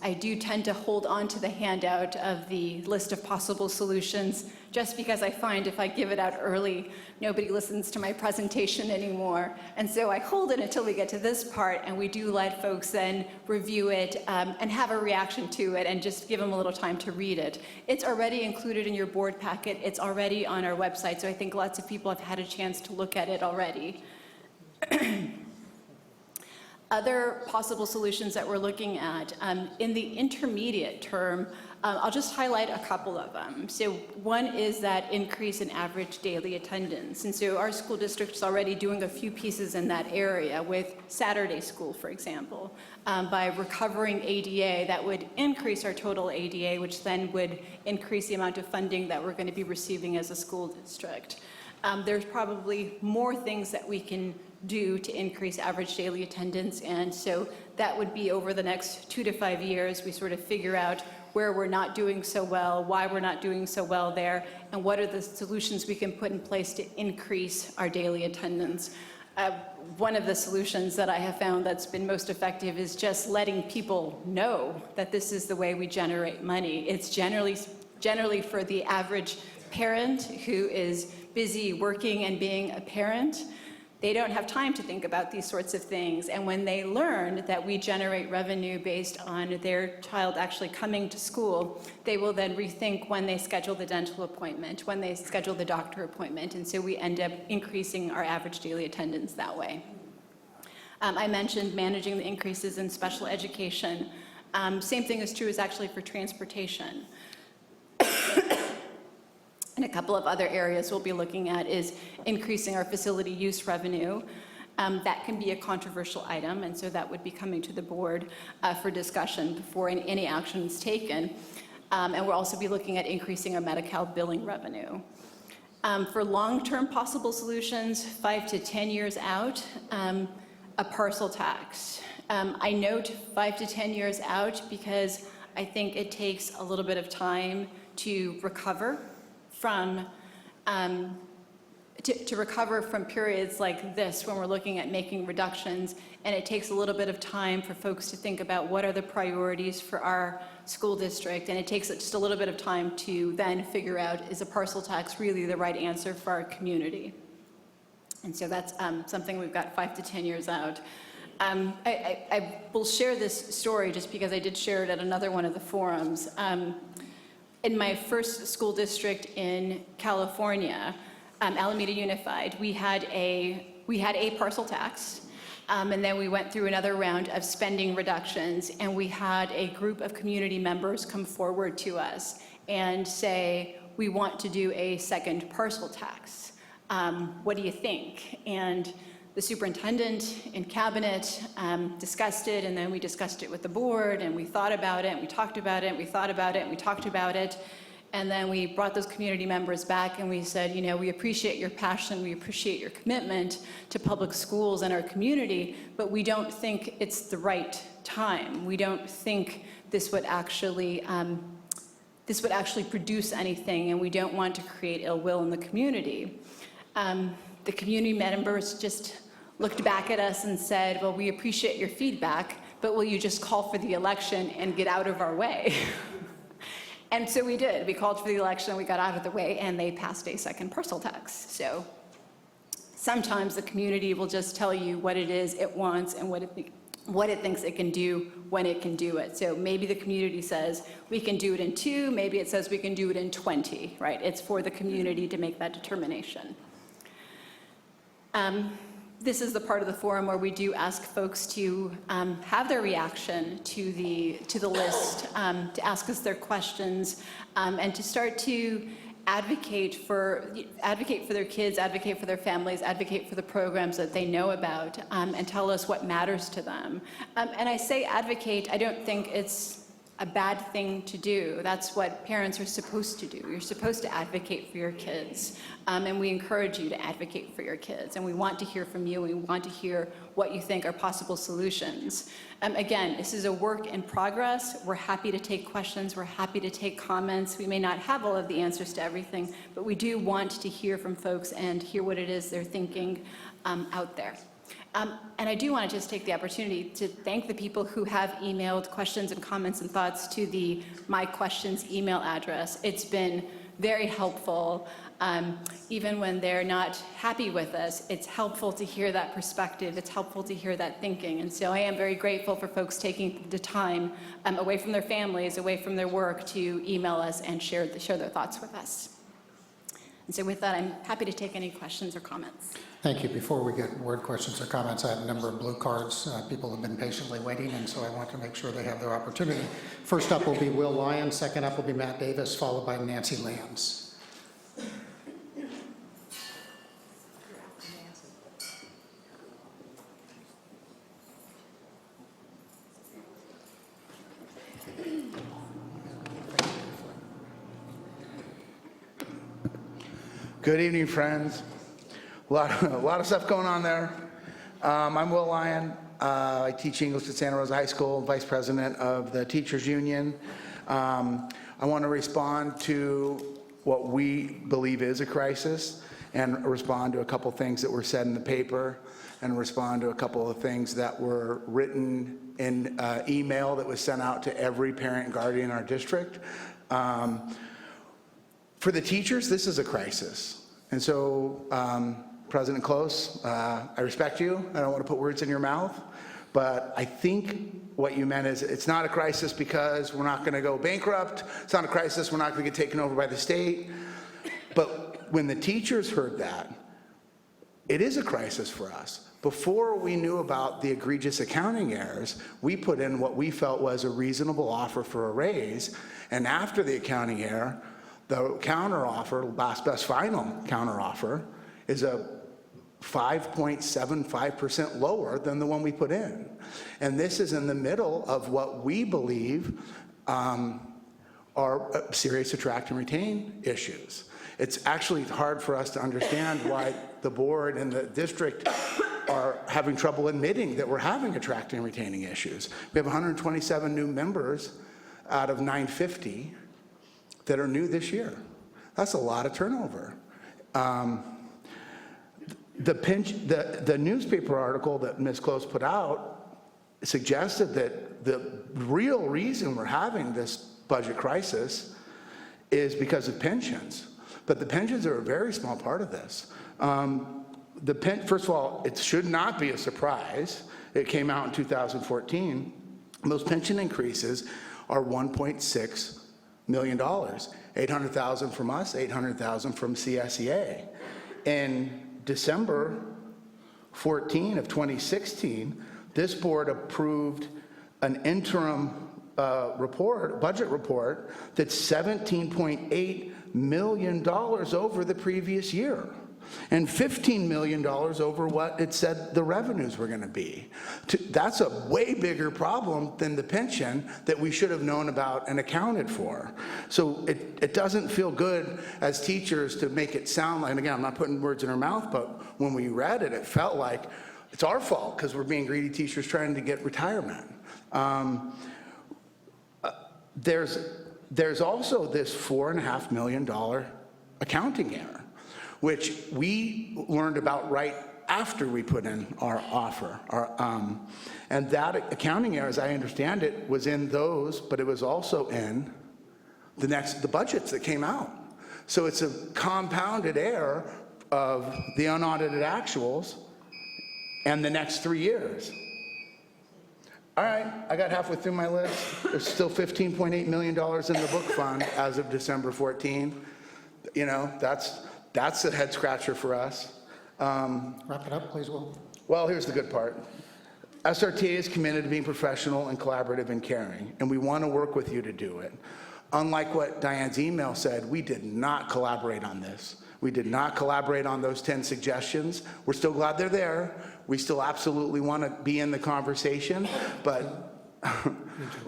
I do tend to hold on to the handout of the list of possible solutions just because I find if I give it out early, nobody listens to my presentation anymore. And so I hold it until we get to this part, and we do let folks then review it and have a reaction to it and just give them a little time to read it. It's already included in your board packet. It's already on our website, so I think lots of people have had a chance to look at it already. Other possible solutions that we're looking at, in the intermediate term, I'll just highlight a couple of them. So one is that increase in average daily attendance. And so our school district is already doing a few pieces in that area with Saturday school, for example. By recovering ADA, that would increase our total ADA, which then would increase the amount of funding that we're going to be receiving as a school district. There's probably more things that we can do to increase average daily attendance, and so that would be over the next 2 to 5 years. We sort of figure out where we're not doing so well, why we're not doing so well there, and what are the solutions we can put in place to increase our daily attendance. One of the solutions that I have found that's been most effective is just letting people know that this is the way we generate money. It's generally for the average parent who is busy working and being a parent. They don't have time to think about these sorts of things. And when they learn that we generate revenue based on their child actually coming to school, they will then rethink when they schedule the dental appointment, when they schedule the doctor appointment. And so we end up increasing our average daily attendance that way. I mentioned managing the increases in special education. Same thing is true is actually for transportation. And a couple of other areas we'll be looking at is increasing our facility use revenue. That can be a controversial item, and so that would be coming to the board for discussion before any action is taken. And we'll also be looking at increasing our Medi-Cal billing revenue. For long-term possible solutions, 5 to 10 years out, a parcel tax. I note 5 to 10 years out because I think it takes a little bit of time to recover from to recover from periods like this when we're looking at making reductions, and it takes a little bit of time for folks to think about what are the priorities for our school district, and it takes just a little bit of time to then figure out, is a parcel tax really the right answer for our community? And so that's something we've got 5 to 10 years out. I will share this story just because I did share it at another one of the forums. In my first school district in California, Alameda Unified, we had a parcel tax, and then we went through another round of spending reductions, and we had a group of community members come forward to us and say, we want to do a second parcel tax. What do you think? And the superintendent and cabinet discussed it, and then we discussed it with the board, and we thought about it, and we talked about it, and we thought about it, and we talked about it. And then we brought those community members back and we said, you know, we appreciate your passion, we appreciate your commitment to public schools and our community, but we don't think it's the right time. We don't think this would actually produce anything, and we don't want to create ill will in the community. The community members just looked back at us and said, well, we appreciate your feedback, but will you just call for the election and get out of our way? And so we did. We called for the election, we got out of the way, and they passed a second parcel tax. So sometimes the community will just tell you what it is it wants and what it thinks it can do when it can do it. So maybe the community says we can do it in 2, maybe it says we can do it in 20, right? It's for the community to make that determination. This is the part of the forum where we do ask folks to have their reaction to the list, to ask us their questions, and to start to advocate for their kids, advocate for their families, advocate for the programs that they know about, and tell us what matters to them. And I say advocate, I don't think it's a bad thing to do. That's what parents are supposed to do. You're supposed to advocate for your kids. And we encourage you to advocate for your kids. And we want to hear from you. We want to hear what you think are possible solutions. Again, this is a work in progress. We're happy to take questions. We're happy to take comments. We may not have all of the answers to everything, but we do want to hear from folks and hear what it is they're thinking out there. And I do want to just take the opportunity to thank the people who have emailed questions and comments and thoughts to the My Questions email address. It's been very helpful. Even when they're not happy with us, it's helpful to hear that perspective. It's helpful to hear that thinking. And so I am very grateful for folks taking the time away from their families, away from their work, to email us and share their thoughts with us. And so with that, I'm happy to take any questions or comments. Thank you. Before we get word questions or comments, I have a number of blue cards. People have been patiently waiting, and so I want to make sure they have their opportunity. First up will be Will Lyon. Second up will be Matt Davis, followed by Nancy Lambs. Good evening, friends. A lot of stuff going on there. I'm Will Lyon. I teach English at Santa Rosa High School, vice president of the Teachers Union. I want to respond to what we believe is a crisis and respond to a couple things that were said in the paper and respond to a couple of things that were written in email that was sent out to every parent and guardian in our district. For the teachers, this is a crisis. And so, President Close, I respect you. I don't want to put words in your mouth, but I think what you meant is it's not a crisis because we're not going to go bankrupt. It's not a crisis. We're not going to get taken over by the state. But when the teachers heard that, it is a crisis for us. Before we knew about the egregious accounting errors, we put in what we felt was a reasonable offer for a raise. And after the accounting error, the counteroffer, last best final counteroffer, is a 5.75% lower than the one we put in. And this is in the middle of what we believe are serious attract and retain issues. It's actually hard for us to understand why the board and the district are having trouble admitting that we're having attracting and retaining issues. We have 127 new members out of 950 that are new this year. That's a lot of turnover. The newspaper article that Ms. Close put out suggested that the real reason we're having this budget crisis is because of pensions. But the pensions are a very small part of this. First of all, it should not be a surprise. It came out in 2014. Those pension increases are $1.6 million. $800,000 from us, $800,000 from CSEA. In December 14 of 2016, this board approved an interim budget report that's $17.8 million over the previous year and $15 million over what it said the revenues were going to be. That's a way bigger problem than the pension that we should have known about and accounted for. So it doesn't feel good as teachers to make it sound like, and again, I'm not putting words in her mouth, but when we read it, it felt like it's our fault because we're being greedy teachers trying to get retirement. There's also this $4.5 million accounting error, which we learned about right after we put in our offer. And that accounting error, as I understand it, was in those, but it was also in the budgets that came out. So it's a compounded error of the unaudited actuals and the next 3 years. All right, I got halfway through my list. There's still $15.8 million in the book fund as of December 14. You know, that's a head scratcher for us. Wrap it up, please, Will. Well, here's the good part. SRTA is committed to being professional and collaborative and caring, and we want to work with you to do it. Unlike what Diane's email said, we did not collaborate on this. We did not collaborate on those 10 suggestions. We're still glad they're there. We still absolutely want to be in the conversation, but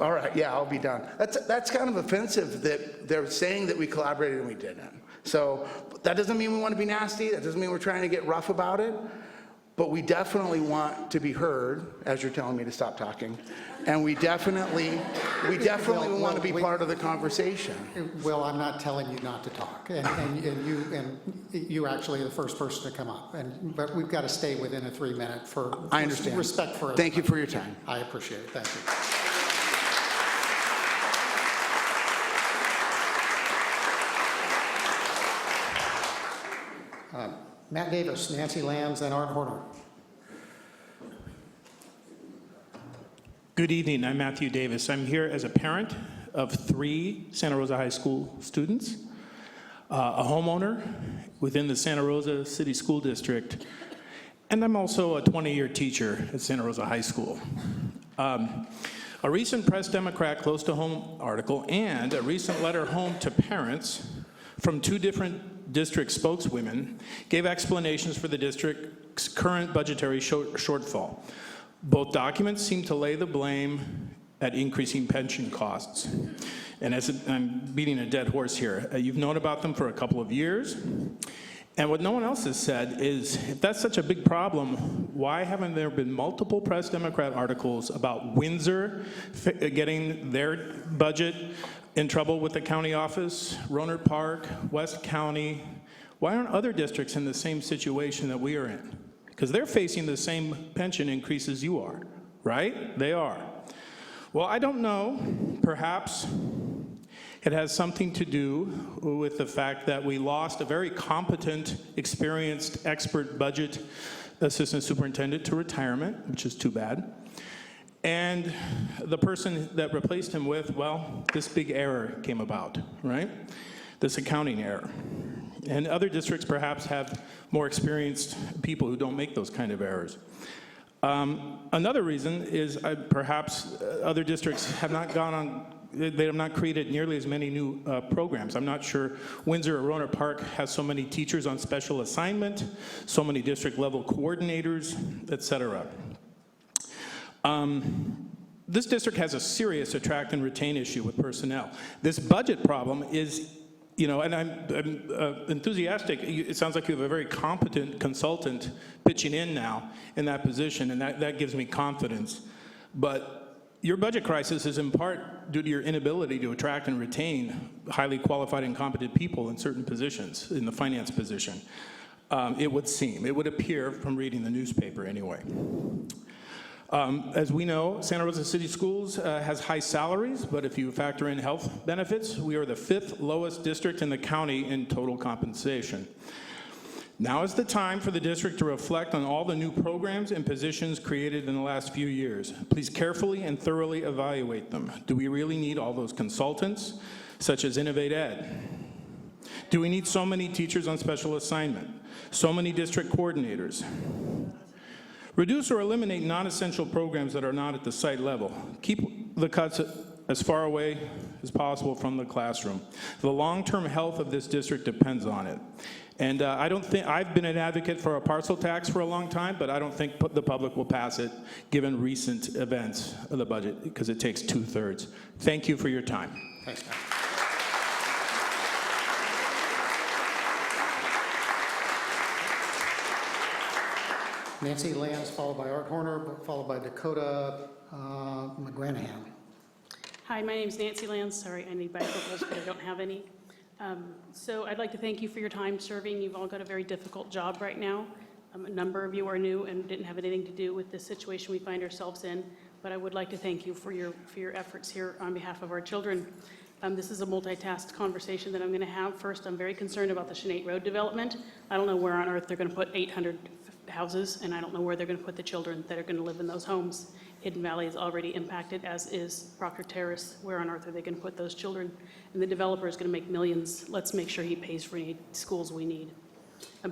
All right, yeah, I'll be done. That's kind of offensive that they're saying that we collaborated and we didn't. So that doesn't mean we want to be nasty. That doesn't mean we're trying to get rough about it. But we definitely want to be heard, as you're telling me to stop talking. And we definitely want to be part of the conversation. Will, I'm not telling you not to talk, and you actually are the first person to come up. But we've got to stay within a 3-minute for I understand. Respect for. Thank you for your time. I appreciate it. Thank you. Matt Davis, Nancy Lambs, and Art Horner. Good evening, I'm Matthew Davis. I'm here as a parent of 3 Santa Rosa High School students, a homeowner within the Santa Rosa City School District, and I'm also a 20-year teacher at Santa Rosa High School. A recent Press Democrat Close to Home article and a recent letter home to parents from 2 different district spokeswomen gave explanations for the district's current budgetary shortfall. Both documents seem to lay the blame at increasing pension costs. And as I'm beating a dead horse here, you've known about them for a couple of years. And what no one else has said is, if that's such a big problem, why haven't there been multiple Press Democrat articles about Windsor getting their budget in trouble with the county office, Rohnert Park, West County? Why aren't other districts in the same situation that we are in? Because they're facing the same pension increases you are, right? They are. Well, I don't know. Perhaps it has something to do with the fact that we lost a very competent, experienced, expert budget assistant superintendent to retirement, which is too bad. And the person that replaced him with, well, this big error came about, right? This accounting error. And other districts perhaps have more experienced people who don't make those kind of errors. Another reason is perhaps other districts have not gone on, they have not created nearly as many new programs. I'm not sure Windsor or Rohnert Park has so many teachers on special assignment, so many district level coordinators, et cetera. This district has a serious attract and retain issue with personnel. This budget problem is, you know, and I'm enthusiastic. It sounds like you have a very competent consultant pitching in now in that position, and that gives me confidence. But your budget crisis is in part due to your inability to attract and retain highly qualified and competent people in certain positions, in the finance position. It would seem, it would appear from reading the newspaper anyway. As we know, Santa Rosa City Schools has high salaries, but if you factor in health benefits, we are the 5th lowest district in the county in total compensation. Now is the time for the district to reflect on all the new programs and positions created in the last few years. Please carefully and thoroughly evaluate them. Do we really need all those consultants, such as Innovate Ed? Do we need so many teachers on special assignment? So many district coordinators? Reduce or eliminate non-essential programs that are not at the site level. Keep the cuts as far away as possible from the classroom. The long-term health of this district depends on it. And I've been an advocate for a parcel tax for a long time, but I don't think the public will pass it given recent events of the budget, because it takes 2/3. Thank you for your time. Thanks, Matt. Nancy Lambs, followed by Art Horner, followed by Dakota McGranahan. Hi, my name is Nancy Lambs. Sorry, I need bifocals, but I don't have any. So I'd like to thank you for your time serving. You've all got a very difficult job right now. A number of you are new and didn't have anything to do with the situation we find ourselves in, but I would like to thank you for your efforts here on behalf of our children. This is a multitasked conversation that I'm going to have. First, I'm very concerned about the Shenate Road development. I don't know where on earth they're going to put 800 houses, and I don't know where they're going to put the children that are going to live in those homes. Hidden Valley is already impacted, as is Proctor Terrace. Where on earth are they going to put those children? And the developer is going to make millions. Let's make sure he pays for any schools we need.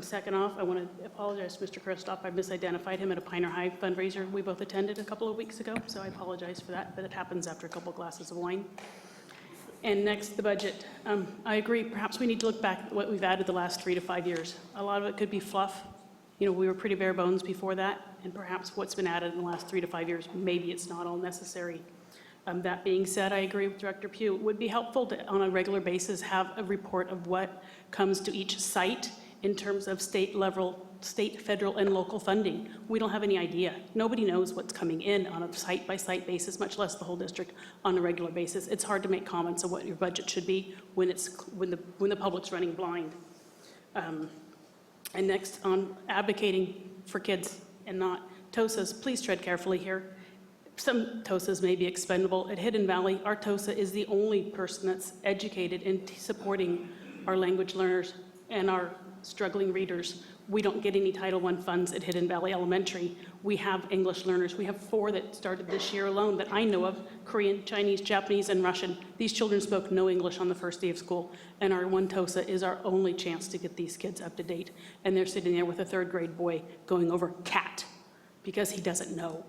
Second off, I want to apologize to Mr. Kristoff. I misidentified him at a Pioneer High fundraiser we both attended a couple of weeks ago, so I apologize for that, but it happens after a couple glasses of wine. And next, the budget. I agree, perhaps we need to look back at what we've added the last 3 to 5 years. A lot of it could be fluff. You know, we were pretty bare bones before that, and perhaps what's been added in the last 3 to 5 years, maybe it's not all necessary. That being said, I agree with Director Pugh. It would be helpful to, on a regular basis, have a report of what comes to each site in terms of state, federal, and local funding. We don't have any idea. Nobody knows what's coming in on a site-by-site basis, much less the whole district on a regular basis. It's hard to make comments on what your budget should be when the public's running blind. And next, on advocating for kids and not TOSAs, please tread carefully here. Some TOSAs may be expendable. At Hidden Valley, our TOSA is the only person that's educated in supporting our language learners and our struggling readers. We don't get any Title I funds at Hidden Valley Elementary. We have English learners. We have 4 that started this year alone that I know of: Korean, Chinese, Japanese, and Russian. These children spoke no English on the first day of school, and our one TOSA is our only chance to get these kids up to date. And they're sitting there with a 3rd grade boy going over cat because he doesn't know,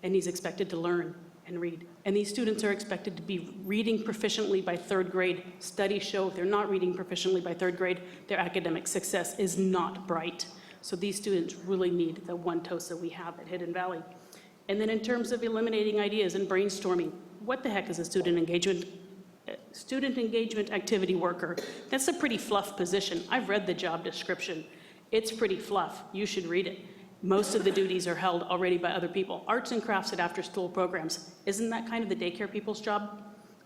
and he's expected to learn and read. And these students are expected to be reading proficiently by 3rd grade. Studies show if they're not reading proficiently by 3rd grade, their academic success is not bright. So these students really need the one TOSA we have at Hidden Valley. And then in terms of eliminating ideas and brainstorming, what the heck is a student engagement activity worker? That's a pretty fluff position. I've read the job description. It's pretty fluff. You should read it. Most of the duties are held already by other people. Arts and crafts at after-school programs. Isn't that kind of the daycare people's job?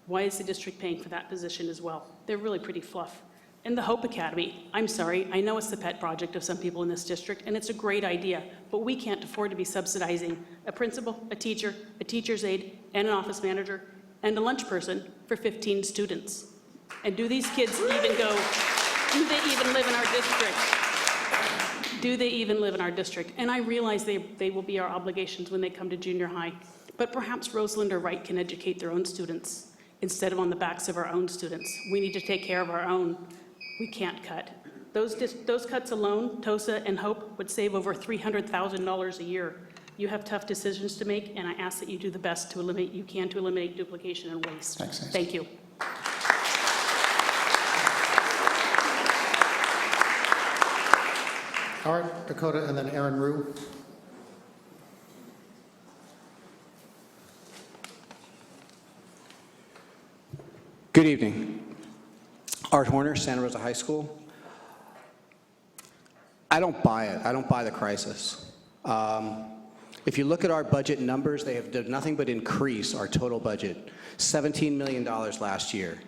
Why is the district paying for that position as well? They're really pretty fluff. And the Hope Academy, I'm sorry, I know it's the pet project of some people in this district, and it's a great idea, but we can't afford to be subsidizing a principal, a teacher, a teacher's aide, and an office manager, and a lunch person for 15 students. And do these kids even go, do they even live in our district? Do they even live in our district? And I realize they will be our obligations when they come to junior high, but perhaps Rosalind or Wright can educate their own students instead of on the backs of our own students. We need to take care of our own. We can't cut. Those cuts alone, TOSA and Hope, would save over $300,000 a year. You have tough decisions to make, and I ask that you do the best to eliminate duplication and waste. Thank you. All right, Dakota, and then Aaron Rue. Good evening. Art Horner, Santa Rosa High School. I don't buy it. I don't buy the crisis. If you look at our budget numbers, they have done nothing but increase our total budget. $17 million last year.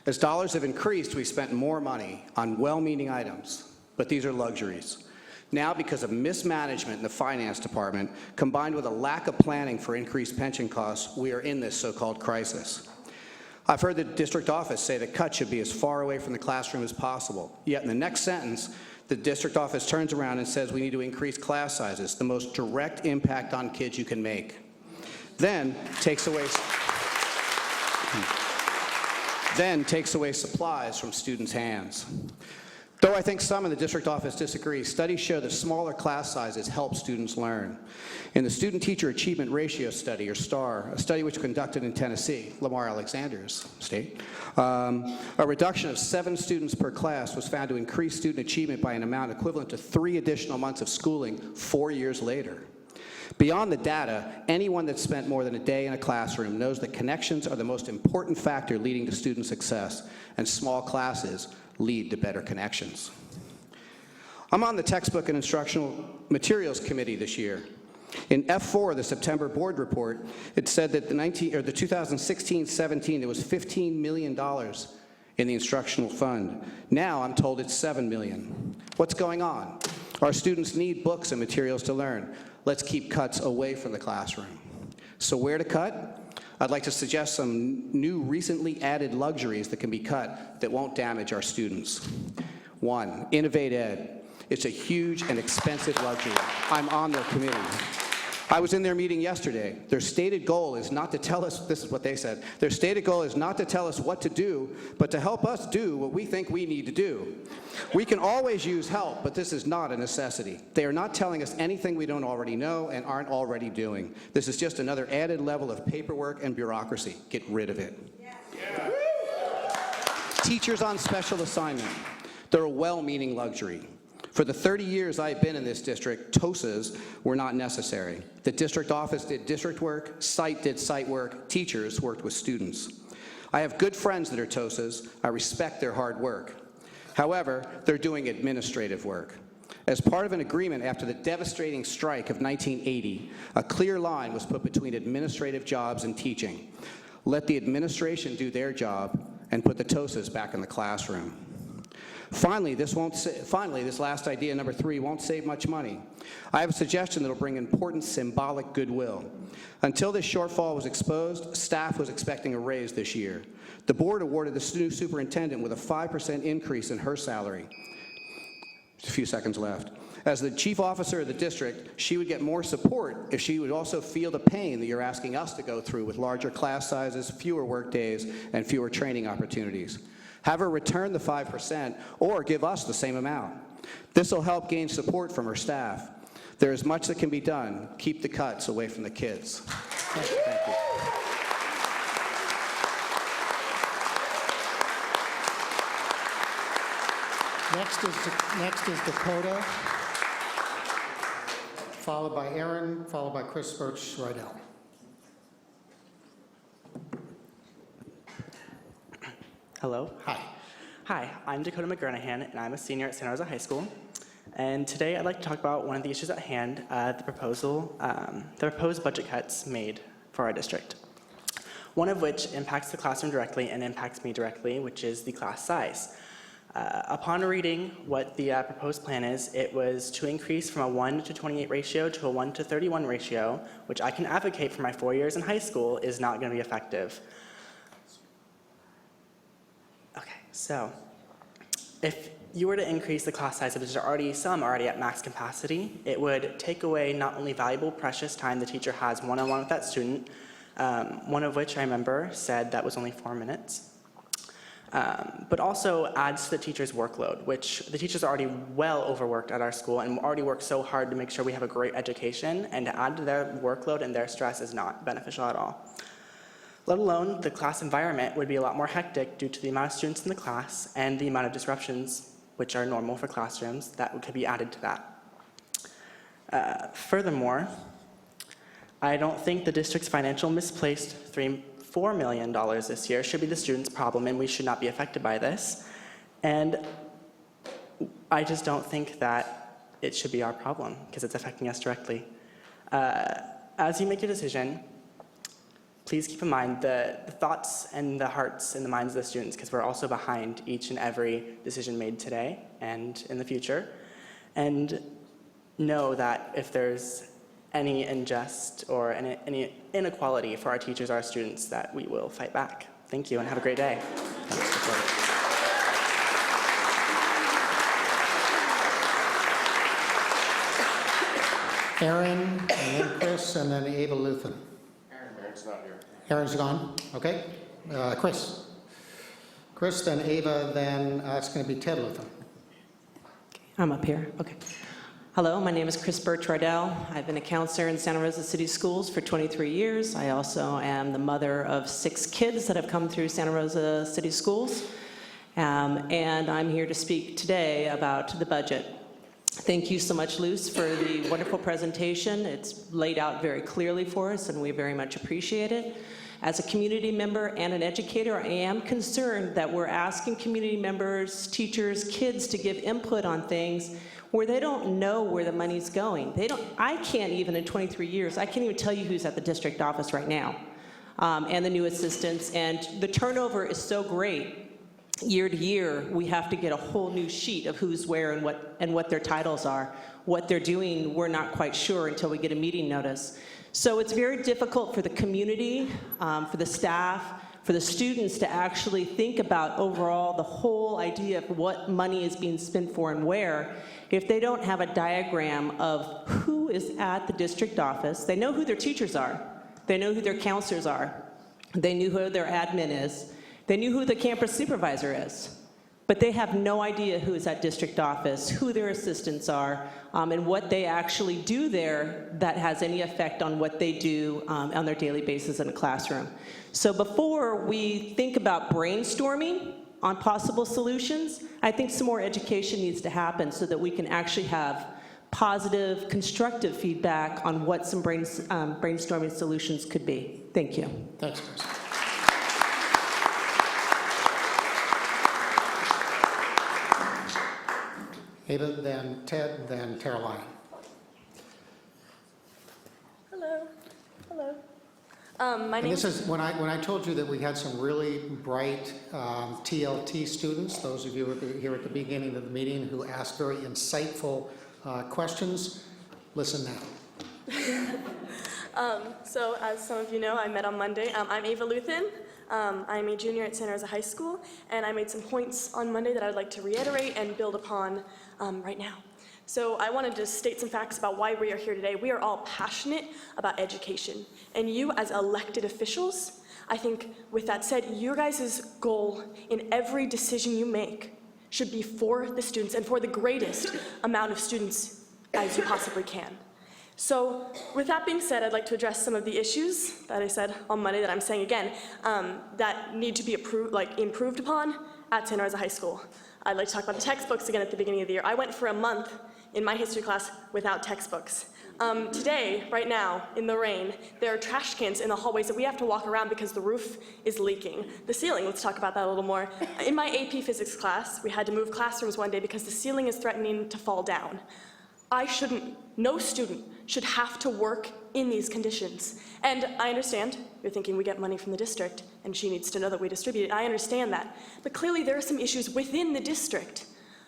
As dollars have increased, we spent more money on well-meaning items, but these are luxuries. Now, because of mismanagement in the finance department, combined with a lack of planning for increased pension costs, we are in this so-called crisis. I've heard the district office say that cuts should be as far away from the classroom as possible. Yet in the next sentence, the district office turns around and says we need to increase class sizes, the most direct impact on kids you can make. Then takes away supplies from students' hands. Though I think some in the district office disagree, studies show that smaller class sizes help students learn. In the Student-Teacher Achievement Ratio Study, or STAR, a study which was conducted in Tennessee, Lamar Alexander's state, a reduction of 7 students per class was found to increase student achievement by an amount equivalent to 3 additional months of schooling 4 years later. Beyond the data, anyone that's spent more than a day in a classroom knows that connections are the most important factor leading to student success, and small classes lead to better connections. I'm on the Textbook and Instructional Materials Committee this year. In F4, the September board report, it said that the 2016-17, there was $15 million in the instructional fund. Now I'm told it's $7 million. What's going on? Our students need books and materials to learn. Let's keep cuts away from the classroom. So where to cut? I'd like to suggest some new recently added luxuries that can be cut that won't damage our students. 1, Innovate Ed. It's a huge and expensive luxury. I'm on their committee. I was in their meeting yesterday. Their stated goal is not to tell us, this is what they said, their stated goal is not to tell us what to do, but to help us do what we think we need to do. We can always use help, but this is not a necessity. They are not telling us anything we don't already know and aren't already doing. This is just another added level of paperwork and bureaucracy. Get rid of it. Yeah. Teachers on special assignment. They're a well-meaning luxury. For the 30 years I've been in this district, TOSAs were not necessary. The district office did district work, site did site work, teachers worked with students. I have good friends that are TOSAs. I respect their hard work. However, they're doing administrative work. As part of an agreement after the devastating strike of 1980, a clear line was put between administrative jobs and teaching. Let the administration do their job and put the TOSAs back in the classroom. Finally, this last idea, number 3, won't save much money. I have a suggestion that will bring important symbolic goodwill. Until this shortfall was exposed, staff was expecting a raise this year. The board awarded the new superintendent with a 5% increase in her salary. Just a few seconds left. As the chief officer of the district, she would get more support if she would also feel the pain that you're asking us to go through with larger class sizes, fewer work days, and fewer training opportunities. Have her return the 5% or give us the same amount. This will help gain support from her staff. There is much that can be done. Keep the cuts away from the kids. Thank you. Next is Dakota, followed by Aaron, followed by Chris Birch-Rydell. Hello. Hi. Hi, I'm Dakota McGranahan, and I'm a senior at Santa Rosa High School. And today I'd like to talk about one of the issues at hand, the proposed budget cuts made for our district. One of which impacts the classroom directly and impacts me directly, which is the class size. Upon reading what the proposed plan is, it was to increase from a 1:28 ratio to a 1:31 ratio, which I can advocate for my 4 years in high school is not going to be effective. Okay, so if you were to increase the class size, which are some already at max capacity, it would take away not only valuable, precious time the teacher has one-on-one with that student, one of which I remember said that was only 4 minutes, but also adds to the teacher's workload, which the teachers are already well overworked at our school and already work so hard to make sure we have a great education, and to add to their workload and their stress is not beneficial at all. Let alone the class environment would be a lot more hectic due to the amount of students in the class and the amount of disruptions, which are normal for classrooms, that could be added to that. Furthermore, I don't think the district's financial misplaced $4 million this year should be the students' problem, and we should not be affected by this. And I just don't think that it should be our problem, because it's affecting us directly. As you make your decision, please keep in mind the thoughts and the hearts and the minds of the students, because we're also behind each and every decision made today and in the future. And know that if there's any unjust or any inequality for our teachers, our students, that we will fight back. Thank you and have a great day. Aaron, and then Chris, and then Ava Luthen. Aaron's not here. Aaron's gone? Okay. Chris. Chris, then Ava, then it's going to be Ted Luthen. I'm up here. Okay. Hello, my name is Chris Birch-Rydell. I've been a counselor in Santa Rosa City Schools for 23 years. I also am the mother of 6 kids that have come through Santa Rosa City Schools. And I'm here to speak today about the budget. Thank you so much, Luce, for the wonderful presentation. It's laid out very clearly for us, and we very much appreciate it. As a community member and an educator, I am concerned that we're asking community members, teachers, kids to give input on things where they don't know where the money's going. I can't even, in 23 years, I can't even tell you who's at the district office right now, and the new assistants, and the turnover is so great. Year to year, we have to get a whole new sheet of who's where and what their titles are. What they're doing, we're not quite sure until we get a meeting notice. So it's very difficult for the community, for the staff, for the students to actually think about overall the whole idea of what money is being spent for and where, if they don't have a diagram of who is at the district office. They know who their teachers are. They know who their counselors are. They knew who their admin is. They knew who the campus supervisor is, but they have no idea who is at district office, who their assistants are, and what they actually do there that has any effect on what they do on their daily basis in a classroom. So before we think about brainstorming on possible solutions, I think some more education needs to happen so that we can actually have positive, constructive feedback on what some brainstorming solutions could be. Thank you. Thanks, Chris. Ava, then Ted, then Caroline. Hello. Hello. My And name this is, when I told you that we had some really bright TLT students, those of you who were here at the beginning of the meeting who asked very insightful questions, listen now. So as some of you know, I met on Monday. I'm Ava Luthen. I'm a junior at Santa Rosa High School, and I made some points on Monday that I'd like to reiterate and build upon right now. So I wanted to state some facts about why we are here today. We are all passionate about education, and you as elected officials, I think with that said, your guys' goal in every decision you make should be for the students and for the greatest amount of students as you possibly can. So with that being said, I'd like to address some of the issues that I said on Monday that I'm saying again that need to be improved upon at Santa Rosa High School. I'd like to talk about the textbooks again at the beginning of the year. I went for a month in my history class without textbooks. Today, right now, in the rain, there are trash cans in the hallways that we have to walk around because the roof is leaking. The ceiling, let's talk about that a little more. In my AP physics class, we had to move classrooms one day because the ceiling is threatening to fall down. No student should have to work in these conditions. And I understand, you're thinking we get money from the district and she needs to know that we distribute it. I understand that. But clearly there are some issues within the district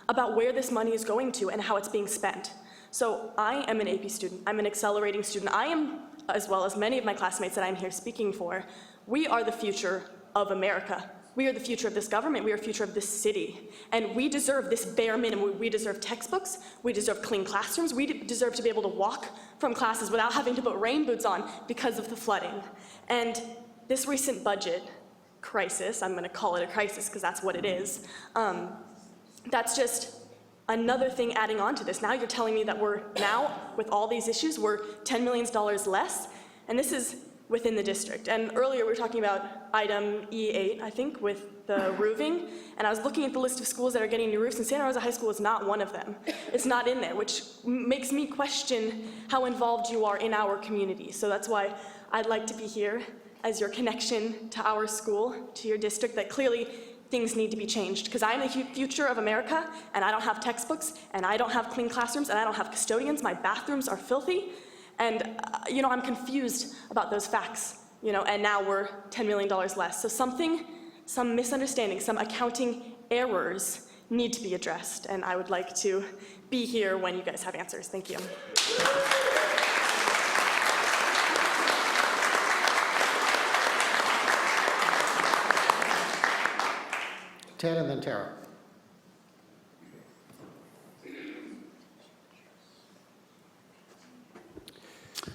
about where this money is going to and how it's being spent. So I am an AP student. I'm an accelerating student. I am, as well as many of my classmates that I'm here speaking for, we are the future of America. We are the future of this government. We are the future of this city. And we deserve this bare minimum. We deserve textbooks. We deserve clean classrooms. We deserve to be able to walk from classes without having to put rain boots on because of the flooding. And this recent budget crisis, I'm going to call it a crisis because that's what it is, that's just another thing adding on to this. Now you're telling me that we're now, with all these issues, we're $10 million less, and this is within the district. And earlier we were talking about item E8, I think, with the roofing, and I was looking at the list of schools that are getting new roofs, and Santa Rosa High School is not one of them. It's not in there, which makes me question how involved you are in our community. So that's why I'd like to be here as your connection to our school, to your district, that clearly things need to be changed, because I'm the future of America, and I don't have textbooks, and I don't have clean classrooms, and I don't have custodians. My bathrooms are filthy, and I'm confused about those facts, and now we're $10 million less. So some misunderstanding, some accounting errors need to be addressed, and I would like to be here when you guys have answers. Thank you. Ted and then Tara.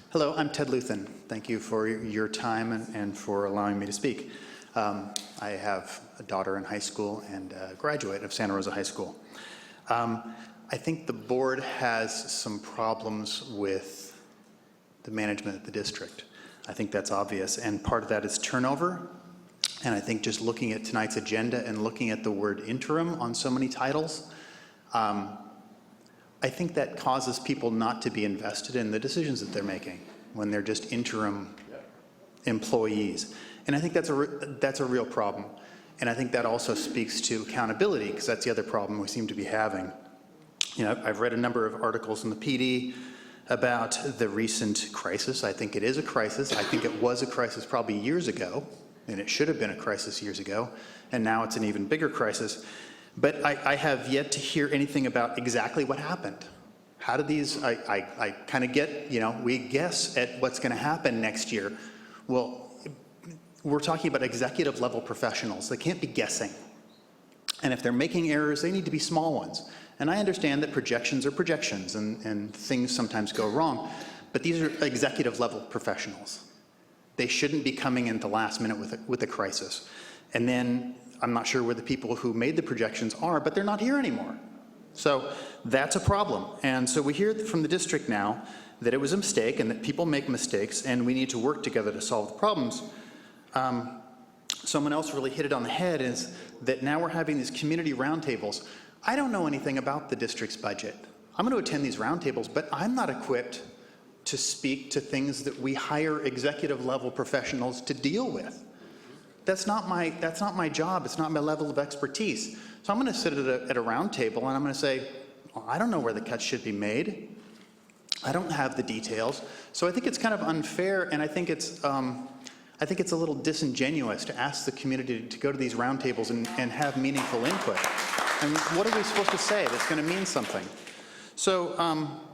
Hello, I'm Ted Luthen. Thank you for your time and for allowing me to speak. I have a daughter in high school and a graduate of Santa Rosa High School. I think the board has some problems with the management of the district. I think that's obvious, and part of that is turnover. And I think just looking at tonight's agenda and looking at the word interim on so many titles, I think that causes people not to be invested in the decisions that they're making when they're just interim employees. And I think that's a real problem. And I think that also speaks to accountability, because that's the other problem we seem to be having. I've read a number of articles in the PD about the recent crisis. I think it is a crisis. I think it was a crisis probably years ago, and it should have been a crisis years ago, and now it's an even bigger crisis. But I have yet to hear anything about exactly what happened. How did these, I kind of get, we guess at what's going to happen next year. Well, we're talking about executive level professionals. They can't be guessing. And if they're making errors, they need to be small ones. And I understand that projections are projections, and things sometimes go wrong. But these are executive level professionals. They shouldn't be coming in at the last minute with a crisis. And then I'm not sure where the people who made the projections are, but they're not here anymore. So that's a problem. And so we hear from the district now that it was a mistake and that people make mistakes and we need to work together to solve the problems. Someone else really hit it on the head, is that now we're having these community roundtables I don't know anything about the district's budget. I'm going to attend these roundtables, but I'm not equipped to speak to things that we hire executive level professionals to deal with. That's not my job. It's not my level of expertise. So I'm going to sit at a round table and I'm going to say, well, I don't know where the cuts should be made. I don't have the details. So I think it's kind of unfair, and I think it's a little disingenuous to ask the community to go to these roundtables and have meaningful input. And what are we supposed to say that's going to mean something? So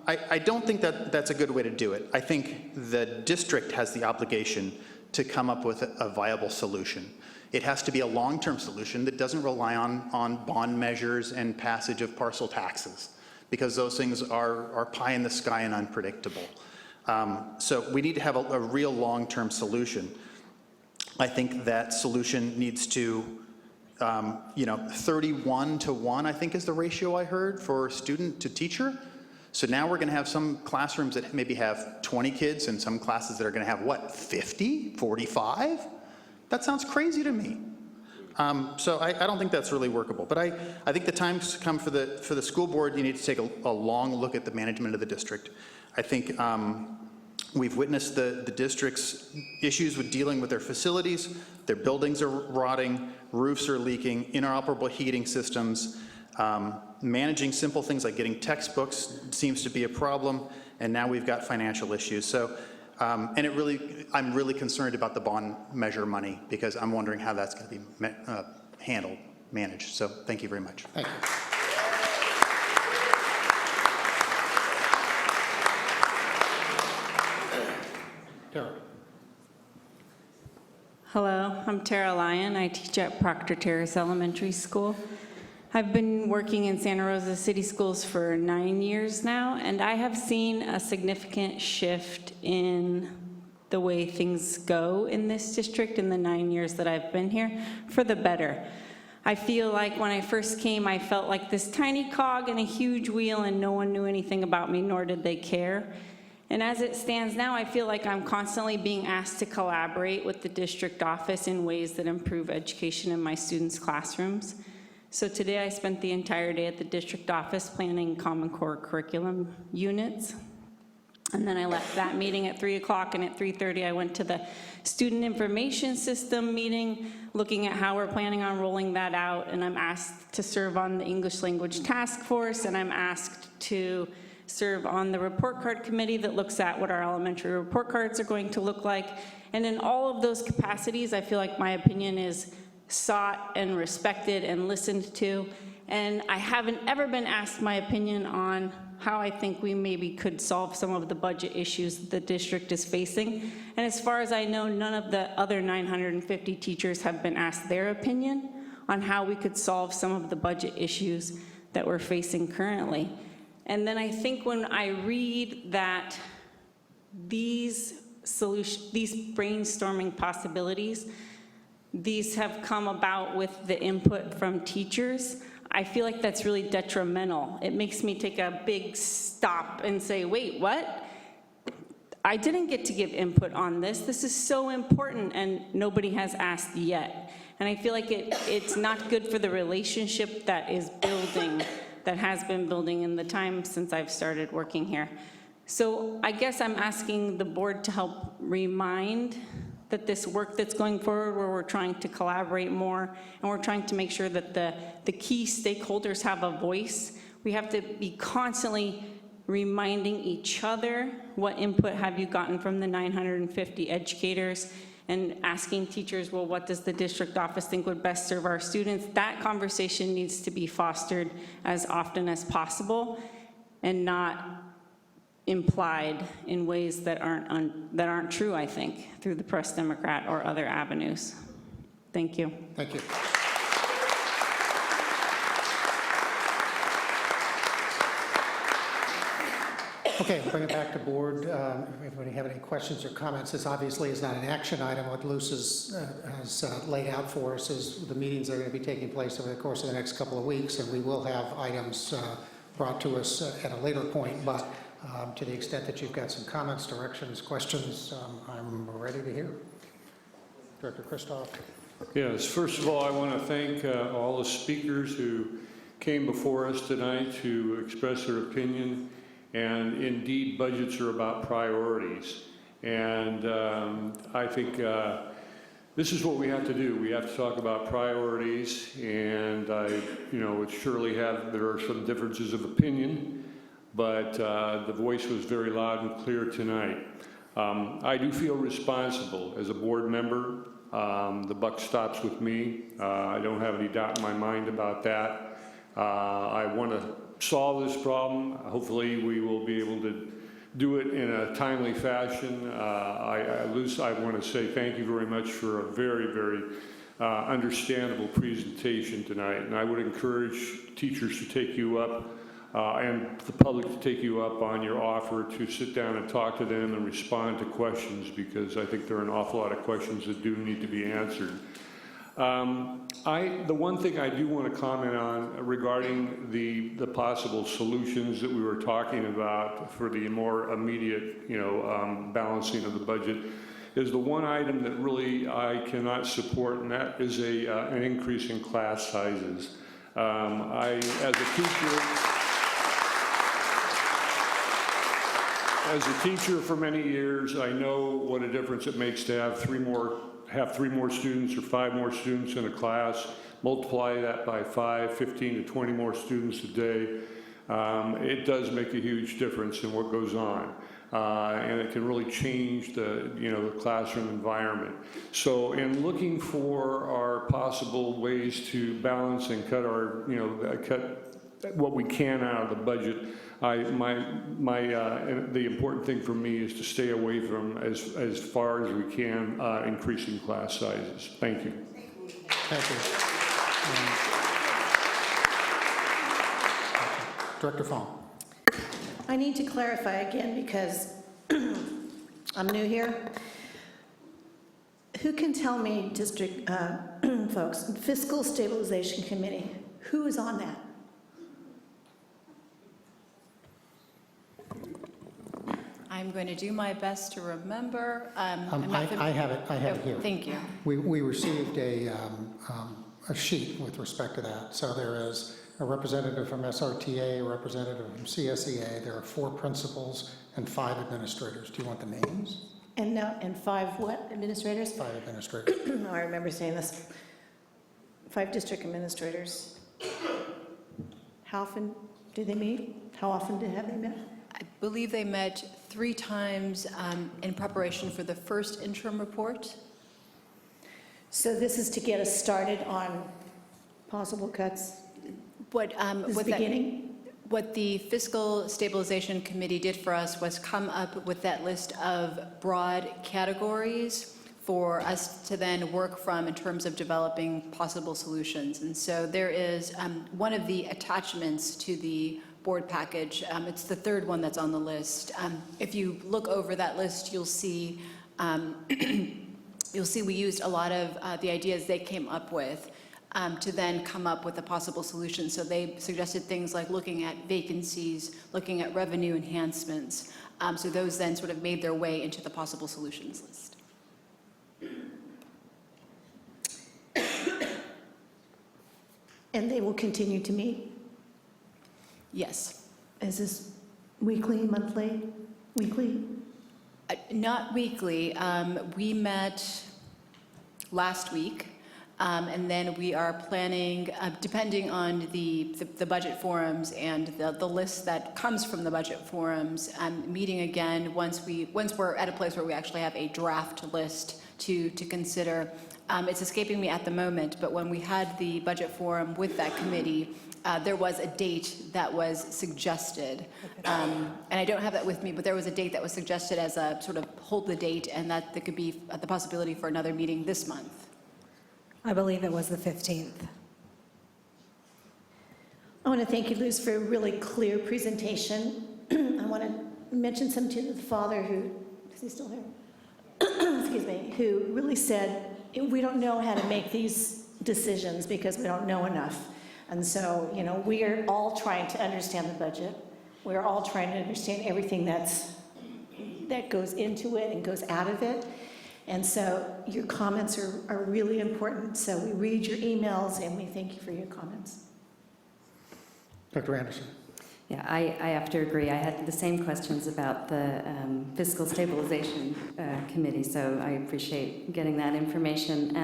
I don't think that that's a good way to do it. I think the district has the obligation to come up with a viable solution. It has to be a long-term solution that doesn't rely on bond measures and passage of parcel taxes, because those things are pie in the sky and unpredictable. So we need to have a real long-term solution. I think that solution needs to, 31 to 1, I think is the ratio I heard for student to teacher. So now we're going to have some classrooms that maybe have 20 kids and some classes that are going to have, what, 50, 45? That sounds crazy to me. So I don't think that's really workable. But I think the time's come for the school board. You need to take a long look at the management of the district. I think we've witnessed the district's issues with dealing with their facilities. Their buildings are rotting, roofs are leaking, inoperable heating systems. Managing simple things like getting textbooks seems to be a problem, and now we've got financial issues. So, and I'm really concerned about the bond measure money, because I'm wondering how that's going to be managed. So thank you very much. Thank you. Tara. Hello, I'm Tara Lyon. I teach at Proctor Terrace Elementary School. I've been working in Santa Rosa City Schools for 9 years now, and I have seen a significant shift in the way things go in this district in the 9 years that I've been here, for the better. I feel like when I first came, I felt like this tiny cog in a huge wheel, and no one knew anything about me, nor did they care. And as it stands now, I feel like I'm constantly being asked to collaborate with the district office in ways that improve education in my students' classrooms. So today I spent the entire day at the district office planning Common Core curriculum units. And then I left that meeting at 3 o'clock, and at 3:30 I went to the student information system meeting, looking at how we're planning on rolling that out. And I'm asked to serve on the English language task force, and I'm asked to serve on the report card committee that looks at what our elementary report cards are going to look like. And in all of those capacities, I feel like my opinion is sought and respected and listened to. And I haven't ever been asked my opinion on how I think we maybe could solve some of the budget issues the district is facing. And as far as I know, none of the other 950 teachers have been asked their opinion on how we could solve some of the budget issues that we're facing currently. And then I think when I read that these brainstorming possibilities, these have come about with the input from teachers, I feel like that's really detrimental. It makes me take a big stop and say, wait, what? I didn't get to give input on this. This is so important, and nobody has asked yet. And I feel like it's not good for the relationship that is building, that has been building in the time since I've started working here. So I guess I'm asking the board to help remind that this work that's going forward, where we're trying to collaborate more and we're trying to make sure that the key stakeholders have a voice, we have to be constantly reminding each other, what input have you gotten from the 950 educators, and asking teachers, well, what does the district office think would best serve our students? That conversation needs to be fostered as often as possible, and not implied in ways that aren't true, I think, through the Press Democrat or other avenues. Thank you. Thank you. Okay, bring it back to board. If anybody have any questions or comments, this obviously is not an action item. What Luce has laid out for us is the meetings that are going to be taking place over the course of the next couple of weeks, and we will have items brought to us at a later point, but to the extent that you've got some comments, directions, questions, I'm ready to hear. Director Christoph. Yes, first of all, I want to thank all the speakers who came before us tonight to express their opinion. And indeed, budgets are about priorities. And I think this is what we have to do. We have to talk about priorities, and there are some differences of opinion, but the voice was very loud and clear tonight. I do feel responsible as a board member. The buck stops with me. I don't have any doubt in my mind about that. I want to solve this problem. Hopefully we will be able to do it in a timely fashion. I want to say thank you very much for a very, very understandable presentation tonight. And I would encourage teachers to take you up and the public to take you up on your offer to sit down and talk to them and respond to questions, because I think there are an awful lot of questions that do need to be answered. The one thing I do want to comment on regarding the possible solutions that we were talking about for the more immediate, balancing of the budget is the one item that really I cannot support, and that is an increase in class sizes. As a teacher for many years, I know what a difference it makes to have three more students or 5 more students in a class. Multiply that by 5, 15 to 20 more students a day. It does make a huge difference in what goes on. And it can really change the classroom environment. So in looking for our possible ways to balance and cut what we can out of the budget, the important thing for me is to stay away from, as far as we can, increasing class sizes. Thank you. Thank you. Director Fong. I need to clarify again because I'm new here. Who can tell me, district folks, Fiscal Stabilization Committee, who is on that? I'm going to do my best to remember. I have it here. Thank you. We received a sheet with respect to that. So there is a representative from SRTA, a representative from CSEA. There are 4 principals and 5 administrators. Do you want the names? And 5 what administrators? 5 administrators. I remember saying this. 5 district administrators. How often do they meet? How often have they met? I believe they met 3 times in preparation for the first interim report. So this is to get us started on possible cuts? What the Fiscal Stabilization Committee did for us was come up with that list of broad categories for us to then work from in terms of developing possible solutions. And so there is one of the attachments to the board package. It's the 3rd one that's on the list. If you look over that list, you'll see we used a lot of the ideas they came up with to then come up with a possible solution. So they suggested things like looking at vacancies, looking at revenue enhancements. So those then sort of made their way into the possible solutions list. And they will continue to meet? Yes. Is this weekly, monthly, weekly? Not weekly. We met last week. And then we are planning, depending on the budget forums and the list that comes from the budget forums, meeting again once we're at a place where we actually have a draft list to consider. It's escaping me at the moment, but when we had the budget forum with that committee, there was a date that was suggested. And I don't have that with me, but there was a date that was suggested as a sort of hold the date, and that there could be the possibility for another meeting this month. I believe it was the 15th. I want to thank you, Luz, for a really clear presentation. I want to mention something to the father who, is he still here? Excuse me, who really said, we don't know how to make these decisions because we don't know enough. And so, we are all trying to understand the budget. We're all trying to understand everything that goes into it and goes out of it. And so your comments are really important. So we read your emails and we thank you for your comments. Dr. Anderson. Yeah, I have to agree. I had the same questions about the Fiscal Stabilization Committee, so I appreciate getting that information.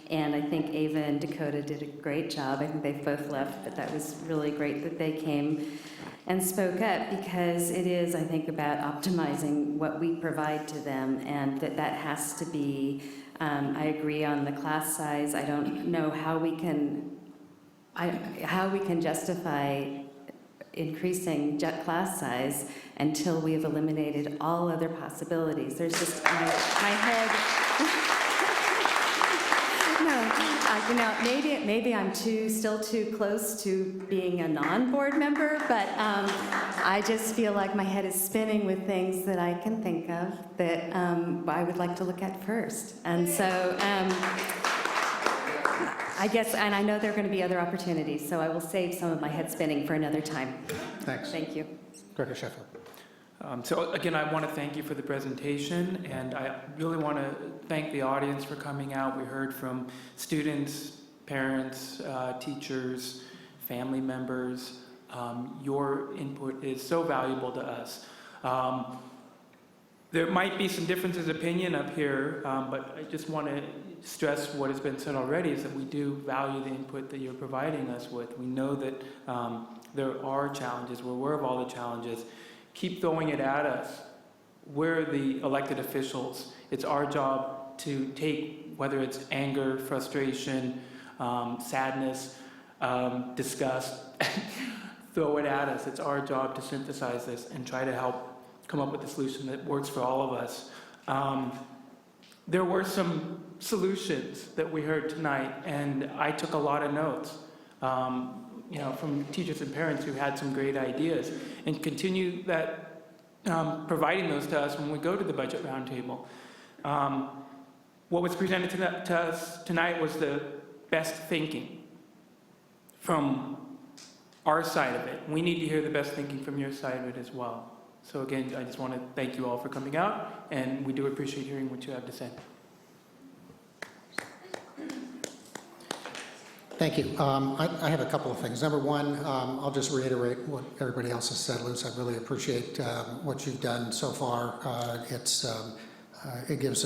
And I think Ava and Dakota did a great job. I think they've both left, but that was really great that they came and spoke up, because it is, I think, about optimizing what we provide to them, and that has to be, I agree on the class size. I don't know how we can justify increasing class size until we've eliminated all other possibilities. There's just, my head, no, maybe I'm still too close to being a non-board member, but I just feel like my head is spinning with things that I can think of that I would like to look at first. And so, I guess, and I know there are going to be other opportunities, so I will save some of my head spinning for another time. Thanks. Thank you. Dr. Sheffield. So again, I want to thank you for the presentation, and I really want to thank the audience for coming out. We heard from students, parents, teachers, family members. Your input is so valuable to us. There might be some differences of opinion up here, but I just want to stress what has been said already, is that we do value the input that you're providing us with. We know that there are challenges. We're aware of all the challenges. Keep throwing it at us. We're the elected officials. It's our job to take, whether it's anger, frustration, sadness, disgust, throw it at us. It's our job to synthesize this and try to help come up with a solution that works for all of us. There were some solutions that we heard tonight, and I took a lot of notes, from teachers and parents who had some great ideas, and continue that, providing those to us when we go to the budget roundtable. What was presented to us tonight was the best thinking from our side of it. We need to hear the best thinking from your side of it as well. So again, I just want to thank you all for coming out, and we do appreciate hearing what you have to say. Thank you. I have a couple of things. Number one, I'll just reiterate what everybody else has said. Liz, I really appreciate what you've done so far. It gives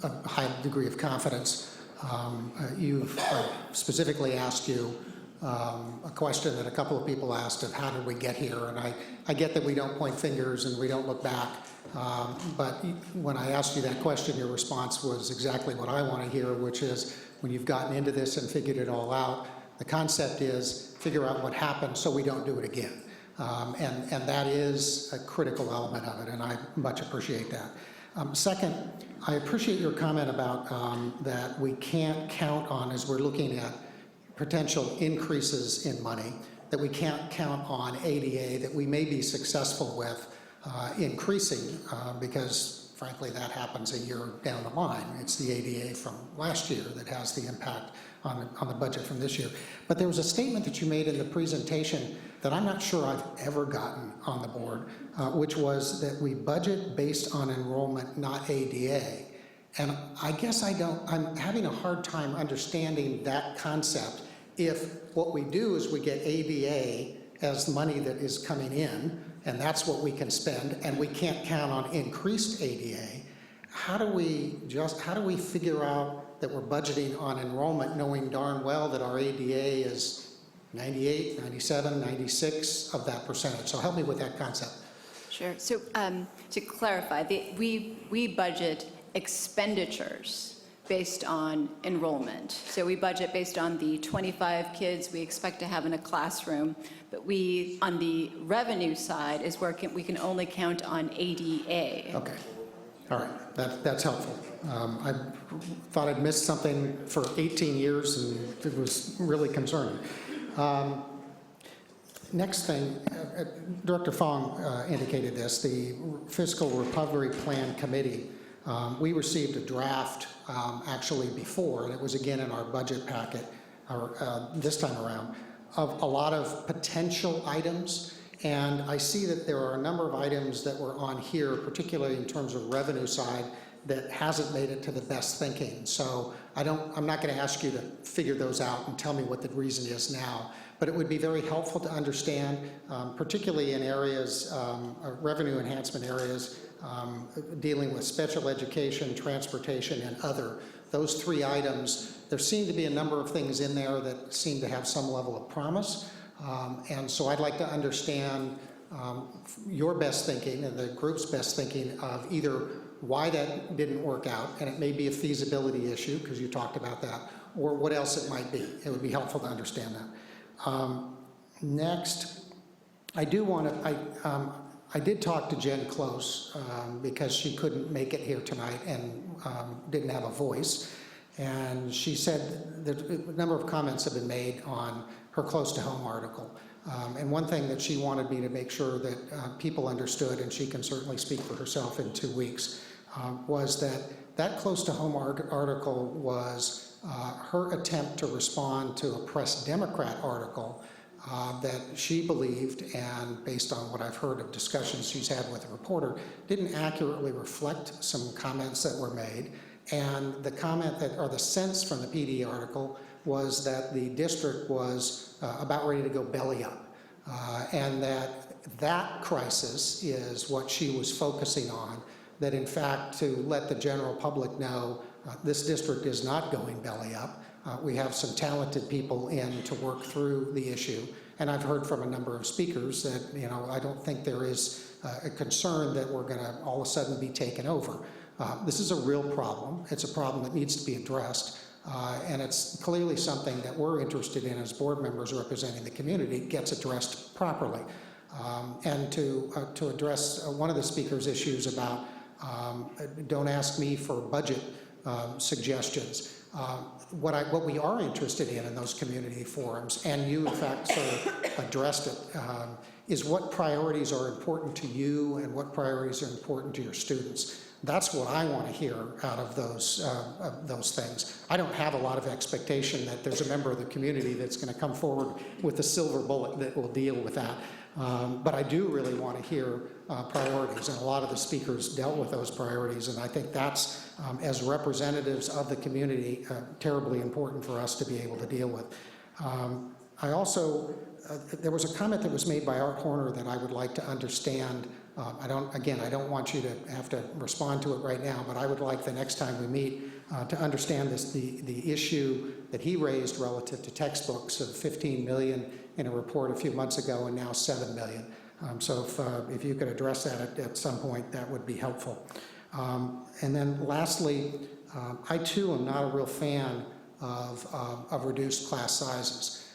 a high degree of confidence. You've specifically asked you a question that a couple of people asked of how did we get here, and I get that we don't point fingers and we don't look back, but when I asked you that question, your response was exactly what I want to hear, which is when you've gotten into this and figured it all out, the concept is figure out what happened so we don't do it again, and that is a critical element of it, and I much appreciate that. Second, I appreciate your comment about that we can't count on, as we're looking at potential increases in money, that we can't count on ADA, that we may be successful with increasing, because frankly that happens a year down the line. It's the ADA from last year that has the impact on the budget from this year. But there was a statement that you made in the presentation that I'm not sure I've ever gotten on the board, which was that we budget based on enrollment, not ADA. And I guess I'm having a hard time understanding that concept if what we do is we get ADA as money that is coming in, and that's what we can spend, and we can't count on increased ADA. How do we figure out that we're budgeting on enrollment knowing darn well that our ADA is 98, 97, 96 of that percentage? So help me with that concept. Sure. So to clarify, we budget expenditures based on enrollment. So we budget based on the 25 kids we expect to have in a classroom, but on the revenue side is where we can only count on ADA. Okay. All right. That's helpful. I thought I'd missed something for 18 years, and it was really concerning. Next thing, Director Fong indicated this, the Fiscal Recovery Plan Committee. We received a draft actually before, and it was again in our budget packet this time around, of a lot of potential items. And I see that there are a number of items that were on here, particularly in terms of revenue side, that hasn't made it to the best thinking. So I'm not going to ask you to figure those out and tell me what the reason is now. but it would be very helpful to understand, particularly in areas, revenue enhancement areas, dealing with special education, transportation, and other. Those 3 items, there seem to be a number of things in there that seem to have some level of promise. And so I'd like to understand your best thinking and the group's best thinking of either why that didn't work out, and it may be a feasibility issue, because you talked about that, or what else it might be. It would be helpful to understand that. Next, I did talk to Jen Close because she couldn't make it here tonight and didn't have a voice. And she said that a number of comments have been made on her Close to Home article. And one thing that she wanted me to make sure that people understood, and she can certainly speak for herself in 2 weeks, was that Close to Home article was her attempt to respond to a Press Democrat article that she believed, and based on what I've heard of discussions she's had with a reporter, didn't accurately reflect some comments that were made. And the comment that, or the sense from the PD article, was that the district was about ready to go belly up. And that crisis is what she was focusing on, that in fact to let the general public know this district is not going belly up. We have some talented people in to work through the issue. And I've heard from a number of speakers that, I don't think there is a concern that we're going to all of a sudden be taken over. This is a real problem. It's a problem that needs to be addressed. And it's clearly something that we're interested in as board members representing the community gets addressed properly. And to address one of the speaker's issues about don't ask me for budget suggestions. What we are interested in those community forums, and you in fact sort of addressed it, is what priorities are important to you and what priorities are important to your students. That's what I want to hear out of those things. I don't have a lot of expectation that there's a member of the community that's going to come forward with a silver bullet that will deal with that. But I do really want to hear priorities, and a lot of the speakers dealt with those priorities, and I think that's, as representatives of the community, terribly important for us to be able to deal with. I also, there was a comment that was made by Art Horner that I would like to understand. I don't want you to have to respond to it right now, but I would like the next time we meet to understand the issue that he raised relative to textbooks of 15 million in a report a few months ago and now 7 million. So if you could address that at some point, that would be helpful. And then lastly, I too am not a real fan of reduced class sizes.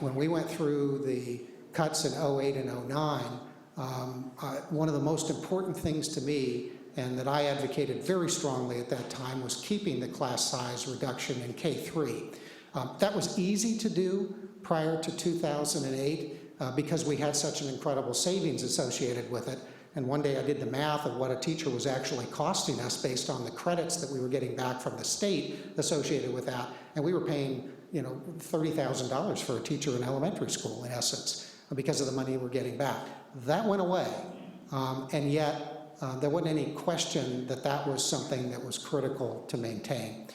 When we went through the cuts in 08 and 09, one of the most important things to me, and that I advocated very strongly at that time, was keeping the class size reduction in K-3. That was easy to do prior to 2008 because we had such an incredible savings associated with it. And one day I did the math of what a teacher was actually costing us based on the credits that we were getting back from the state associated with that. And we were paying, $30,000 for a teacher in elementary school, in essence, because of the money we're getting back. That went away, and yet there wasn't any question that that was something that was critical to maintain.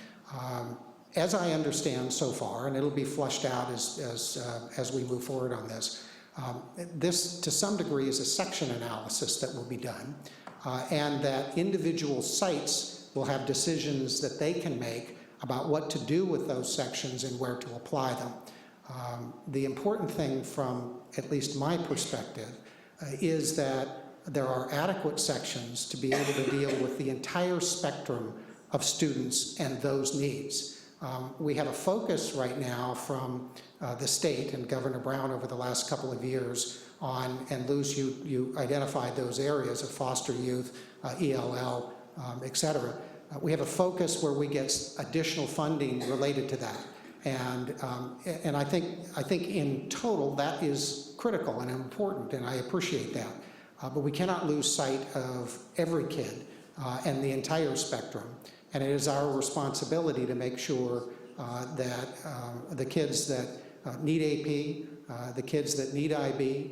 As I understand so far, and it'll be flushed out as we move forward on this, this to some degree is a section analysis that will be done, and that individual sites will have decisions that they can make about what to do with those sections and where to apply them. The important thing from at least my perspective is that there are adequate sections to be able to deal with the entire spectrum of students and those needs. We have a focus right now from the state and Governor Brown over the last couple of years on, and Luz, you identified those areas of foster youth, ELL, et cetera. We have a focus where we get additional funding related to that. And I think in total that is critical and important, and I appreciate that. But we cannot lose sight of every kid and the entire spectrum. And it is our responsibility to make sure that the kids that need AP, the kids that need IB,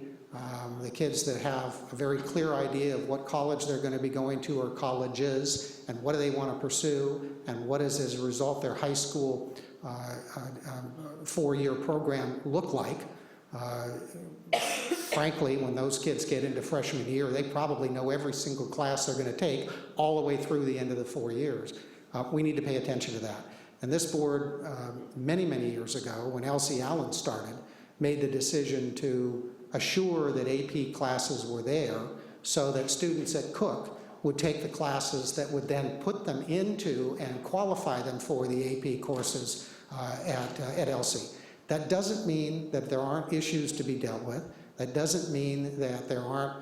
the kids that have a very clear idea of what college they're going to be going to or colleges, and what do they want to pursue, and what is as a result their high school four-year program look like. Frankly, when those kids get into freshman year, they probably know every single class they're going to take all the way through the end of the 4 years. We need to pay attention to that. And this board, many, many years ago, when Elsie Allen started, made the decision to assure that AP classes were there so that students at Cook would take the classes that would then put them into and qualify them for the AP courses at Elsie. That doesn't mean that there aren't issues to be dealt with. That doesn't mean that there aren't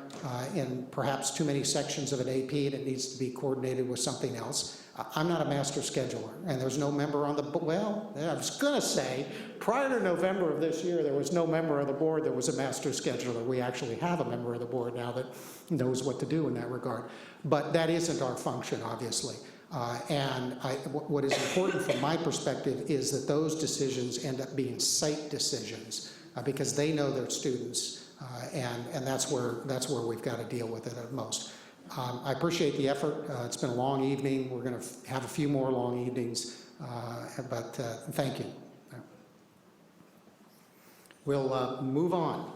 in perhaps too many sections of an AP that needs to be coordinated with something else. I'm not a master scheduler, and there's no member on the, well, I was gonna say, prior to November of this year, there was no member of the board that was a master scheduler. We actually have a member of the board now that knows what to do in that regard. But that isn't our function, obviously. What is important from my perspective is that those decisions end up being site decisions because they know their students, and that's where we've got to deal with it at most. I appreciate the effort. It's been a long evening. We're going to have a few more long evenings, but thank you. We'll move on.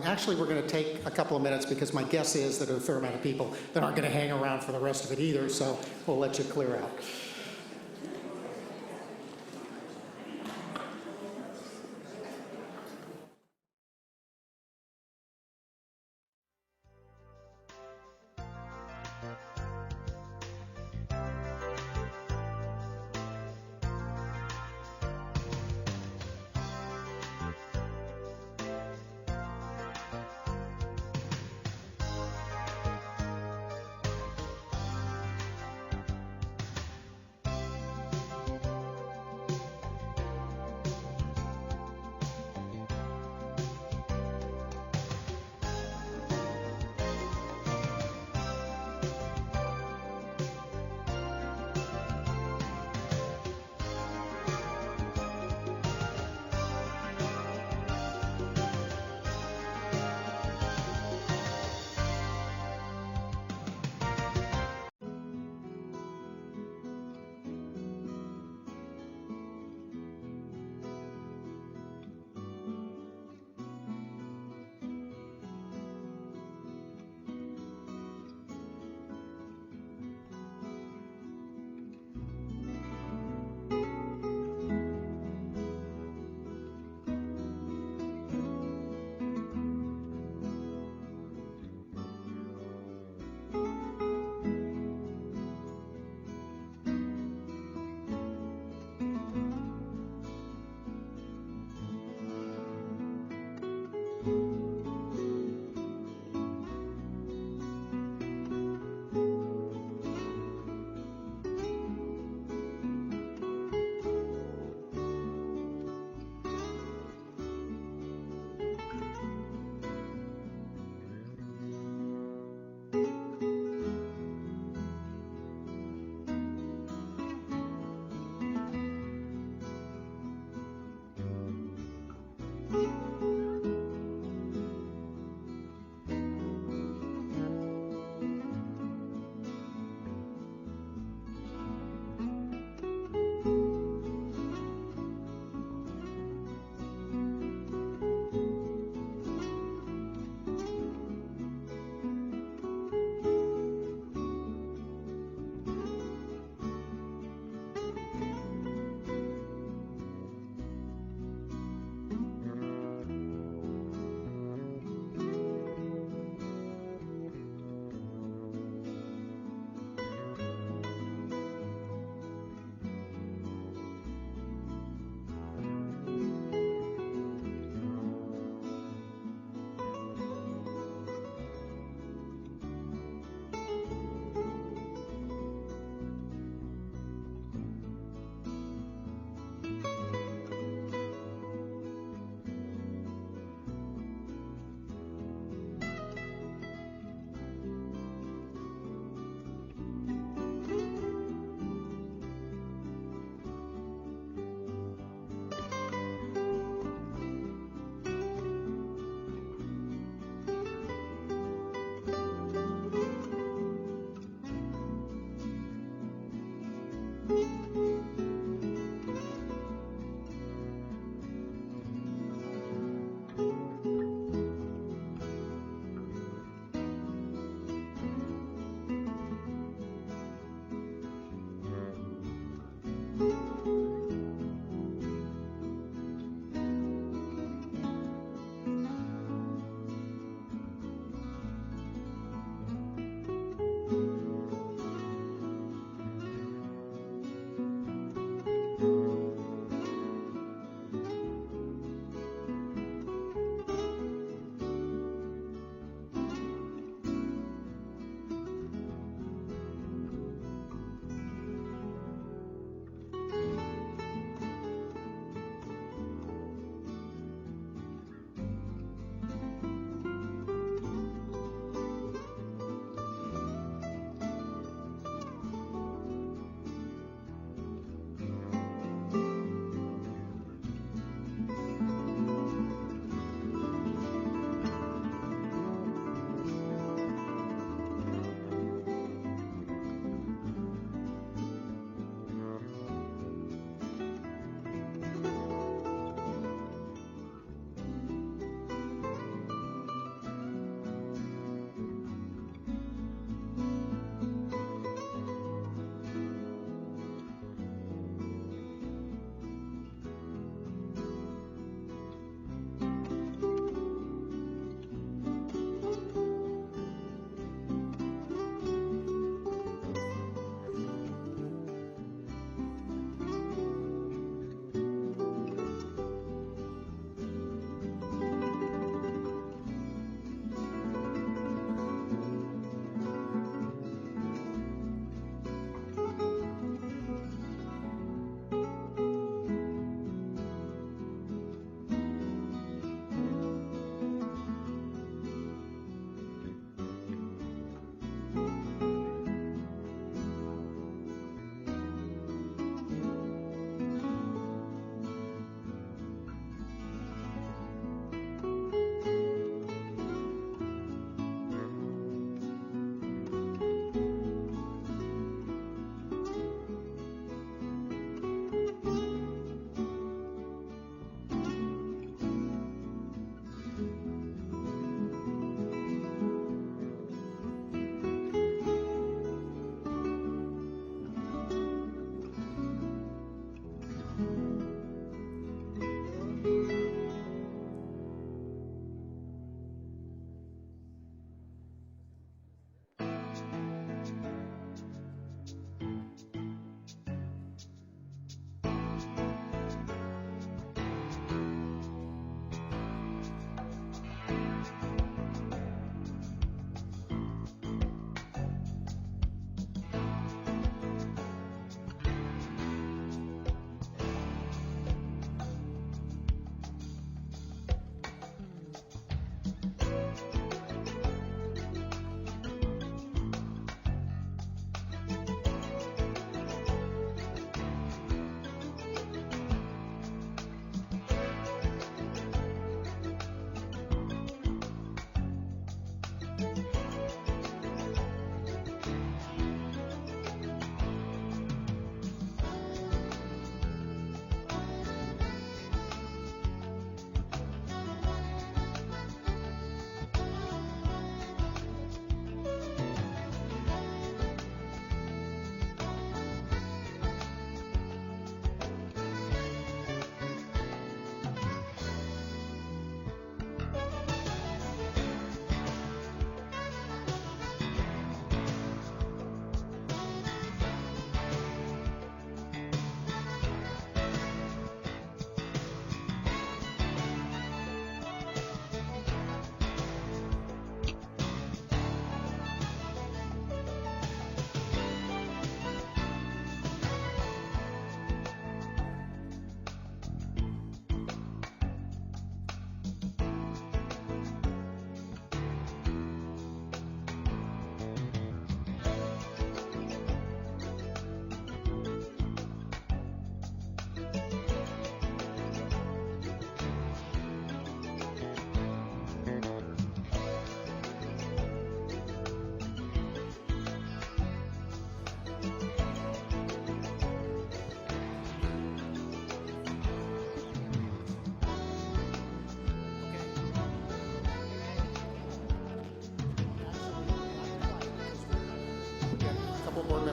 Actually, we're going to take a couple of minutes because my guess is that there are a fair amount of people that aren't going to hang around for the rest of it either, so we'll let you clear out.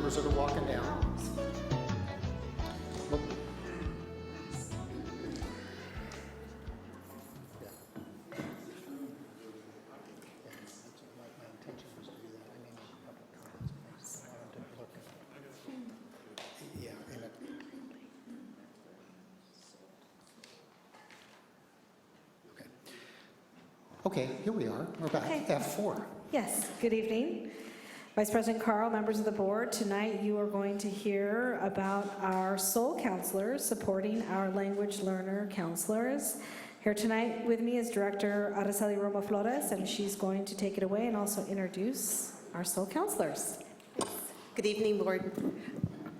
members that are walking down. Okay, here we are. We're back Okay. at F4. Yes, good evening. Vice President Carl, members of the board, tonight you are going to hear about our SOL counselors supporting our language learner counselors. Here tonight with me is Director Araceli Roma Flores, and she's going to take it away and also introduce our SOL counselors. Good evening, Board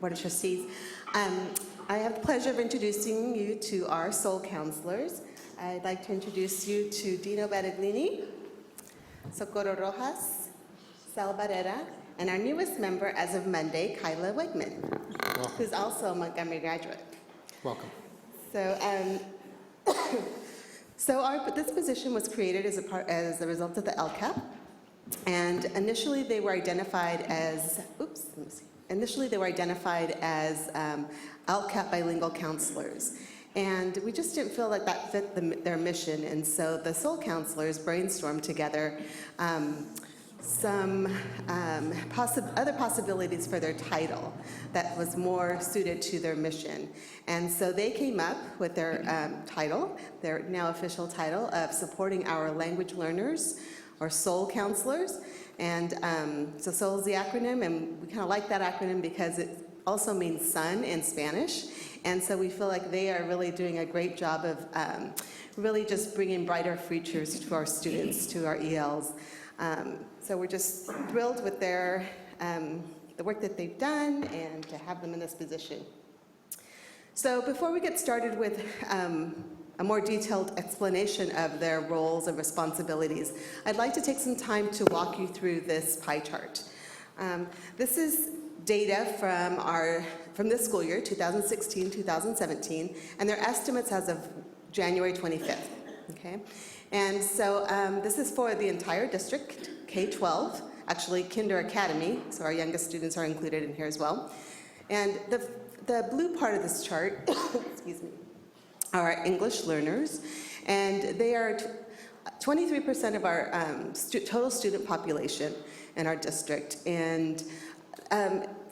of Trustees. I have the pleasure of introducing you to our SOL counselors. I'd like to introduce you to Dino Berreglini, Socorro Rojas, Sal Barrera, and our newest member as of Monday, Kyla Wegman, who's also a Montgomery graduate. Welcome. So, this position was created as a result of the LCAP, and initially they were identified as, LCAP bilingual counselors. And we just didn't feel like that fit their mission, and so the SOL counselors brainstormed together some other possibilities for their title that was more suited to their mission. And so they came up with their title, their now official title of supporting our language learners, or SOL counselors. And so SOL is the acronym, and we kind of like that acronym because it also means sun in Spanish. And so we feel like they are really doing a great job of really just bringing brighter futures to our students, to our ELs. So we're just thrilled with the work that they've done and to have them in this position. So before we get started with a more detailed explanation of their roles and responsibilities, I'd like to take some time to walk you through this pie chart. This is data from this school year, 2016-2017, and their estimates as of January 25th, okay? And so this is for the entire district, K-12, actually Kinder Academy, so our youngest students are included in here as well. And the blue part of this chart, excuse me, are English learners, and they are 23% of our total student population in our district. And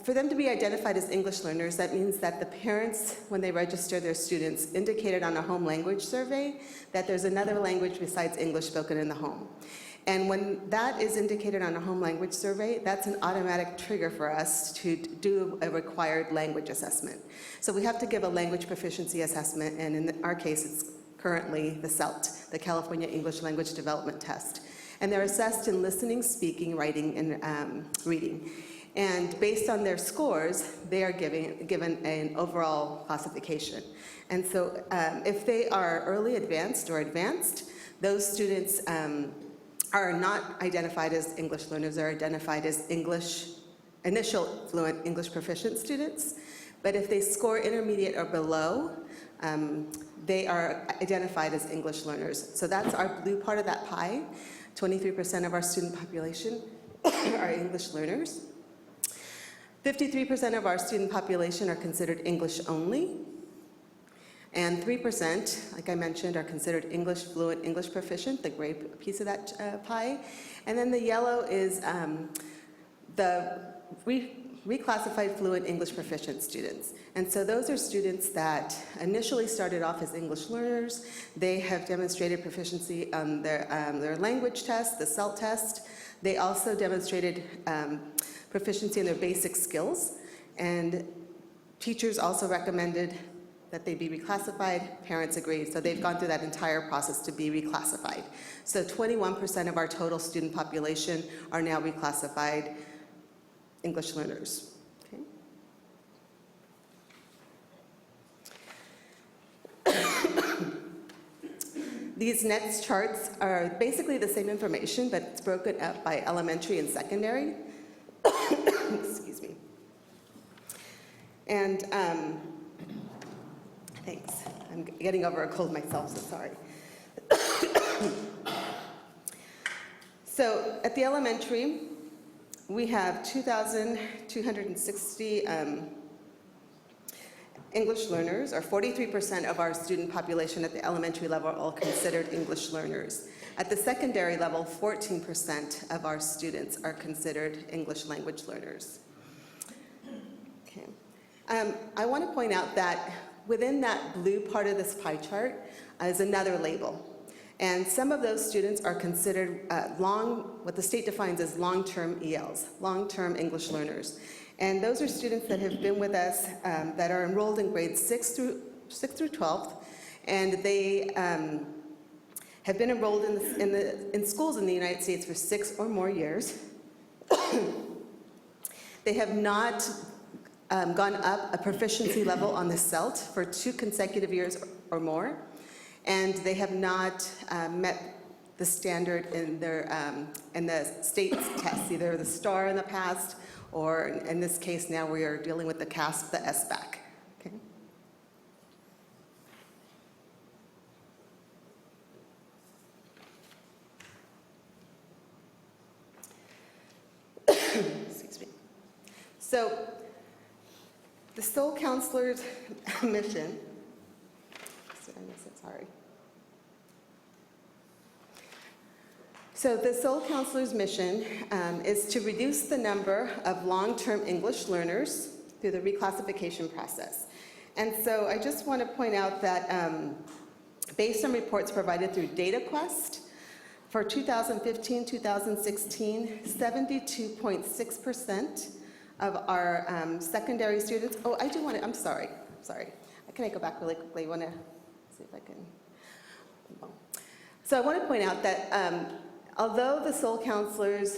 for them to be identified as English learners, that means that the parents, when they register their students, indicated on a home language survey that there's another language besides English spoken in the home. And when that is indicated on a home language survey, that's an automatic trigger for us to do a required language assessment. So we have to give a language proficiency assessment, and in our case, it's currently the CELT, the California English Language Development Test. And they're assessed in listening, speaking, writing, and reading. And based on their scores, they are given an overall classification. And so if they are early advanced or advanced, those students are not identified as English learners, they're identified as initial fluent English proficient students. But if they score intermediate or below, they are identified as English learners. So that's our blue part of that pie. 23% of our student population are English learners. 53% of our student population are considered English only, and 3%, like I mentioned, are considered English fluent, English proficient, the gray piece of that pie. And then the yellow is the reclassified fluent English proficient students. And so those are students that initially started off as English learners. They have demonstrated proficiency on their language test, the CELT test. They also demonstrated proficiency in their basic skills, and teachers also recommended that they be reclassified, parents agreed, so they've gone through that entire process to be reclassified. So 21% of our total student population are now reclassified English learners. Okay. These next charts are basically the same information, but it's broken up by elementary and secondary. Excuse me. And thanks. I'm getting over a cold myself, so sorry. So at the elementary, we have 2,260 English learners, or 43% of our student population at the elementary level are all considered English learners. At the secondary level, 14% of our students are considered English language learners. Okay. I want to point out that within that blue part of this pie chart is another label. And some of those students are considered what the state defines as long-term ELs, long-term English learners. And those are students that have been with us that are enrolled in grades 6 through 12th, and they have been enrolled in schools in the United States for 6 or more years. They have not gone up a proficiency level on the CELT for 2 consecutive years or more, and they have not met the standard in the state tests, either the STAR in the past, or in this case now we are dealing with the CASP, the SBAC. Okay. Excuse me. So the Soul Counselor's mission, did I miss it? Sorry. So the Soul Counselor's mission is to reduce the number of long-term English learners through the reclassification process. And so I just want to point out that based on reports provided through DataQuest, for 2015-2016, 72.6% of our secondary students, I'm sorry. Can I go back really quickly? I want to see if I can. So I want to point out that although the Soul Counselors,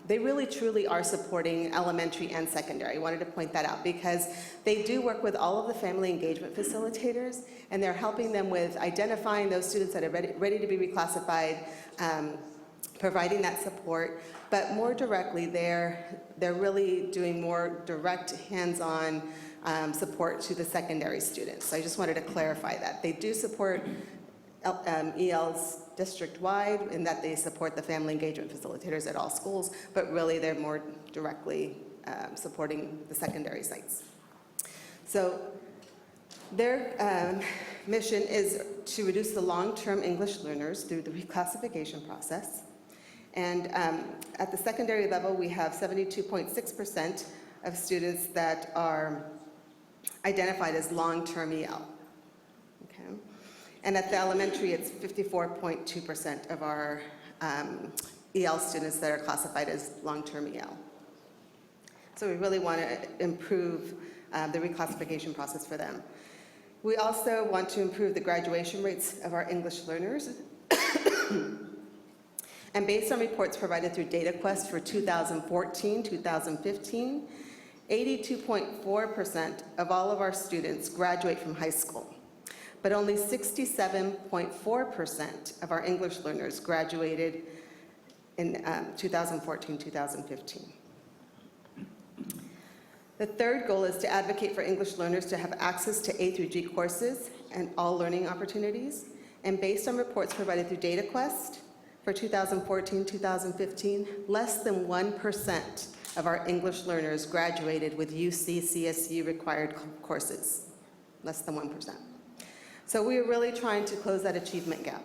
they really truly are supporting elementary and secondary. I wanted to point that out because they do work with all of the family engagement facilitators, and they're helping them with identifying those students that are ready to be reclassified, providing that support. But more directly, they're really doing more direct hands-on support to the secondary students. So I just wanted to clarify that. They do support ELs district-wide in that they support the family engagement facilitators at all schools, but really they're more directly supporting the secondary sites. So their mission is to reduce the long-term English learners through the reclassification process. And at the secondary level, we have 72.6% of students that are identified as long-term EL. Okay. And at the elementary, it's 54.2% of our EL students that are classified as long-term EL. So we really want to improve the reclassification process for them. We also want to improve the graduation rates of our English learners. And based on reports provided through DataQuest for 2014-2015, 82.4% of all of our students graduate from high school, but only 67.4% of our English learners graduated in 2014-2015. The third goal is to advocate for English learners to have access to A through G courses and all learning opportunities. And based on reports provided through DataQuest, for 2014-2015, less than 1% of our English learners graduated with UC CSU required courses, less than 1%. So we are really trying to close that achievement gap.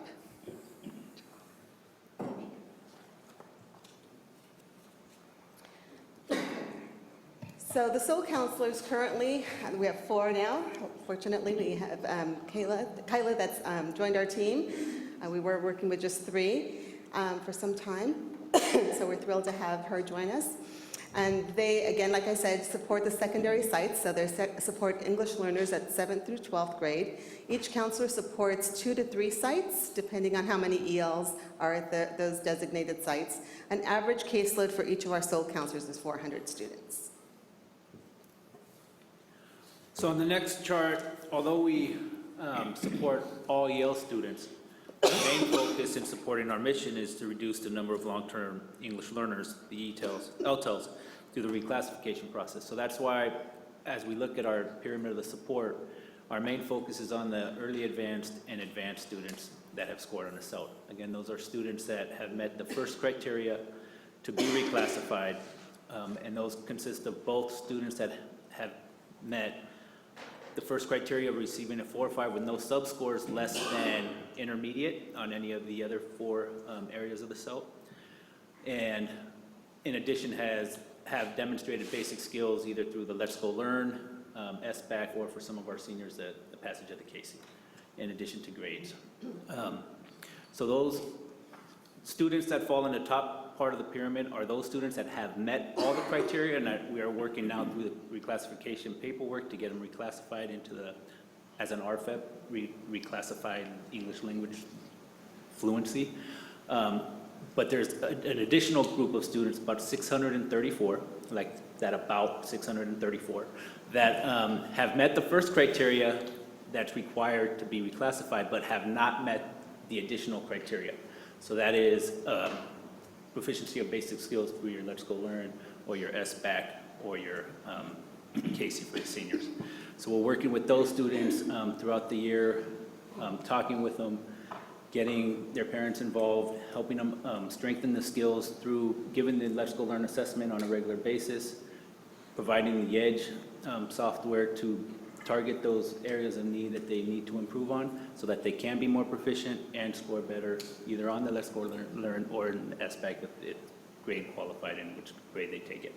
So the Soul Counselors currently, we have 4 now. Fortunately, we have Kyla that's joined our team. We were working with just 3 for some time, so we're thrilled to have her join us. And they, again, like I said, support the secondary sites, so they support English learners at 7th through 12th grade. Each counselor supports 2 to 3 sites, depending on how many ELs are at those designated sites. An average caseload for each of our Soul Counselors is 400 students. So on the next chart, although we support all Yale students, the main focus in supporting our mission is to reduce the number of long-term English learners, the LTELs, through the reclassification process. So that's why, as we look at our pyramid of the support, our main focus is on the early advanced and advanced students that have scored on the CELT. Again, those are students that have met the first criteria to be reclassified, and those consist of both students that have met the first criteria of receiving a 4 or 5 with no sub-scores less than intermediate on any of the other 4 areas of the CELT, and in addition have demonstrated basic skills either through the Let's Go Learn, SBAC, or for some of our seniors, the passage of the Casey, in addition to grades. So those students that fall in the top part of the pyramid are those students that have met all the criteria, and that we are working now through the reclassification paperwork to get them reclassified into as an RFEP, reclassified English language fluency. But there's an additional group of students, about 634, about 634, that have met the first criteria that's required to be reclassified, but have not met the additional criteria. So that is proficiency of basic skills through your Let's Go Learn, or your SBAC, or your Casey for the seniors. So we're working with those students throughout the year, talking with them, getting their parents involved, helping them strengthen the skills through giving the Let's Go Learn assessment on a regular basis, providing the EDGE software to target those areas of need that they need to improve on so that they can be more proficient and score better either on the Let's Go Learn or in the SBAC if it's grade qualified in which grade they take it.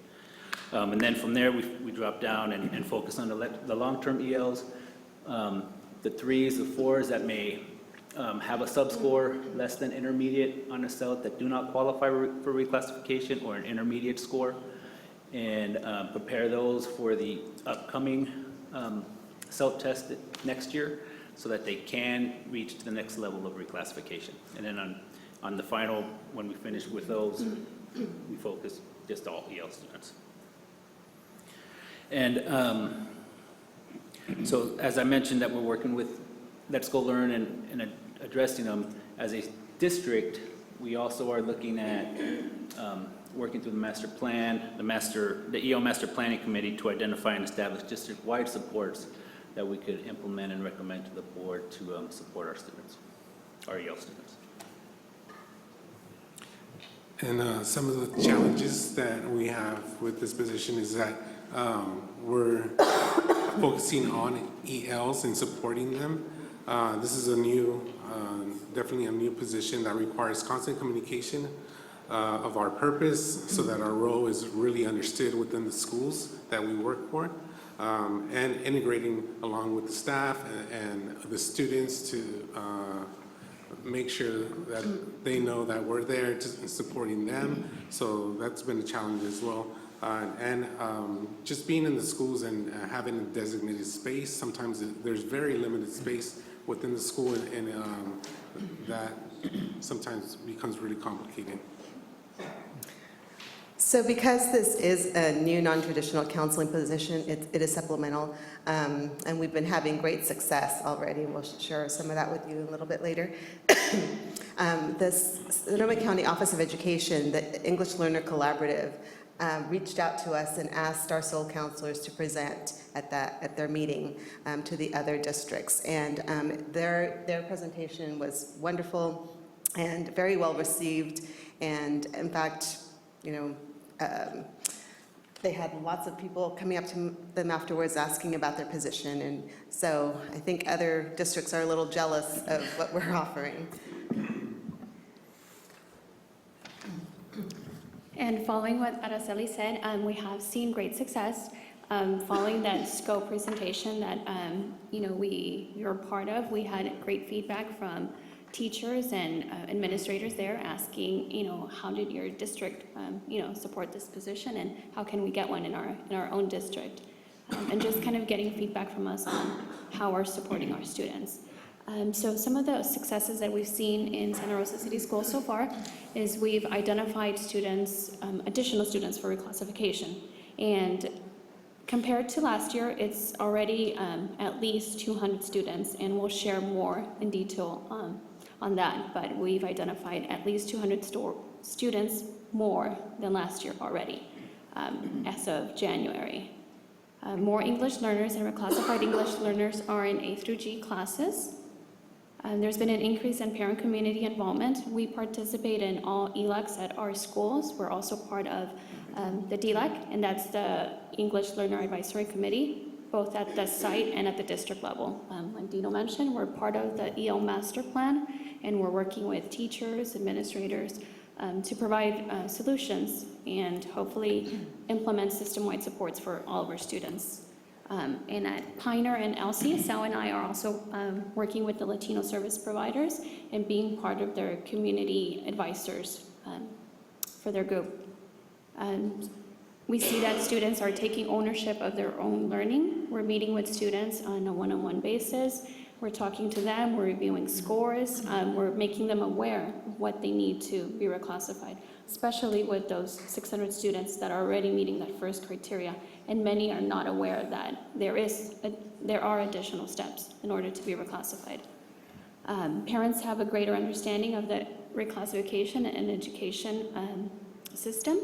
And then from there we drop down and focus on the long-term ELs, the 3s, the 4s that may have a sub-score less than intermediate on a CELT that do not qualify for reclassification, or an intermediate score, and prepare those for the upcoming CELT test next year so that they can reach to the next level of reclassification. And then on the final, when we finish with those, we focus just all EL students. And so as I mentioned that we're working with Let's Go Learn and addressing them as a district, we also are looking at working through the master plan, the EL Master Planning Committee to identify and establish district-wide supports that we could implement and recommend to the board to support our students, our EL students. And some of the challenges that we have with this position is that we're focusing on ELs and supporting them. This is a new, definitely a new position that requires constant communication of our purpose so that our role is really understood within the schools that we work for, and integrating along with the staff and the students to make sure that they know that we're there to supporting them. So that's been a challenge as well. And just being in the schools and having a designated space, sometimes there's very limited space within the school, and that sometimes becomes really complicated. So because this is a new non-traditional counseling position, it is supplemental, and we've been having great success already. We'll share some of that with you a little bit later. The Sonoma County Office of Education, the English Learner Collaborative, reached out to us and asked our SOL counselors to present at their meeting to the other districts. And their presentation was wonderful and very well received. And in fact, you know, they had lots of people coming up to them afterwards asking about their position. And so I think other districts are a little jealous of what we're offering. And following what Araceli said, we have seen great success following that scope presentation that we were part of. We had great feedback from teachers and administrators there asking, how did your district, support this position, and how can we get one in our own district, and just kind of getting feedback from us on how we're supporting our students. So some of the successes that we've seen in Santa Rosa City Schools so far is we've identified students, additional students for reclassification. And compared to last year, it's already at least 200 students, and we'll share more in detail on that. But we've identified at least 200 students more than last year already as of January. More English learners and reclassified English learners are in A through G classes. There's been an increase in parent community involvement. We participate in all ELECs at our schools. We're also part of the DLEC, and that's the English Learner Advisory Committee, both at the site and at the district level. Like Dino mentioned, we're part of the EL Master Plan, and we're working with teachers, administrators, to provide solutions and hopefully implement system-wide supports for all of our students. And at Pioneer and LC, Sal and I are also working with the Latino service providers and being part of their community advisors for their group. We see that students are taking ownership of their own learning. We're meeting with students on a one-on-one basis. We're talking to them, we're reviewing scores, we're making them aware of what they need to be reclassified, especially with those 600 students that are already meeting that first criteria, and many are not aware that there are additional steps in order to be reclassified. Parents have a greater understanding of the reclassification and education system.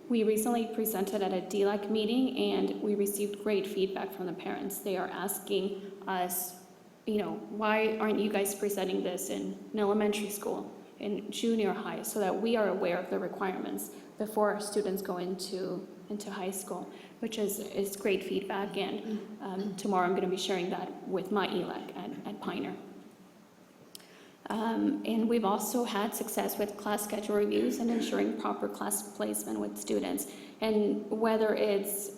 We recently presented at a DLEC meeting, and we received great feedback from the parents. They are asking us, why aren't you guys presenting this in elementary school, in junior high, so that we are aware of the requirements before our students go into high school, which is great feedback. And tomorrow I'm going to be sharing that with my ELEC at Pioneer. And we've also had success with class schedule reviews and ensuring proper class placement with students. And whether it's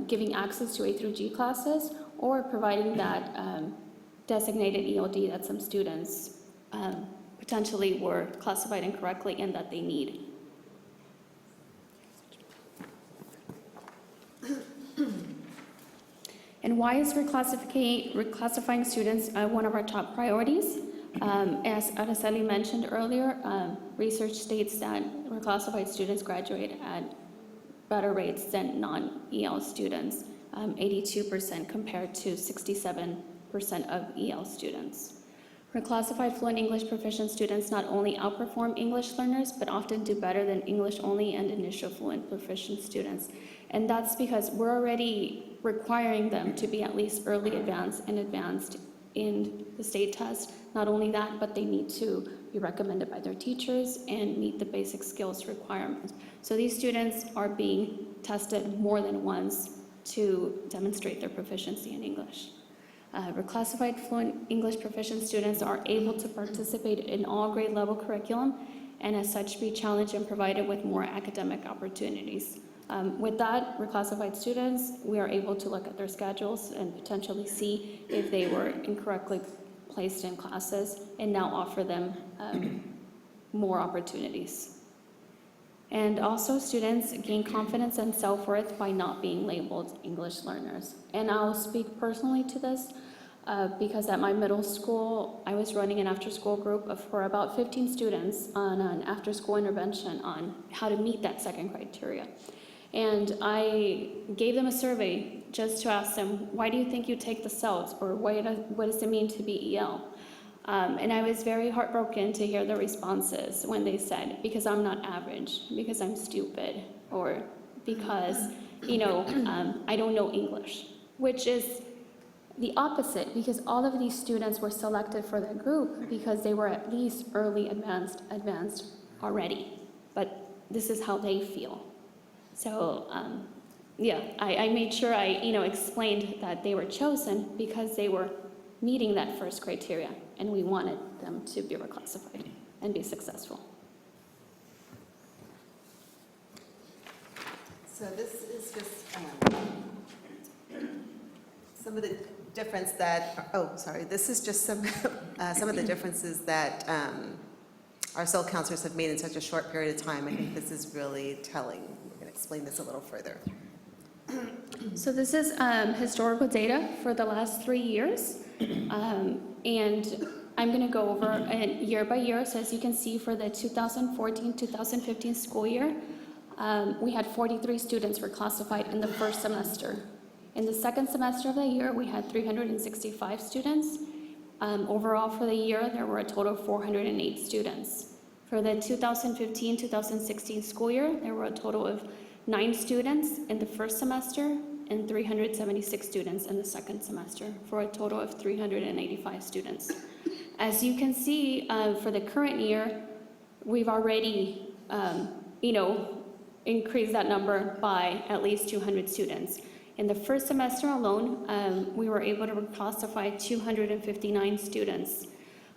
giving access to A through G classes or providing that designated ELD that some students potentially were classified incorrectly and that they need. And why is reclassifying students one of our top priorities? As Araceli mentioned earlier, research states that reclassified students graduate at better rates than non-EL students, 82% compared to 67% of EL students. Reclassified fluent English proficient students not only outperform English learners, but often do better than English only and initial fluent proficient students. And that's because we're already requiring them to be at least early advanced and advanced in the state test. Not only that, but they need to be recommended by their teachers and meet the basic skills requirements. So these students are being tested more than once to demonstrate their proficiency in English. Reclassified fluent English proficient students are able to participate in all grade level curriculum and as such be challenged and provided with more academic opportunities. With that, reclassified students, we are able to look at their schedules and potentially see if they were incorrectly placed in classes and now offer them more opportunities. And also students gain confidence and self-worth by not being labeled English learners. And I'll speak personally to this because at my middle school, I was running an after-school group for about 15 students on an after-school intervention on how to meet that second criteria. And I gave them a survey just to ask them, why do you think you take the CELTS, or what does it mean to be EL? And I was very heartbroken to hear the responses when they said, because I'm not average, because I'm stupid, or because, I don't know English, which is the opposite, because all of these students were selected for that group because they were at least early advanced already. But this is how they feel. So, I made sure I, explained that they were chosen because they were meeting that first criteria, and we wanted them to be reclassified and be successful. So this is just some of the difference that, this is just some of the differences that our SOL counselors have made in such a short period of time. I think this is really telling. We're going to explain this a little further. So this is historical data for the last 3 years. And I'm going to go over year by year. So as you can see, for the 2014-2015 school year, we had 43 students were classified in the first semester. In the second semester of the year, we had 365 students. Overall for the year, there were a total of 408 students. For the 2015-2016 school year, there were a total of 9 students in the first semester and 376 students in the second semester, for a total of 385 students. As you can see, for the current year, we've already, increased that number by at least 200 students. In the first semester alone, we were able to reclassify 259 students.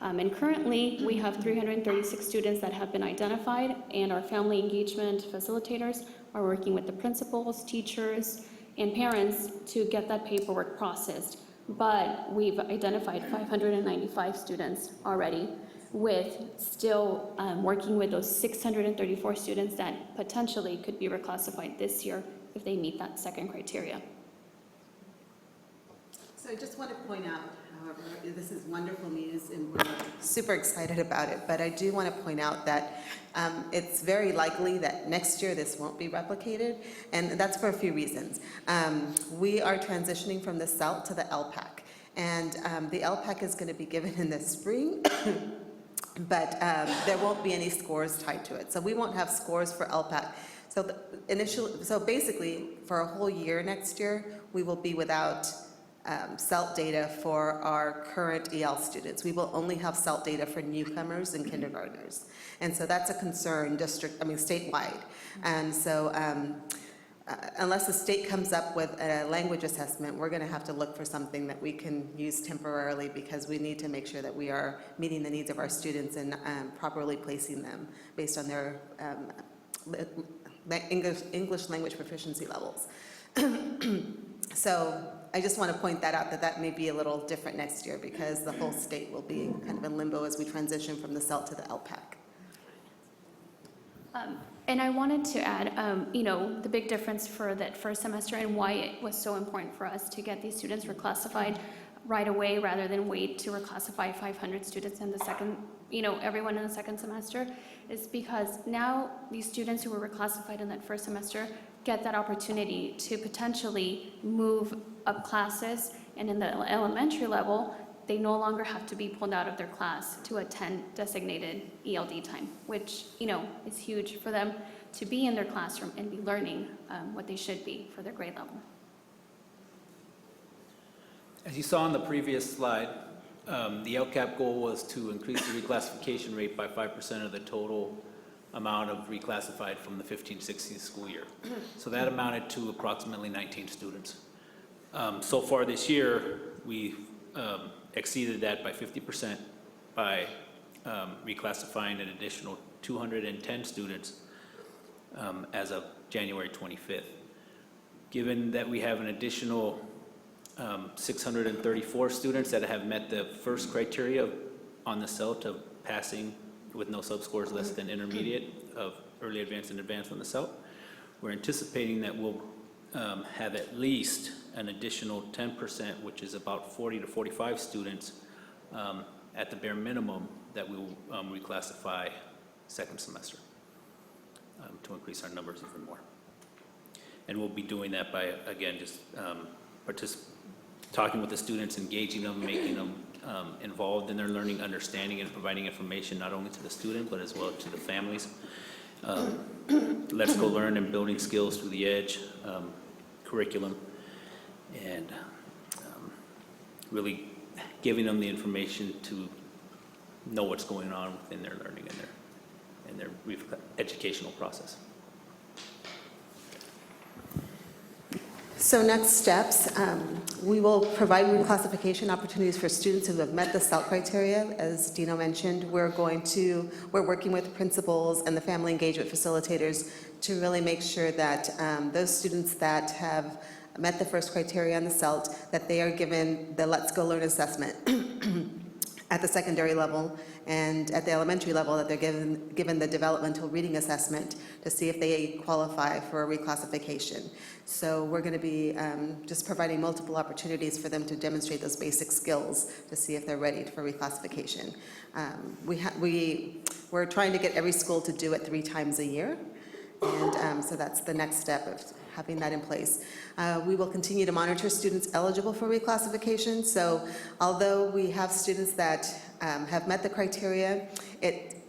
And currently, we have 336 students that have been identified, and our family engagement facilitators are working with the principals, teachers, and parents to get that paperwork processed. But we've identified 595 students already, with still working with those 634 students that potentially could be reclassified this year if they meet that second criteria. So I just want to point out, however, this is wonderful news and we're super excited about it, but I do want to point out that it's very likely that next year this won't be replicated, and that's for a few reasons. We are transitioning from the CELT to the LPAC, and the LPAC is going to be given in the spring, but there won't be any scores tied to it. So we won't have scores for LPAC. So basically, for a whole year next year, we will be without CELT data for our current EL students. We will only have CELT data for newcomers and kindergartners. And so that's a concern statewide. And so unless the state comes up with a language assessment, we're going to have to look for something that we can use temporarily, because we need to make sure that we are meeting the needs of our students and properly placing them based on their English language proficiency levels. So I just want to point that out, that may be a little different next year, because the whole state will be kind of in limbo as we transition from the CELT to the LPAC. And I wanted to add, the big difference for that first semester and why it was so important for us to get these students reclassified right away rather than wait to reclassify 500 students in the second, everyone in the second semester, is because now these students who were reclassified in that first semester get that opportunity to potentially move up classes, and in the elementary level, they no longer have to be pulled out of their class to attend designated ELD time, which, is huge for them to be in their classroom and be learning what they should be for their grade level. As you saw on the previous slide, the LCAP goal was to increase the reclassification rate by 5% of the total amount of reclassified from the 15-16 school year. So that amounted to approximately 19 students. So far this year, we exceeded that by 50% by reclassifying an additional 210 students as of January 25th. Given that we have an additional 634 students that have met the first criteria on the CELT of passing with no subscores less than intermediate of early advanced and advanced on the CELT, we're anticipating that we'll have at least an additional 10%, which is about 40 to 45 students at the bare minimum that we will reclassify second semester to increase our numbers even more. And we'll be doing that by, again, just talking with the students, engaging them, making them involved in their learning, understanding, and providing information not only to the student, but as well to the families. Let's Go Learn and building skills through the EDGE curriculum, and really giving them the information to know what's going on within their learning and their educational process. So next steps, we will provide reclassification opportunities for students who have met the CELT criteria. As Dino mentioned, we're working with principals and the family engagement facilitators to really make sure that those students that have met the first criteria on the CELT, that they are given the Let's Go Learn assessment at the secondary level, and at the elementary level that they're given the developmental reading assessment to see if they qualify for a reclassification. So we're going to be just providing multiple opportunities for them to demonstrate those basic skills to see if they're ready for reclassification. We're trying to get every school to do it 3 times a year, and so that's the next step of having that in place. We will continue to monitor students eligible for reclassification. So although we have students that have met the criteria,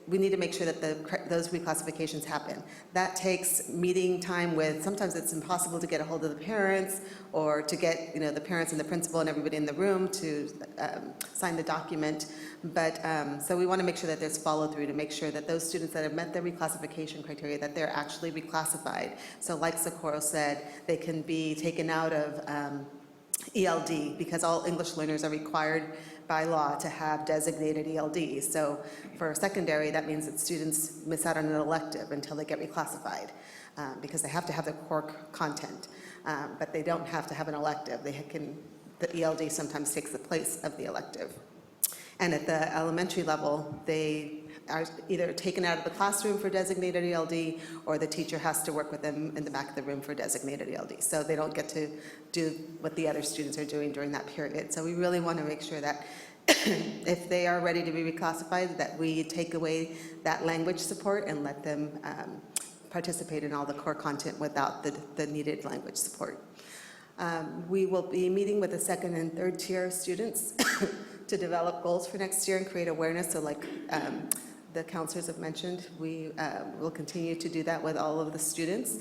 we need to make sure that those reclassifications happen. That takes meeting time with, sometimes it's impossible to get a hold of the parents or to get, the parents and the principal and everybody in the room to sign the document. But, so we want to make sure that there's follow through to make sure that those students that have met their reclassification criteria, that they're actually reclassified. So like Socorro said, they can be taken out of ELD because all English learners are required by law to have designated ELD. So for secondary, that means that students miss out on an elective until they get reclassified because they have to have the core content, but they don't have to have an elective. The ELD sometimes takes the place of the elective. And at the elementary level, they are either taken out of the classroom for designated ELD, or the teacher has to work with them in the back of the room for designated ELD. So they don't get to do what the other students are doing during that period. So we really want to make sure that if they are ready to be reclassified, that we take away that language support and let them participate in all the core content without the needed language support. We will be meeting with the second and third tier students to develop goals for next year and create awareness. So like the counselors have mentioned, we will continue to do that with all of the students.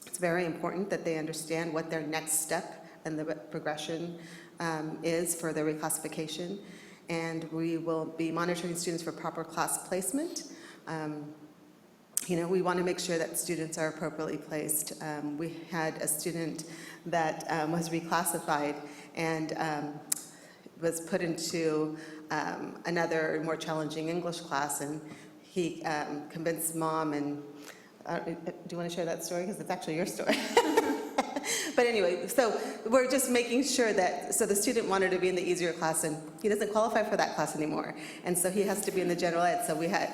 It's very important that they understand what their next step and the progression is for their reclassification. And we will be monitoring students for proper class placement. We want to make sure that students are appropriately placed. We had a student that was reclassified and was put into another more challenging English class, and he convinced mom and, do you want to share that story? Because it's actually your story. But anyway, so we're just making sure that, so the student wanted to be in the easier class and he doesn't qualify for that class anymore. And so he has to be in the general ed. So we had,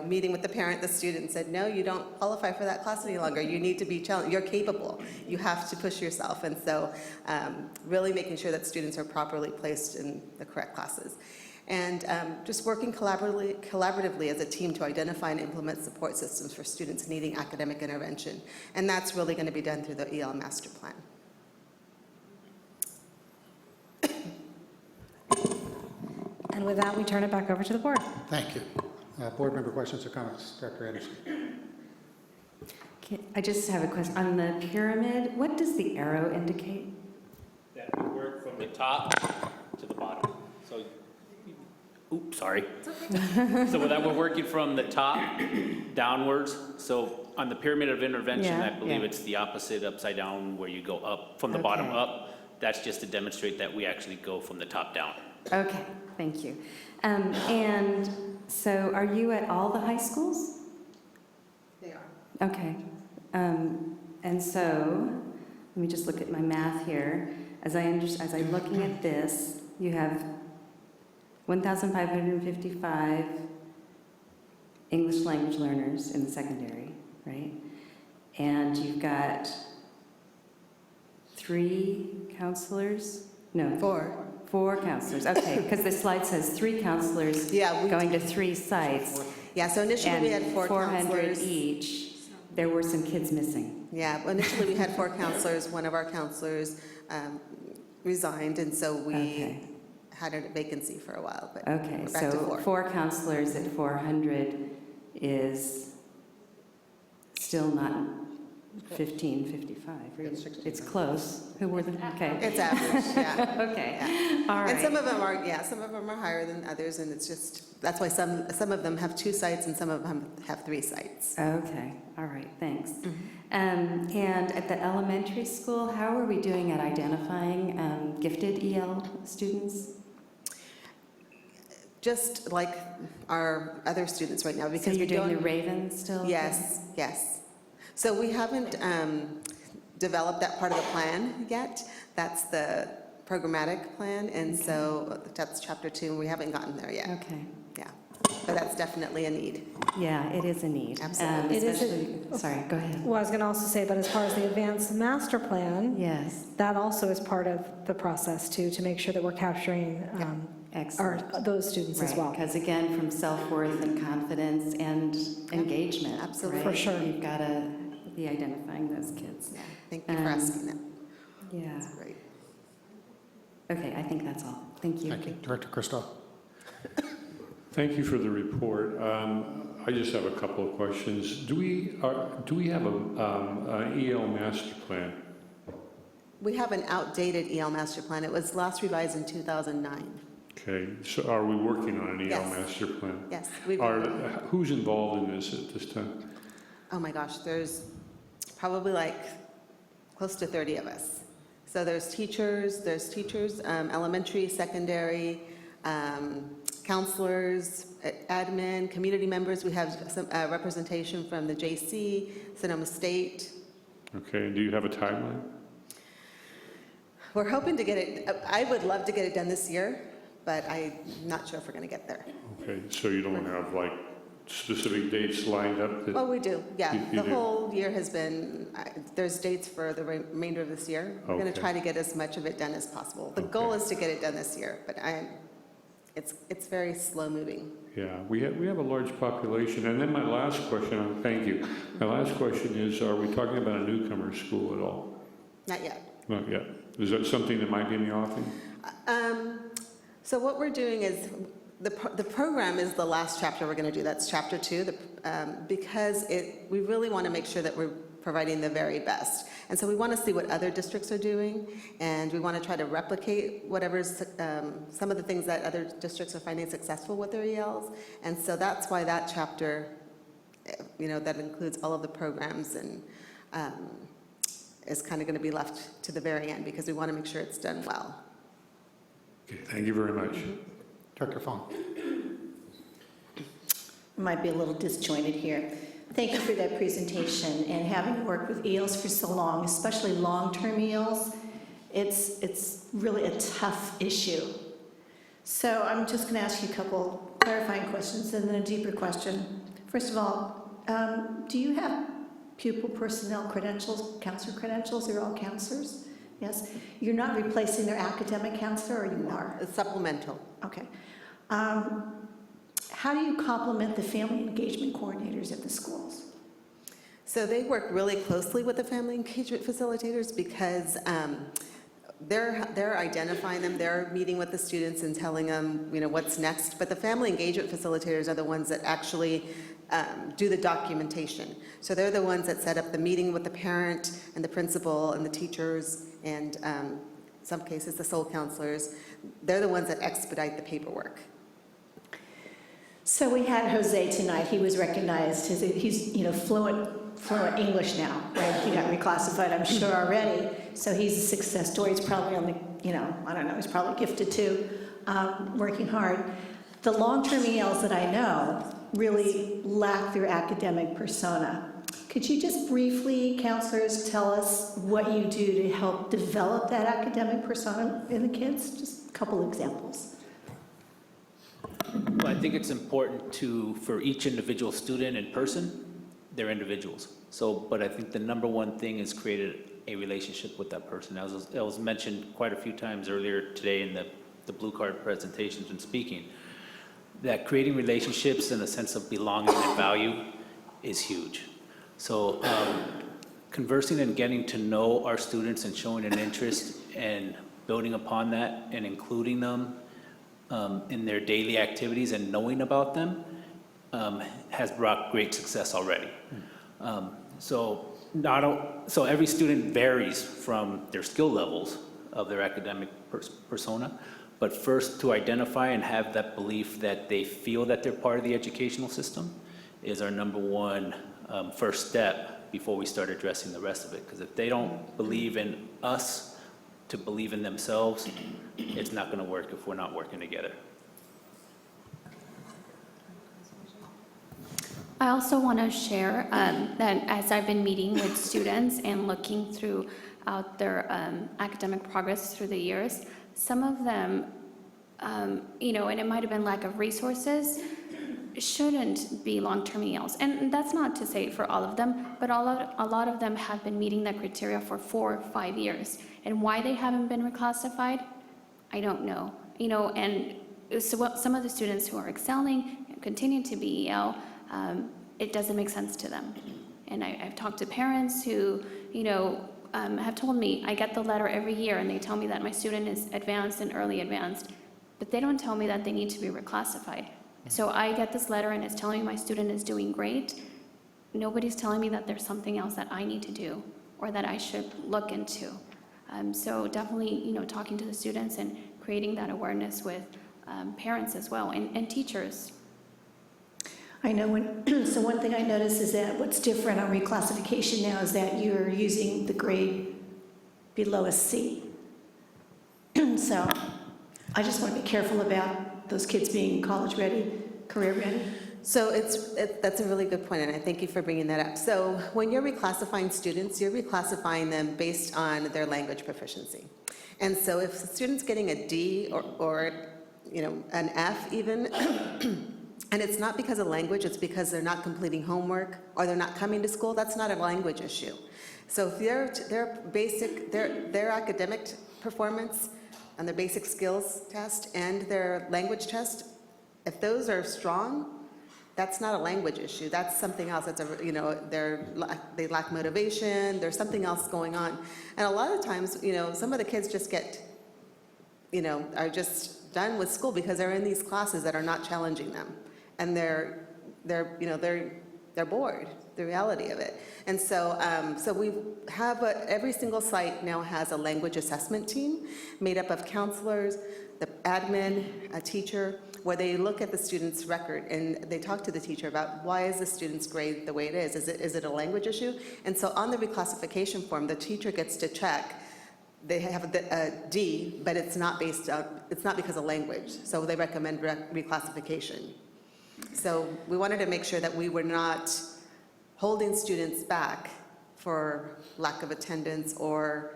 meeting with the parent, the student said, no, you don't qualify for that class any longer. You need to be challenged. You're capable. You have to push yourself. And so really making sure that students are properly placed in the correct classes. And just working collaboratively as a team to identify and implement support systems for students needing academic intervention. And that's really going to be done through the EL Master Plan. And with that, we turn it back over to the board. Thank you. Board member questions or comments? Dr. Anderson. I just have a question. On the pyramid, what does the arrow indicate? That we work from the top to the bottom. So, oops, sorry. So that we're working from the top downwards. So on the pyramid of intervention, I believe it's the opposite, upside down, where you go up from the bottom up. That's just to demonstrate that we actually go from the top down. Okay, thank you. And so are you at all the high schools? They are. Okay. And so, let me just look at my math here. As I'm looking at this, you have 1,555 English language learners in the secondary, right? And you've got 3 counselors? No. 4. 4 counselors, okay, because the slide says 3 counselors going to 3 sites. Yeah, so initially we had 4 400 counselors. each. There were some kids missing. Yeah, initially we had 4 counselors. One of our counselors resigned, and so we had a vacancy for a while, but Okay, we're back to so 4. 4 counselors at 400 is still not 1555. It's close. Who were the, okay. It's average, yeah. Okay, Yeah. all right. And some of them are higher than others, and it's just, that's why some of them have 2 sites and some of them have 3 sites. Okay, all right, thanks. And at the elementary school, how are we doing at identifying gifted EL students? Just like our other students right now, because So you're we doing don't. the Raven still? Yes, yes. So we haven't developed that part of the plan yet. That's the programmatic plan, and so that's chapter 2, and we haven't gotten there yet. Okay. Yeah, but that's definitely a need. Yeah, it is a need. Absolutely. It is Especially, sorry, go ahead. Well, I was going to also say, but as far as the advanced master plan, Yes. that also is part of the process too, to make sure that we're capturing those students as well. Because again, from self-worth and confidence and engagement. Absolutely. For sure. You've got to be identifying those kids. Yeah, thank you for asking that. Yeah. That's great. Okay, I think that's all. Thank you. Thank you. Director Christo. Thank you for the report. I just have a couple of questions. Do we have an EL master plan? We have an outdated EL master plan. It was last revised in 2009. Okay, so are we working on an EL Yes. master plan? Yes. Who's involved in this at this time? Oh my gosh, there's probably like close to 30 of us. So there's teachers, elementary, secondary, counselors, admin, community members. We have some representation from the JC, Sonoma State. Okay, do you have a timeline? We're hoping to get it, I would love to get it done this year, but I'm not sure if we're going to get there. Okay, so you don't have like specific dates lined up? Well, we do, yeah. You The do. whole year has been, there's dates for the remainder of this year. We're going to Okay. try to get as much of it done as possible. The goal is to get it done this year, but it's very slow moving. Yeah, we have a large population. And then my last question, thank you. My last question is, are we talking about a newcomer school at all? Not yet. Not yet. Is that something that might be in the offing? So what we're doing is, the program is the last chapter we're going to do. That's chapter 2, because we really want to make sure that we're providing the very best. And so we want to see what other districts are doing, and we want to try to replicate whatever's, some of the things that other districts are finding successful with their ELs. And so that's why that chapter, that includes all of the programs and is kind of going to be left to the very end, because we want to make sure it's done well. Okay, thank you very much. Director Fong. Might be a little disjointed here. Thank you for that presentation, and having worked with ELs for so long, especially long-term ELs, it's really a tough issue. So I'm just going to ask you a couple clarifying questions and then a deeper question. First of all, do you have pupil personnel credentials, counselor credentials? They're all counselors? Yes. You're not replacing their academic counselor, or you are? It's supplemental. Okay. How do you complement the family engagement coordinators at the schools? So they work really closely with the family engagement facilitators, because they're identifying them, they're meeting with the students and telling them, what's next. But the family engagement facilitators are the ones that actually do the documentation. So they're the ones that set up the meeting with the parent and the principal and the teachers, and in some cases the SOL counselors. They're the ones that expedite the paperwork. So we had Jose tonight. He was recognized. He's fluent English now, right? He got reclassified, I'm sure, already. So he's a success story. He's probably on the, I don't know, he's probably gifted too, working hard. The long-term ELs that I know really lack their academic persona. Could you just briefly, counselors, tell us what you do to help develop that academic persona in the kids? Just a couple examples. Well, I think it's important for each individual student in person, they're individuals. But I think the number one thing is created a relationship with that person. As was mentioned quite a few times earlier today in the blue card presentations and speaking, that creating relationships and a sense of belonging and value is huge. So conversing and getting to know our students and showing an interest and building upon that and including them in their daily activities and knowing about them has brought great success already. So every student varies from their skill levels of their academic persona, but first to identify and have that belief that they feel that they're part of the educational system is our number one first step before we start addressing the rest of it. Because if they don't believe in us to believe in themselves, it's not going to work if we're not working together. I also want to share that as I've been meeting with students and looking throughout their academic progress through the years, some of them, and it might have been lack of resources, shouldn't be long-term ELs. And that's not to say for all of them, but a lot of them have been meeting that criteria for 4 or 5 years. And why they haven't been reclassified, I don't know. And so some of the students who are excelling and continue to be EL, it doesn't make sense to them. And I've talked to parents who, have told me, I get the letter every year and they tell me that my student is advanced and early advanced, but they don't tell me that they need to be reclassified. So I get this letter and it's telling me my student is doing great. Nobody's telling me that there's something else that I need to do or that I should look into. So definitely, talking to the students and creating that awareness with parents as well and teachers. I know so one thing I noticed is that what's different on reclassification now is that you're using the grade below a C. So I just want to be careful about those kids being college ready, career ready. So that's a really good point, and I thank you for bringing that up. So when you're reclassifying students, you're reclassifying them based on their language proficiency. And so if the student's getting a D or an F even, and it's not because of language, it's because they're not completing homework or they're not coming to school, that's not a language issue. So if their academic performance and their basic skills test and their language test, if those are strong, that's not a language issue. That's something else. That's they lack motivation. There's something else going on. And a lot of times, some of the kids just are just done with school because they're in these classes that are not challenging them, and they're bored. The reality of it. And so, we have every single site now has a language assessment team made up of counselors, the admin, a teacher, where they look at the student's record and they talk to the teacher about why is the student's grade the way it is. Is it a language issue? And so on the reclassification form, the teacher gets to check. They have a D, but it's not because of language. So they recommend reclassification. So we wanted to make sure that we were not holding students back for lack of attendance or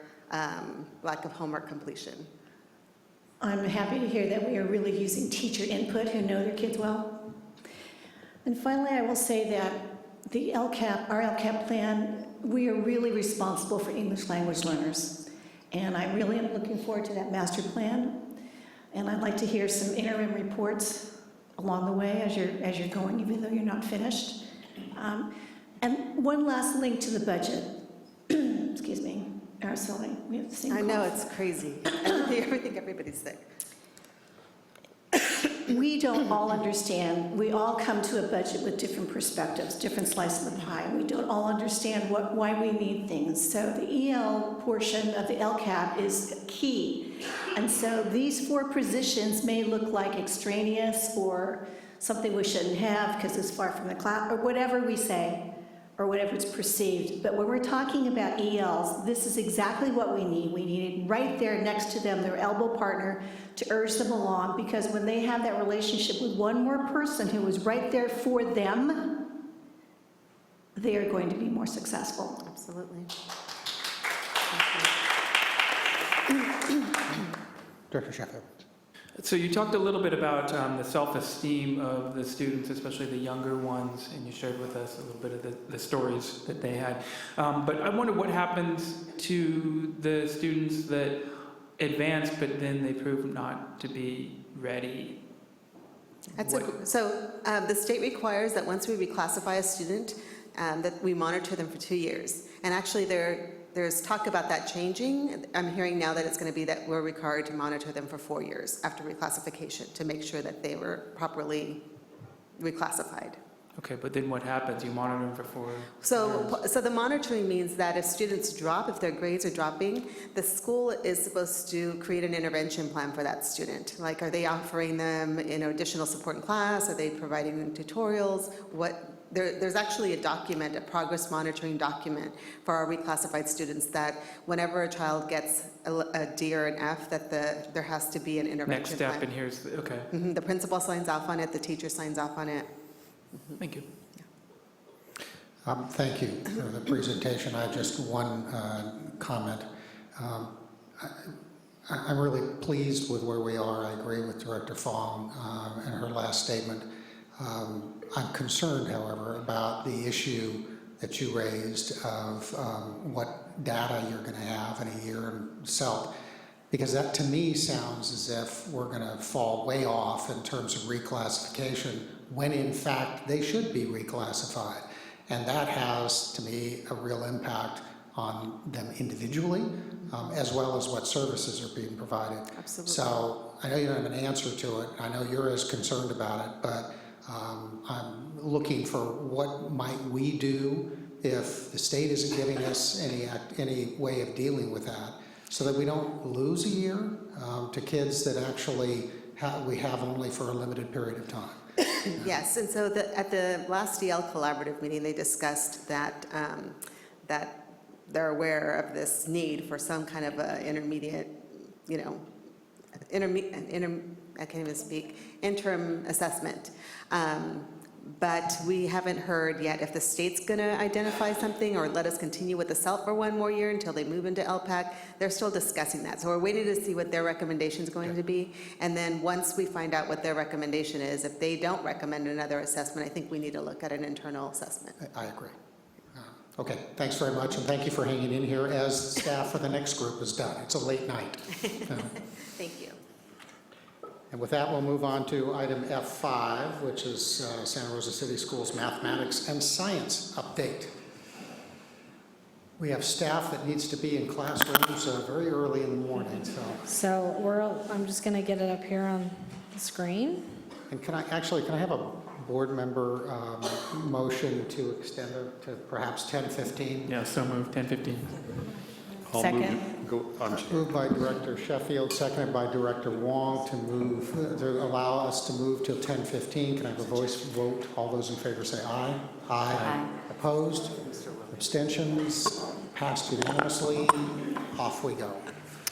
lack of homework completion. I'm happy to hear that we are really using teacher input who know their kids well. And finally, I will say that our LCAP plan, we are really responsible for English language learners. And I really am looking forward to that master plan. And I'd like to hear some interim reports along the way as you're going, even though you're not finished. And one last link to the budget. Excuse me. Araceli, we have the same I know, cough. it's crazy. I think everybody's sick. We don't all understand. We all come to a budget with different perspectives, different slices of the pie. We don't all understand why we need things. So the EL portion of the LCAP is key. And so these 4 positions may look like extraneous or something we shouldn't have because it's far from the class, or whatever we say, or whatever it's perceived. But when we're talking about ELs, this is exactly what we need. We need it right there next to them, their elbow partner, to urge them along, because when they have that relationship with one more person who is right there for them, they are going to be more successful. Absolutely. Director Sheffield. So you talked a little bit about the self-esteem of the students, especially the younger ones, and you shared with us a little bit of the stories that they had. But I wonder what happens to the students that advance, but then they prove not to be ready. The state requires that once we reclassify a student, that we monitor them for 2 years. And actually, there's talk about that changing. I'm hearing now that it's going to be that we're required to monitor them for 4 years after reclassification to make sure that they were properly reclassified. Okay, but then what happens? You monitor them for 4 years? So the monitoring means that if students drop, if their grades are dropping, the school is supposed to create an intervention plan for that student. Like, are they offering them additional support in class? Are they providing them tutorials? There's actually a document, a progress monitoring document for our reclassified students, that whenever a child gets a D or an F, that there has to be an intervention plan. Next step, and here's okay. The principal signs off on it, the teacher signs off on it. Thank you. Thank you for the presentation. I have just one comment. I'm really pleased with where we are. I agree with Director Fong and her last statement. I'm concerned, however, about the issue that you raised of what data you're going to have in a year in SELP, because that to me sounds as if we're going to fall way off in terms of reclassification when in fact they should be reclassified. And that has, to me, a real impact on them individually, as well as what services are being provided. Absolutely. So I know you don't have an answer to it. I know you're as concerned about it, but I'm looking for what might we do if the state isn't giving us any way of dealing with that, so that we don't lose a year to kids that actually we have only for a limited period of time. Yes, and so at the last DL collaborative meeting, they discussed that that they're aware of this need for some kind of a intermediate, I can't even speak, interim assessment. But we haven't heard yet if the state's going to identify something or let us continue with the SELF for one more year until they move into LPAC. They're still discussing that. So we're waiting to see what their recommendation is going to be. And then once we find out what their recommendation is, if they don't recommend another assessment, I think we need to look at an internal assessment. I agree. Okay, thanks very much, and thank you for hanging in here as staff for the next group is done. It's a late night. Thank you. And with that, we'll move on to item F5, which is Santa Rosa City Schools Mathematics and Science Update. We have staff that needs to be in classrooms very early in the morning, So I'm just going to get it up here on the screen. And can I have a board member motion to extend it to perhaps 10:15? Yeah, so moved, 10:15. Second. Moved by Director Sheffield, seconded by Director Wong to allow us to move till 10:15. Can I have a voice vote? All those in favor say aye. Aye. Opposed? Abstentions? Passed unanimously. Off we go.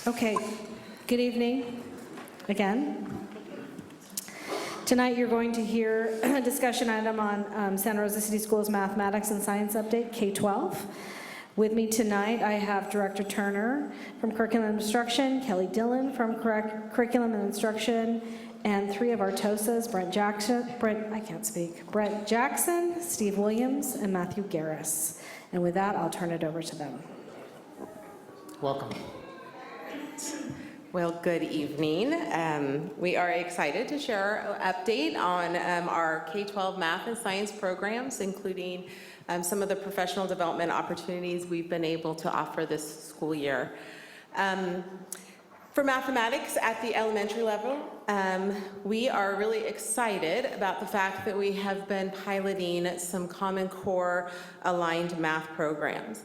Okay, good evening again. Tonight you're going to hear a discussion item on Santa Rosa City Schools Mathematics and Science Update, K-12. With me tonight, I have Director Turner from Curriculum and Instruction, Kelly Dillon from Curriculum and Instruction, and three of our TOSAs, Brett Jackson, Steve Williams, and Matthew Garris. And with that, I'll turn it over to them. Welcome. Well, good evening. We are excited to share an update on our K-12 math and science programs, including some of the professional development opportunities we've been able to offer this school year. For mathematics at the elementary level, we are really excited about the fact that we have been piloting some Common Core aligned math programs.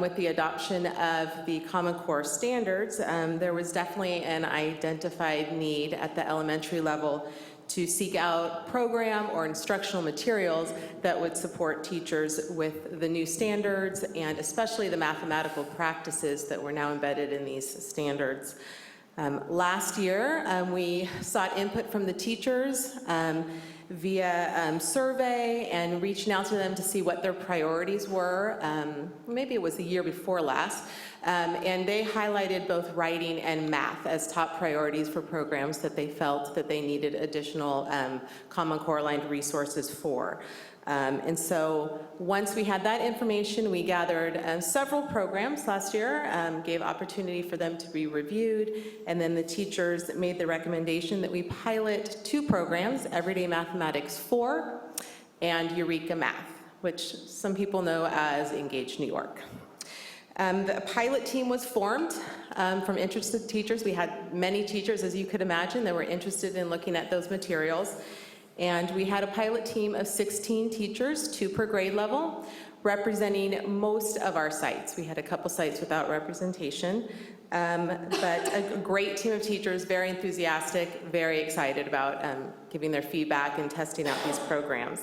With the adoption of the Common Core standards, there was definitely an identified need at the elementary level to seek out program or instructional materials that would support teachers with the new standards and especially the mathematical practices that were now embedded in these standards. Last year, we sought input from the teachers via survey and reaching out to them to see what their priorities were. Maybe it was the year before last. And they highlighted both writing and math as top priorities for programs that they felt that they needed additional Common Core aligned resources for. And so once we had that information, we gathered several programs last year, gave opportunity for them to be reviewed, and then the teachers made the recommendation that we pilot two programs, Everyday Mathematics 4 and Eureka Math, which some people know as Engage New York. The pilot team was formed from interested teachers. We had many teachers, as you could imagine, that were interested in looking at those materials. And we had a pilot team of 16 teachers, 2 per grade level, representing most of our sites. We had a couple sites without representation, but a great team of teachers, very enthusiastic, very excited about giving their feedback and testing out these programs.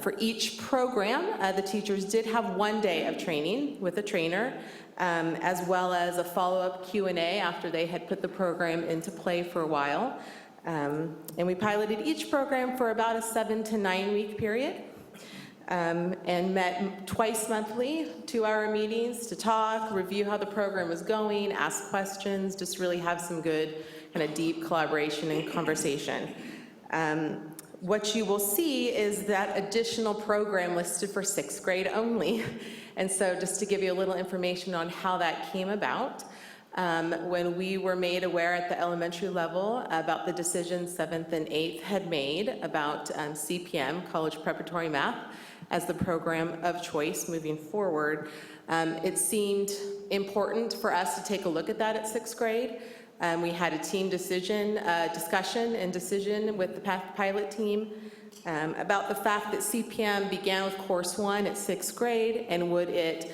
For each program, the teachers did have 1 day of training with a trainer, as well as a follow-up Q&A after they had put the program into play for a while. And we piloted each program for about a 7 to 9 week period, and met twice monthly, 2-hour meetings to talk, review how the program was going, ask questions, just really have some good kind of deep collaboration and conversation. What you will see is that additional program listed for 6th grade only. And so just to give you a little information on how that came about, when we were made aware at the elementary level about the decision 7th and 8th had made about CPM, College Preparatory Math, as the program of choice moving forward. It seemed important for us to take a look at that at 6th grade. We had a team discussion and decision with the pilot team about the fact that CPM began with course 1 at 6th grade, and would it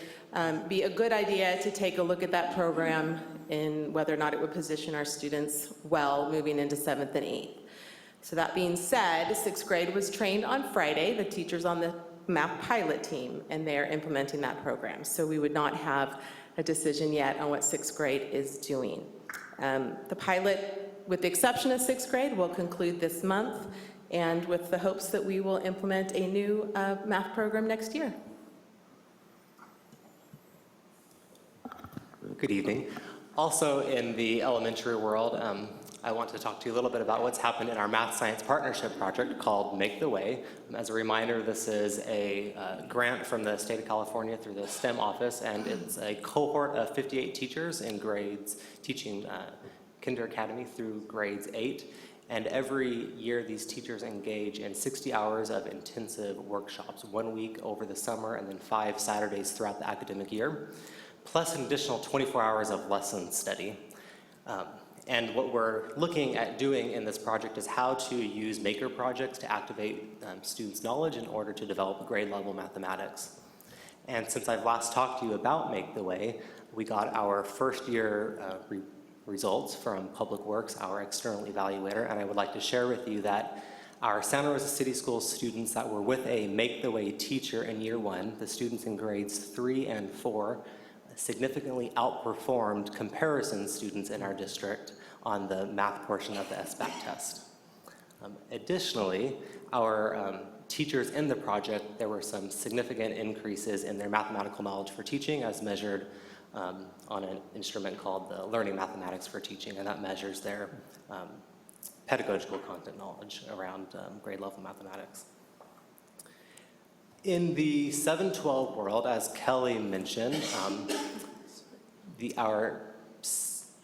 be a good idea to take a look at that program in whether or not it would position our students well moving into 7th and 8th. So that being said, 6th grade was trained on Friday, the teachers on the MAP pilot team, and they're implementing that program. So we would not have a decision yet on what 6th grade is doing. The pilot, with the exception of 6th grade, will conclude this month, and with the hopes that we will implement a new math program next year. Good evening. Also in the elementary world, I want to talk to you a little bit about what's happened in our math science partnership project called Make the Way. As a reminder, this is a grant from the state of California through the STEM office, and it's a cohort of 58 teachers in grades teaching Kinder Academy through grades 8. And every year these teachers engage in 60 hours of intensive workshops, 1 week over the summer and then 5 Saturdays throughout the academic year, plus an additional 24 hours of lesson study. And what we're looking at doing in this project is how to use maker projects to activate students' knowledge in order to develop grade level mathematics. And since I've last talked to you about Make the Way, we got our first year results from Public Works, our external evaluator, and I would like to share with you that our Santa Rosa City Schools students that were with a Make the Way teacher in year 1, the students in grades 3 and 4, significantly outperformed comparison students in our district on the math portion of the SBAC test. Additionally, our teachers in the project, there were some significant increases in their mathematical knowledge for teaching as measured on an instrument called the Learning Mathematics for Teaching, and that measures their pedagogical content knowledge around grade level mathematics. In the 7-12 world, as Kelly mentioned, our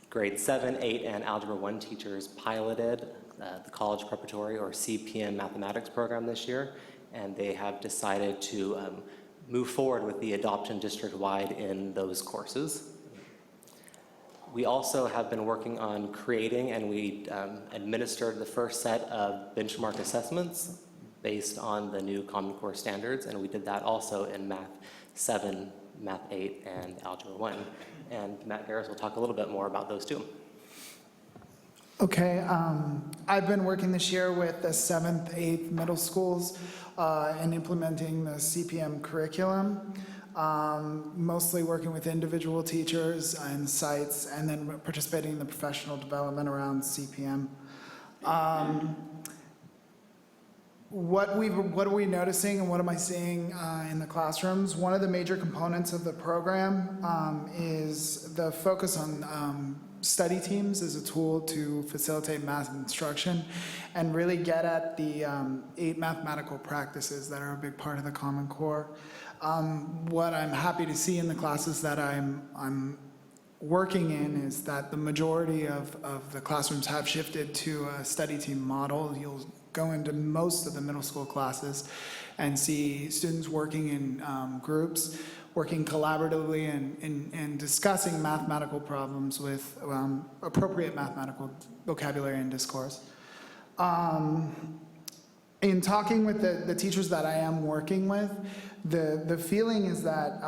grade 7, 8, and Algebra 1 teachers piloted the College Preparatory or CPM mathematics program this year, and they have decided to move forward with the adoption district-wide in those courses. We also have been working on creating, and we administered the first set of benchmark assessments based on the new Common Core standards, and we did that also in Math 7, Math 8, and Algebra 1. And Matt Harris will talk a little bit more about those too. Okay, I've been working this year with the 7th, 8th middle schools and implementing the CPM curriculum, mostly working with individual teachers and sites, and then participating in the professional development around CPM. What are we noticing and what am I seeing in the classrooms? One of the major components of the program is the focus on study teams as a tool to facilitate math instruction and really get at the 8 mathematical practices that are a big part of the Common Core. What I'm happy to see in the classes that I'm working in is that the majority of the classrooms have shifted to a study team model. You'll go into most of the middle school classes and see students working in groups, working collaboratively and discussing mathematical problems with appropriate mathematical vocabulary and discourse. In talking with the teachers that I am working with, the feeling is that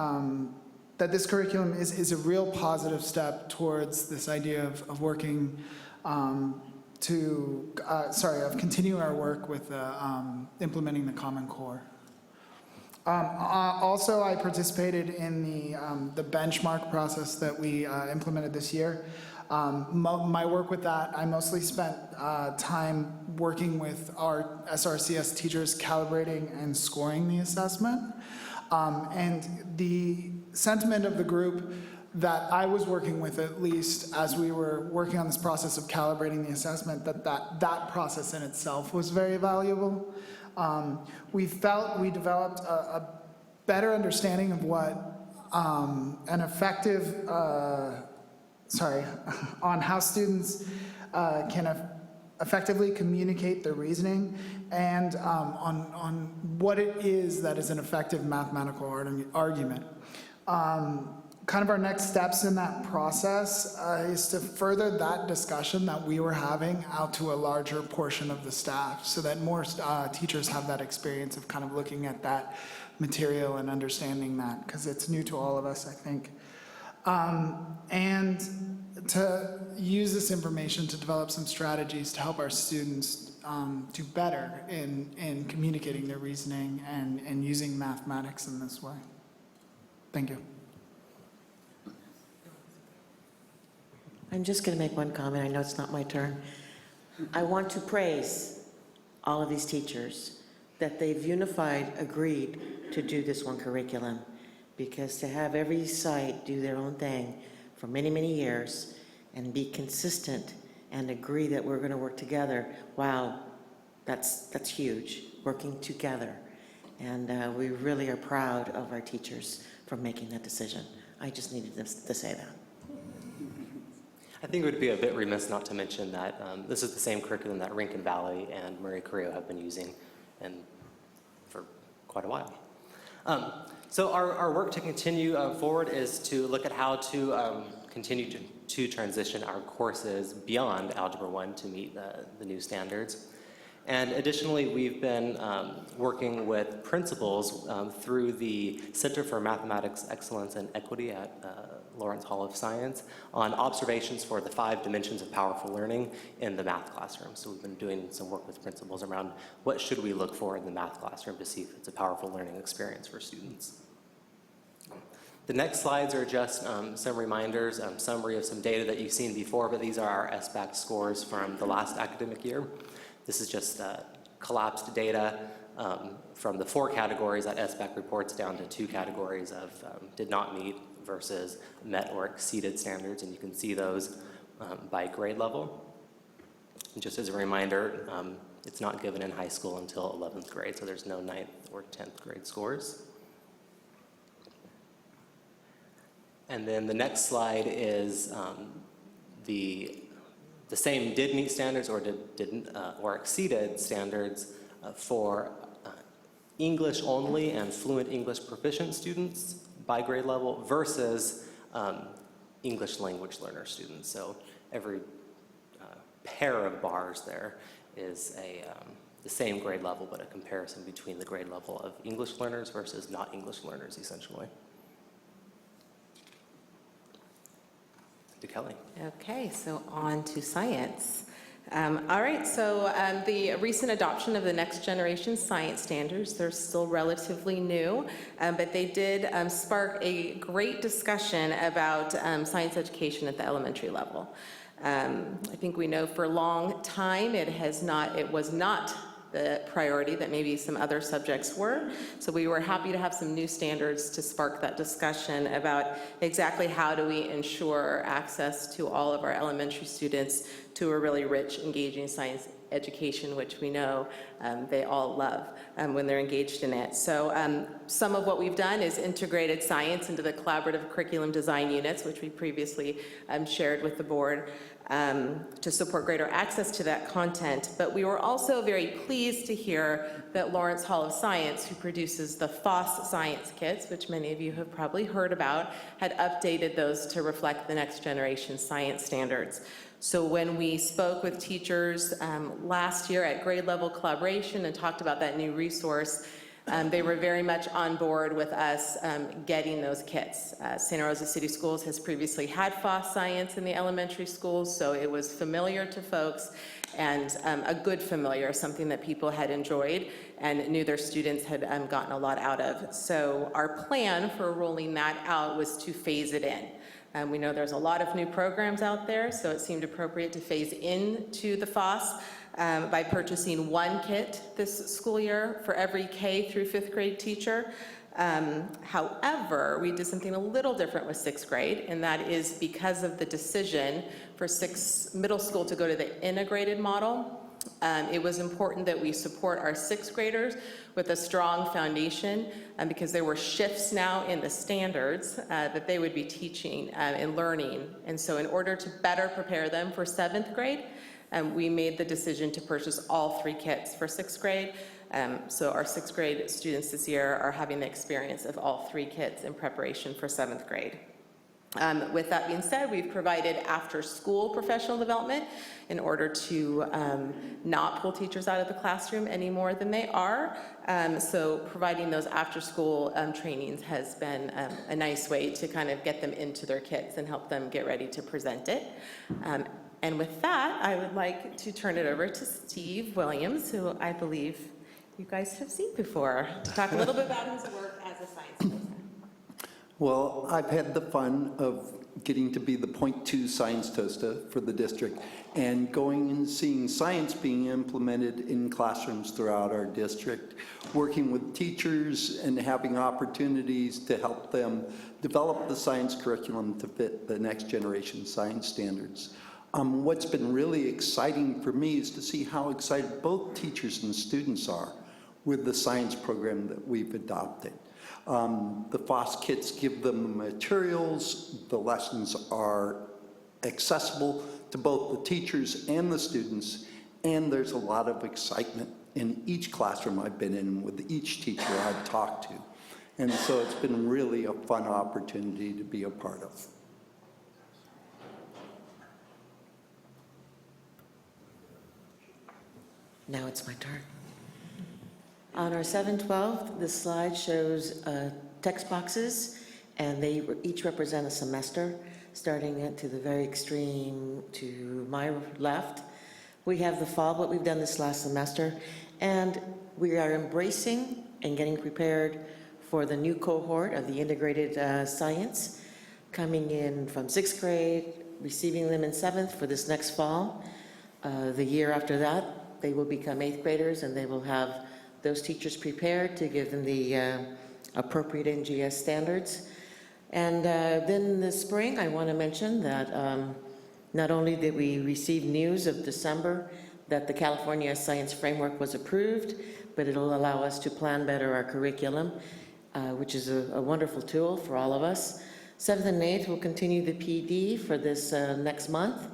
that this curriculum is a real positive step towards this idea of working of continuing our work with implementing the Common Core. Also, I participated in the benchmark process that we implemented this year. My work with that, I mostly spent time working with our SRCS teachers calibrating and scoring the assessment. And the sentiment of the group that I was working with, at least as we were working on this process of calibrating the assessment, that process in itself was very valuable. We felt we developed a better understanding of what an effective, on how students can effectively communicate the reasoning and on what it is that is an effective mathematical argument. Kind of our next steps in that process is to further that discussion that we were having out to a larger portion of the staff so that more teachers have that experience of kind of looking at that material and understanding that, because it's new to all of us, I think. And to use this information to develop some strategies to help our students do better in communicating their reasoning and using mathematics in this way. Thank you. I'm just going to make one comment. I know it's not my turn. I want to praise all of these teachers that they've unified, agreed to do this one curriculum, because to have every site do their own thing for many, many years and be consistent and agree that we're going to work together, wow, that's huge, working together. And we really are proud of our teachers for making that decision. I just needed to say that. I think it would be a bit remiss not to mention that this is the same curriculum that Rincon Valley and Murray Carrillo have been using for quite a while. So our work to continue forward is to look at how to continue to transition our courses beyond Algebra 1 to meet the new standards. And additionally, we've been working with principals through the Center for Mathematics Excellence and Equity at Lawrence Hall of Science on observations for the 5 dimensions of powerful learning in the math classroom. So we've been doing some work with principals around what should we look for in the math classroom to see if it's a powerful learning experience for students. The next slides are just some reminders, summary of some data that you've seen before, but these are our SBAC scores from the last academic year. This is just collapsed data from the 4 categories that SBAC reports down to 2 categories of did not meet versus met or exceeded standards, and you can see those by grade level. And just as a reminder, it's not given in high school until 11th grade, so there's no 9th or 10th grade scores. And then the next slide is the same did meet standards or didn't or exceeded standards for English only and fluent English proficient students by grade level versus English language learner students. So every pair of bars there is the same grade level, but a comparison between the grade level of English learners versus not English learners, essentially. To Kelly. Okay, so on to science. All right, so the recent adoption of the next generation science standards, they're still relatively new, but they did spark a great discussion about science education at the elementary level. I think we know for a long time it was not the priority that maybe some other subjects were. So we were happy to have some new standards to spark that discussion about exactly how do we ensure access to all of our elementary students to a really rich, engaging science education, which we know they all love when they're engaged in it. So some of what we've done is integrated science into the collaborative curriculum design units, which we previously shared with the board, to support greater access to that content. But we were also very pleased to hear that Lawrence Hall of Science, who produces the FOSS science kits, which many of you have probably heard about, had updated those to reflect the next generation science standards. So when we spoke with teachers last year at grade level collaboration and talked about that new resource, they were very much on board with us getting those kits. Santa Rosa City Schools has previously had FOSS science in the elementary schools, so it was familiar to folks and a good familiar, something that people had enjoyed and knew their students had gotten a lot out of. So our plan for rolling that out was to phase it in. We know there's a lot of new programs out there, so it seemed appropriate to phase into the FOSS by purchasing 1 kit this school year for every K through 5th grade teacher. However, we did something a little different with 6th grade, and that is because of the decision for middle school to go to the integrated model. It was important that we support our 6th graders with a strong foundation because there were shifts now in the standards that they would be teaching and learning. And so in order to better prepare them for 7th grade, we made the decision to purchase all 3 kits for 6th grade. So our 6th grade students this year are having the experience of all 3 kits in preparation for 7th grade. With that being said, we've provided after-school professional development in order to not pull teachers out of the classroom any more than they are. So providing those after-school trainings has been a nice way to kind of get them into their kits and help them get ready to present it. And with that, I would like to turn it over to Steve Williams, who I believe you guys have seen before, to talk a little bit about his work as a science docent. Well, I've had the fun of getting to be the .2 science TOSTA for the district and going and seeing science being implemented in classrooms throughout our district, working with teachers and having opportunities to help them develop the science curriculum to fit the next generation science standards. What's been really exciting for me is to see how excited both teachers and students are with the science program that we've adopted. The FOSS kits give them the materials, the lessons are accessible to both the teachers and the students, and there's a lot of excitement in each classroom I've been in with each teacher I've talked to. And so it's been really a fun opportunity to be a part of. Now it's my turn. On our 712, this slide shows text boxes, and they each represent a semester, starting at to the very extreme to my left. We have the fall, what we've done this last semester, and we are embracing and getting prepared for the new cohort of the integrated science, coming in from 6th grade, receiving them in 7th for this next fall. The year after that, they will become 8th graders, and they will have those teachers prepared to give them the appropriate NGS standards. And then this spring, I want to mention that not only did we receive news of December that the California Science Framework was approved, but it'll allow us to plan better our curriculum, which is a wonderful tool for all of us. 7th and 8th will continue the PD for this next month.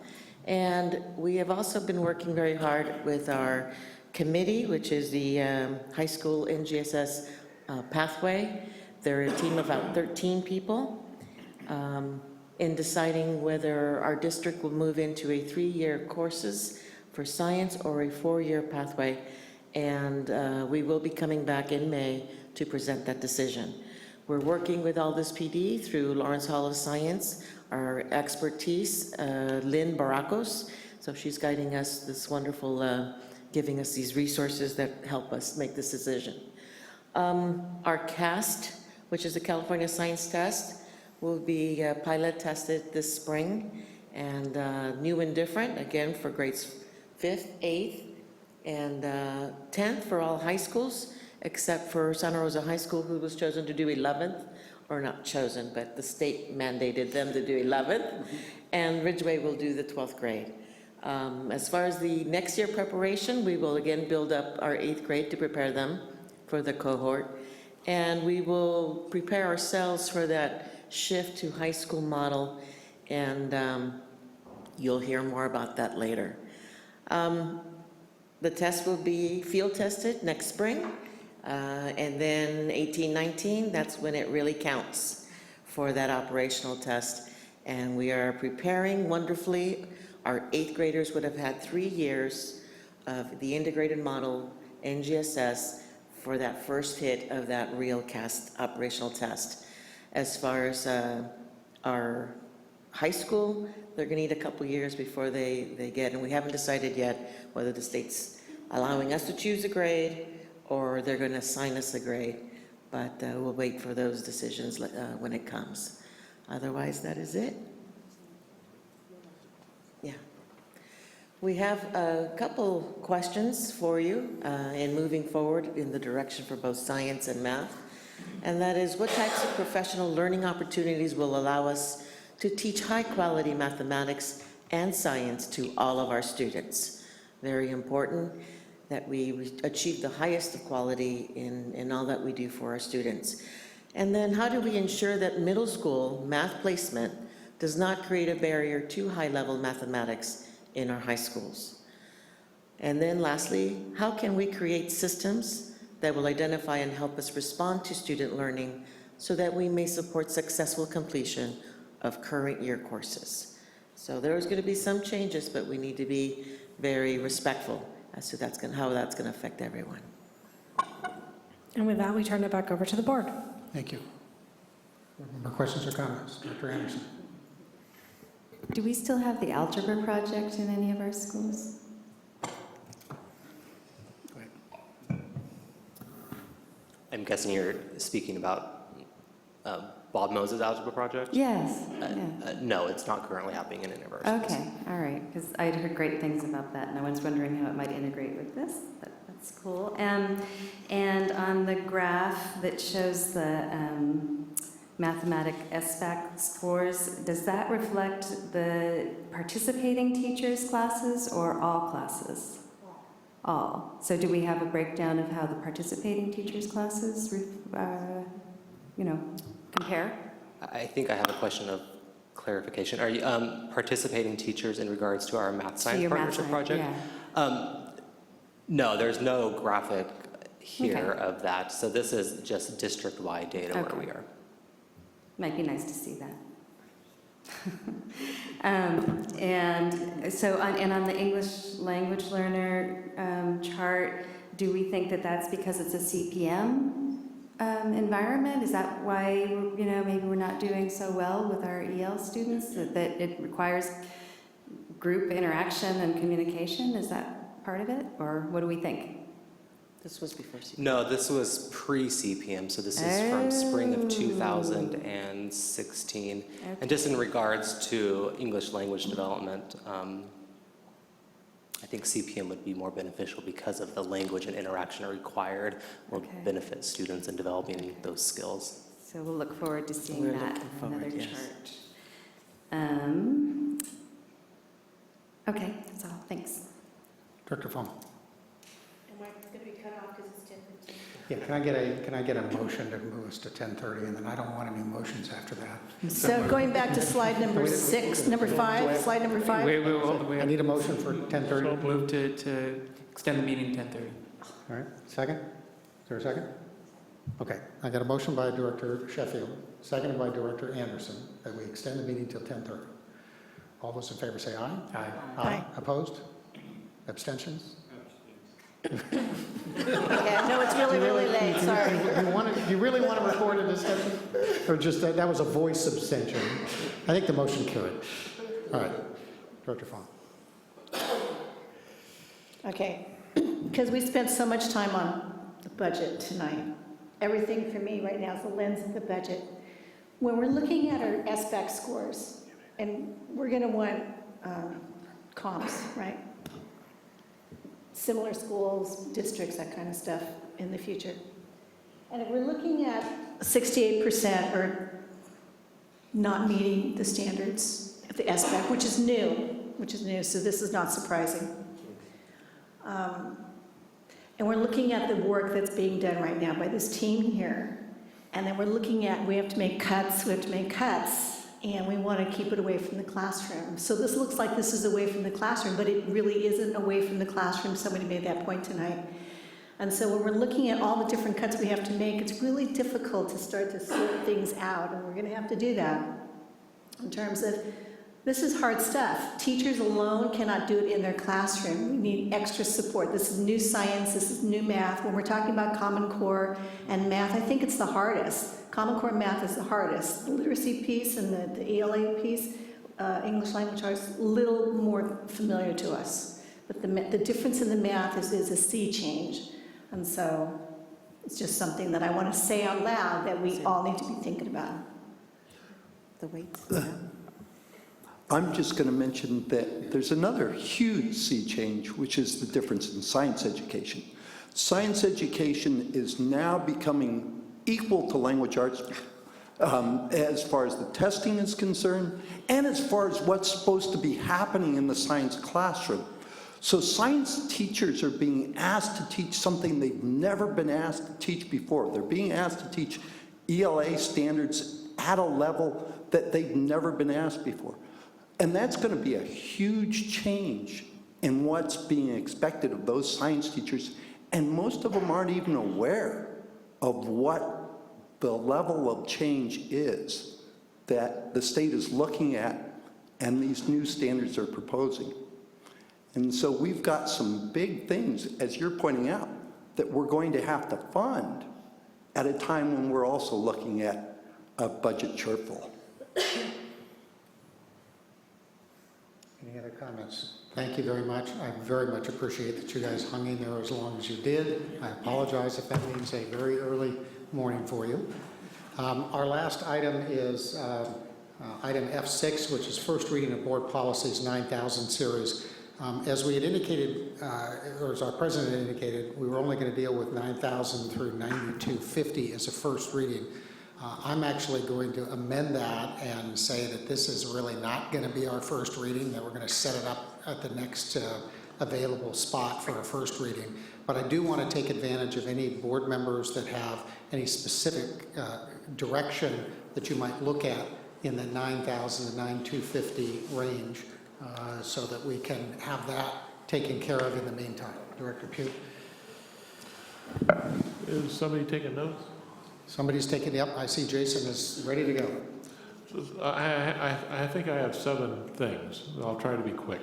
And we have also been working very hard with our committee, which is the high school NGSS pathway. They're a team of about 13 people in deciding whether our district will move into a 3-year courses for science or a 4-year pathway. And we will be coming back in May to present that decision. We're working with Aldous PD through Lawrence Hall of Science, our expertise, Lynn Baracos. So she's guiding us this wonderful giving us these resources that help us make this decision. Our CAST, which is the California Science Test, will be pilot tested this spring, and new and different, again, for grades 5th, 8th, and 10th for all high schools, except for Santa Rosa High School, who was chosen to do 11th, or not chosen, but the state mandated them to do 11th, and Ridgeway will do the 12th grade. As far as the next year preparation, we will again build up our 8th grade to prepare them for the cohort. And we will prepare ourselves for that shift to high school model, and you'll hear more about that later. The test will be field tested next spring, and then 18-19, that's when it really counts for that operational test. And we are preparing wonderfully. Our 8th graders would have had 3 years of the integrated model, NGSS, for that first hit of that real CAST operational test. As far as our high school, they're going to need a couple years before they get, and we haven't decided yet whether the state's allowing us to choose a grade or they're going to assign us a grade, but we'll wait for those decisions when it comes. Otherwise, that is it. Yeah. We have a couple questions for you in moving forward in the direction for both science and math. And that is, what types of professional learning opportunities will allow us to teach high-quality mathematics and science to all of our students? Very important that we achieve the highest of quality in all that we do for our students. And then how do we ensure that middle school math placement does not create a barrier to high-level mathematics in our high schools? And then lastly, how can we create systems that will identify and help us respond to student learning so that we may support successful completion of current year courses? So there's going to be some changes, but we need to be very respectful as to how that's going to affect everyone. And with that, we turn it back over to the board. Thank you. More questions or comments? Dr. Anderson? Do we still have the algebra project in any of our schools? I'm guessing you're speaking about Bob Moses' algebra project? Yes. No, it's not currently happening in any of our schools. Okay, all right, because I had heard great things about that, and I was wondering how it might integrate with this, but that's cool. And on the graph that shows the mathematic SBAC scores, does that reflect the participating teachers' classes or all classes? All. So do we have a breakdown of how the participating teachers' classes, compare? I think I have a question of clarification. Are you participating teachers in regards to our math science partnership project? Yeah. No, there's no graphic here of that. So this is just district-wide data where we are. Might be nice to see that. And so, on the English language learner chart, do we think that that's because it's a CPM environment? Is that why, maybe we're not doing so well with our EL students, that it requires group interaction and communication? Is that part of it, or what do we think? This was before CPM. No, this was pre-CPM, so this is from spring of 2016. Okay. And just in regards to English language development, I think CPM would be more beneficial because of the language and interaction required will benefit students in developing those skills. So we'll look forward to seeing We're that looking on another forward, yes. chart. Okay, that's all. Thanks. Dr. Fong? Am I going to be cut off because it's 10:15? Yeah, can I get a motion to move us to 10:30, and then I don't want any motions after that. So going back to slide number 6, number 5, slide number 5. Wait. I need a motion for 10:30. Move to extend the meeting 10:30. All right, second? Is there a second? Okay, I got a motion by Director Sheffield, seconded by Director Anderson, that we extend the meeting till 10:30. All those in favor say aye. Aye. Aye. Opposed? Abstentions? Yeah, no, it's really, really late, sorry. Do you really want to record a discussion? Or just, that was a voice abstention? I think the motion carried. All right, Director Fong. Okay, because we spent so much time on the budget tonight. Everything for me right now is the lens of the budget. When we're looking at our SBAC scores, and we're going to want comps, right? Similar schools, districts, that kind of stuff in the future. And if we're looking at 68% are not meeting the standards of the SBAC, which is new, so this is not surprising. And we're looking at the work that's being done right now by this team here. And then we're looking at, we have to make cuts, and we want to keep it away from the classroom. So this looks like this is away from the classroom, but it really isn't away from the classroom. Somebody made that point tonight. And so when we're looking at all the different cuts we have to make, it's really difficult to start to sort things out, and we're going to have to do that in terms of, this is hard stuff. Teachers alone cannot do it in their classroom. We need extra support. This is new science, this is new math. When we're talking about Common Core and math, I think it's the hardest. Common Core math is the hardest. The literacy piece and the ELA piece, English language arts, a little more familiar to us. But the difference in the math is a sea change. And so it's just something that I want to say out loud that we all need to be thinking about. The weights. I'm just going to mention that there's another huge sea change, which is the difference in science education. Science education is now becoming equal to language arts as far as the testing is concerned, and as far as what's supposed to be happening in the science classroom. So science teachers are being asked to teach something they've never been asked to teach before. They're being asked to teach ELA standards at a level that they've never been asked before. And that's going to be a huge change and what's being expected of those science teachers, and most of them aren't even aware of what the level of change is that the state is looking at and these new standards are proposing. And so we've got some big things, as you're pointing out, that we're going to have to fund at a time when we're also looking at a budget shortfall. Any other comments? Thank you very much. I very much appreciate that you guys hung in there as long as you did. I apologize if that means a very early morning for you. Our last item is item F6, which is first reading of Board Policies 9000 series. As we had indicated, or as our president indicated, we were only going to deal with 9000 through 9250 as a first reading. I'm actually going to amend that and say that this is really not going to be our first reading, that we're going to set it up at the next available spot for a first reading. But I do want to take advantage of any board members that have any specific direction that you might look at in the 9000 to 9250 range, so that we can have that taken care of in the meantime. Director Pugh. Is somebody taking notes? Somebody's taking, yep, I see Jason is ready to go. I think I have 7 things. I'll try to be quick.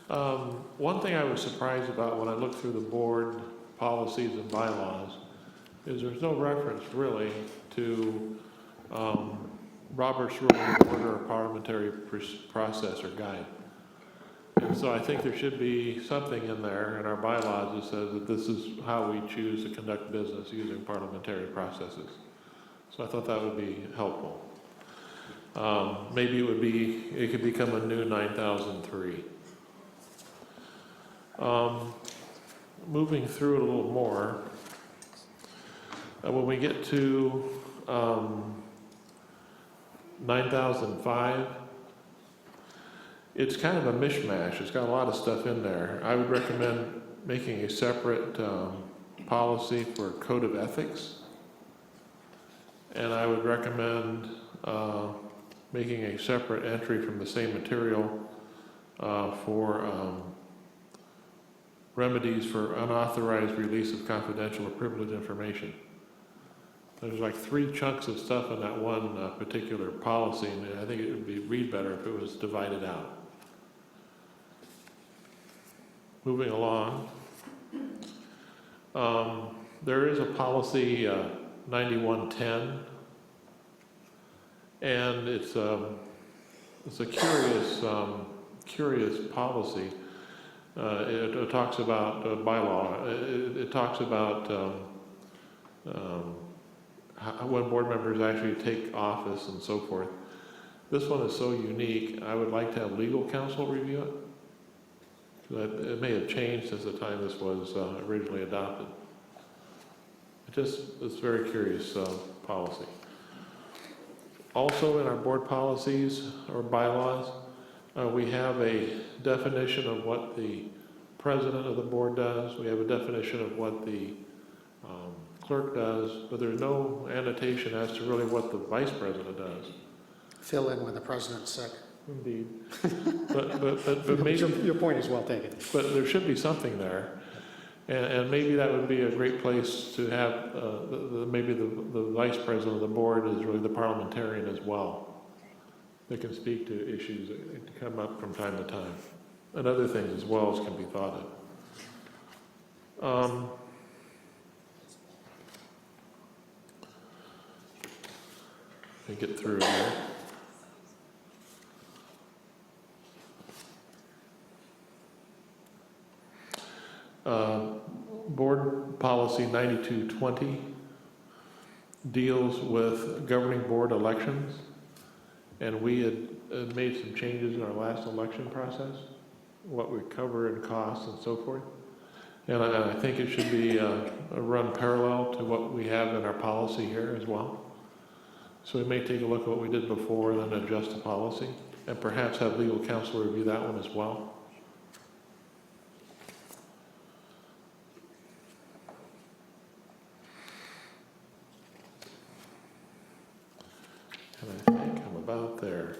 One thing I was surprised about when I looked through the board policies and bylaws is there's no reference really to Robert's Rules of Order or parliamentary process or guide. And so I think there should be something in there in our bylaws that says that this is how we choose to conduct business using parliamentary processes. So I thought that would be helpful. Maybe it could become a new 9003. Moving through it a little more, when we get to 9005, it's kind of a mishmash. It's got a lot of stuff in there. I would recommend making a separate policy for code of ethics. And I would recommend making a separate entry from the same material for remedies for unauthorized release of confidential or privileged information. There's like 3 chunks of stuff in that one particular policy, and I think it would read better if it was divided out. Moving along, there is a policy 9110, and it's a curious policy. It talks about bylaw. It talks about when board members actually take office and so forth. This one is so unique, I would like to have legal counsel review it. It may have changed since the time this was originally adopted. It's very curious policy. Also in our board policies or bylaws, we have a definition of what the president of the board does. We have a definition of what the clerk does, but there's no annotation as to really what the vice president does. Fill in when the president's sick. Indeed. But maybe, your point is well taken. But there should be something there. And maybe that would be a great place to have, maybe the vice president of the board is really the parliamentarian as well. They can speak to issues that come up from time to time. And other things as well as can be thought of. Let me get through here. Board Policy 9220 deals with governing board elections, and we had made some changes in our last election process, what we cover in costs and so forth. And I think it should be run parallel to what we have in our policy here as well. So we may take a look at what we did before and then adjust the policy, and perhaps have legal counsel review that one as well. And I think I'm about there.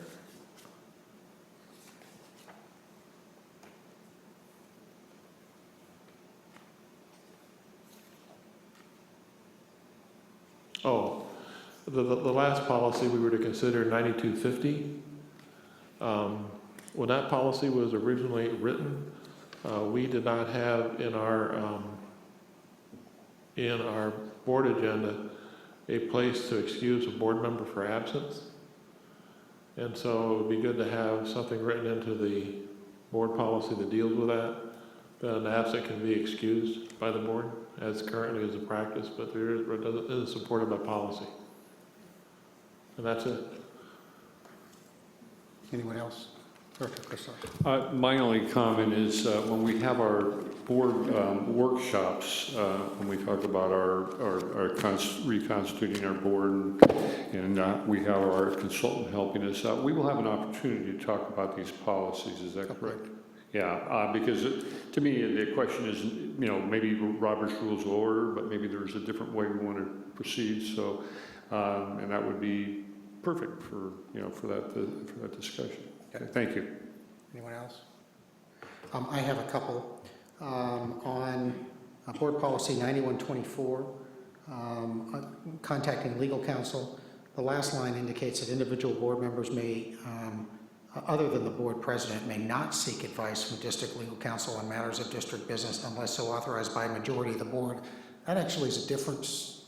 Oh, the last policy we were to consider 9250. When that policy was originally written, we did not have in our board agenda a place to excuse a board member for absence. And so it would be good to have something written into the board policy that deals with that an absent can be excused by the board, as currently is a practice, but there is supported by policy. And that's it. Anyone else? Director Christoph. My only comment is when we have our board workshops, when we talk about our reconstituting our board, and we have our consultant helping us out, we will have an opportunity to talk about these policies. Is that correct? Yeah, because to me, the question is, maybe Robert's Rules of Order, but maybe there's a different way we want to proceed. So, and that would be perfect for that discussion. Okay, thank you. Anyone else? I have a couple. On Board Policy 9124, contacting legal counsel, the last line indicates that individual board members may, other than the board president, may not seek advice from district legal counsel on matters of district business unless so authorized by a majority of the board. That actually is a difference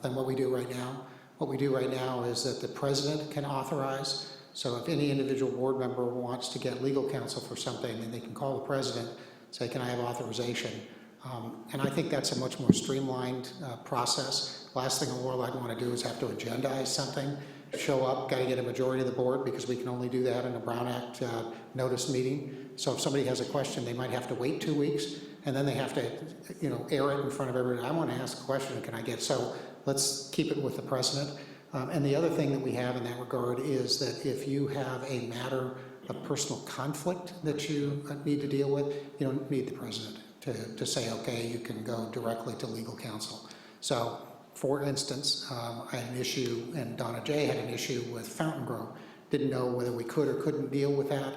than what we do right now. What we do right now is that the president can authorize. So if any individual board member wants to get legal counsel for something, then they can call the president, say, can I have authorization? And I think that's a much more streamlined process. Last thing in the world I'd want to do is have to agendize something, show up, got to get a majority of the board, because we can only do that in a Brown Act notice meeting. So if somebody has a question, they might have to wait 2 weeks, and then they have to, air it in front of everybody. I want to ask a question, can I get? So let's keep it with the president. And the other thing that we have in that regard is that if you have a matter of personal conflict that you need to deal with, you don't need the president to say, okay, you can go directly to legal counsel. So, for instance, I had an issue, and Donna J had an issue with Fountain Grove. Didn't know whether we could or couldn't deal with that.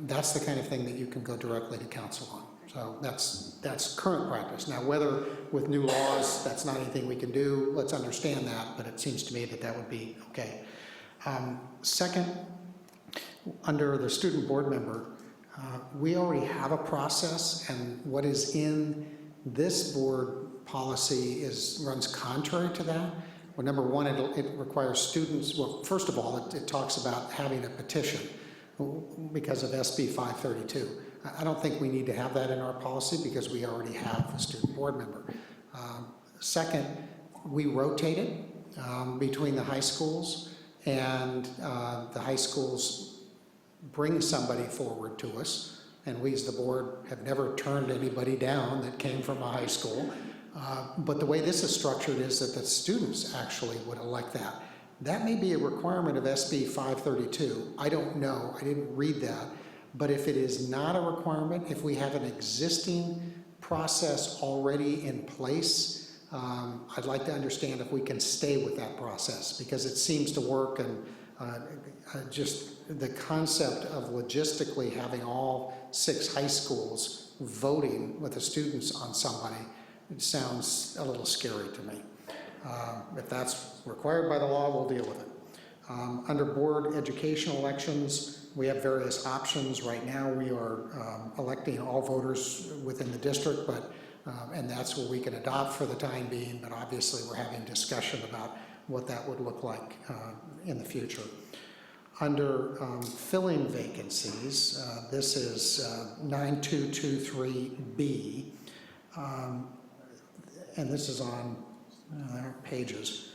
That's the kind of thing that you can go directly to counsel on. So that's current practice. Now, whether with new laws, that's not anything we can do, let's understand that, but it seems to me that that would be okay. Second, under the student board member, we already have a process, and what is in this board policy runs contrary to that. Well, number one, it requires students, well, first of all, it talks about having a petition because of SB 532. I don't think we need to have that in our policy because we already have a student board member. Second, we rotate it between the high schools, and the high schools bring somebody forward to us, and we as the board have never turned anybody down that came from a high school. But the way this is structured is that the students actually would elect that. That may be a requirement of SB 532. I don't know. I didn't read that. But if it is not a requirement, if we have an existing process already in place, I'd like to understand if we can stay with that process, because it seems to work, and just the concept of logistically having all 6 high schools voting with the students on somebody, it sounds a little scary to me. If that's required by the law, we'll deal with it. Under board educational elections, we have various options. Right now, we are electing all voters within the district, but and that's what we can adopt for the time being, but obviously we're having discussion about what that would look like in the future. Under filling vacancies, this is 9223B, and this is on pages.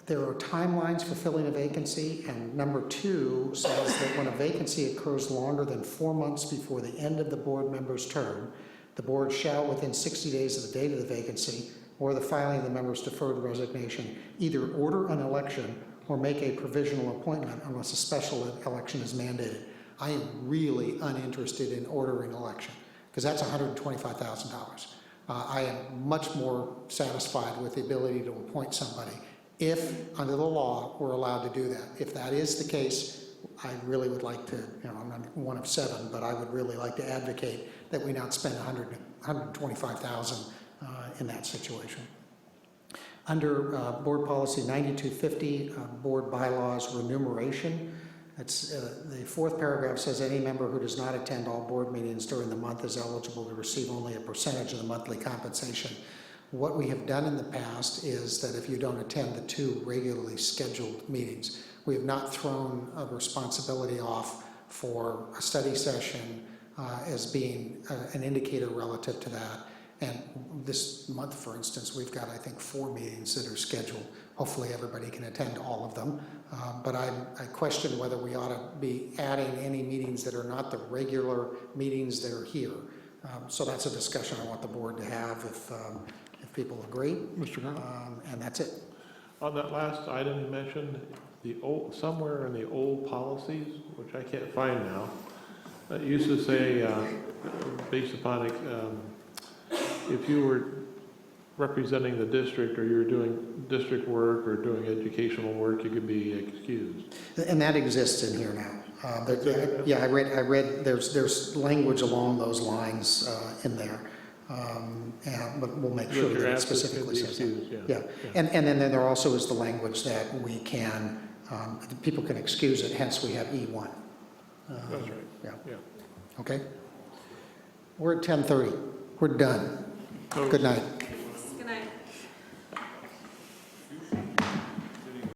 There are timelines for filling a vacancy, and number 2 says that when a vacancy occurs longer than 4 months before the end of the board member's term, the board shall, within 60 days of the date of the vacancy or the filing of the member's deferred resignation, either order an election or make a provisional appointment unless a special election is mandated. I am really uninterested in ordering an election, because that's $125,000. I am much more satisfied with the ability to appoint somebody if, under the law, we're allowed to do that. If that is the case, I really would like to, I'm not one of 7, but I would really like to advocate that we not spend $125,000 in that situation. Under Board Policy 9250, Board Bylaws Remuneration, it's, the fourth paragraph says any member who does not attend all board meetings during the month is eligible to receive only a percentage of the monthly compensation. What we have done in the past is that if you don't attend the 2 regularly scheduled meetings, we have not thrown a responsibility off for a study session as being an indicator relative to that. And this month, for instance, we've got, I think, 4 meetings that are scheduled. Hopefully, everybody can attend all of them. But I question whether we ought to be adding any meetings that are not the regular meetings that are here. So that's a discussion I want the board to have if people agree. Mr. Brown? And that's it. On that last item you mentioned, the old, somewhere in the old policies, which I can't find now, it used to say, based upon if you were representing the district or you were doing district work or doing educational work, you could be excused. And that exists in here now. Yeah, I read there's language along those lines in there. But we'll make sure that it specifically says that. Yeah. And then there also is the language that we can, people can excuse it, hence we have E1. That's right. Yeah. Okay? We're at 10:30. We're done. Good night.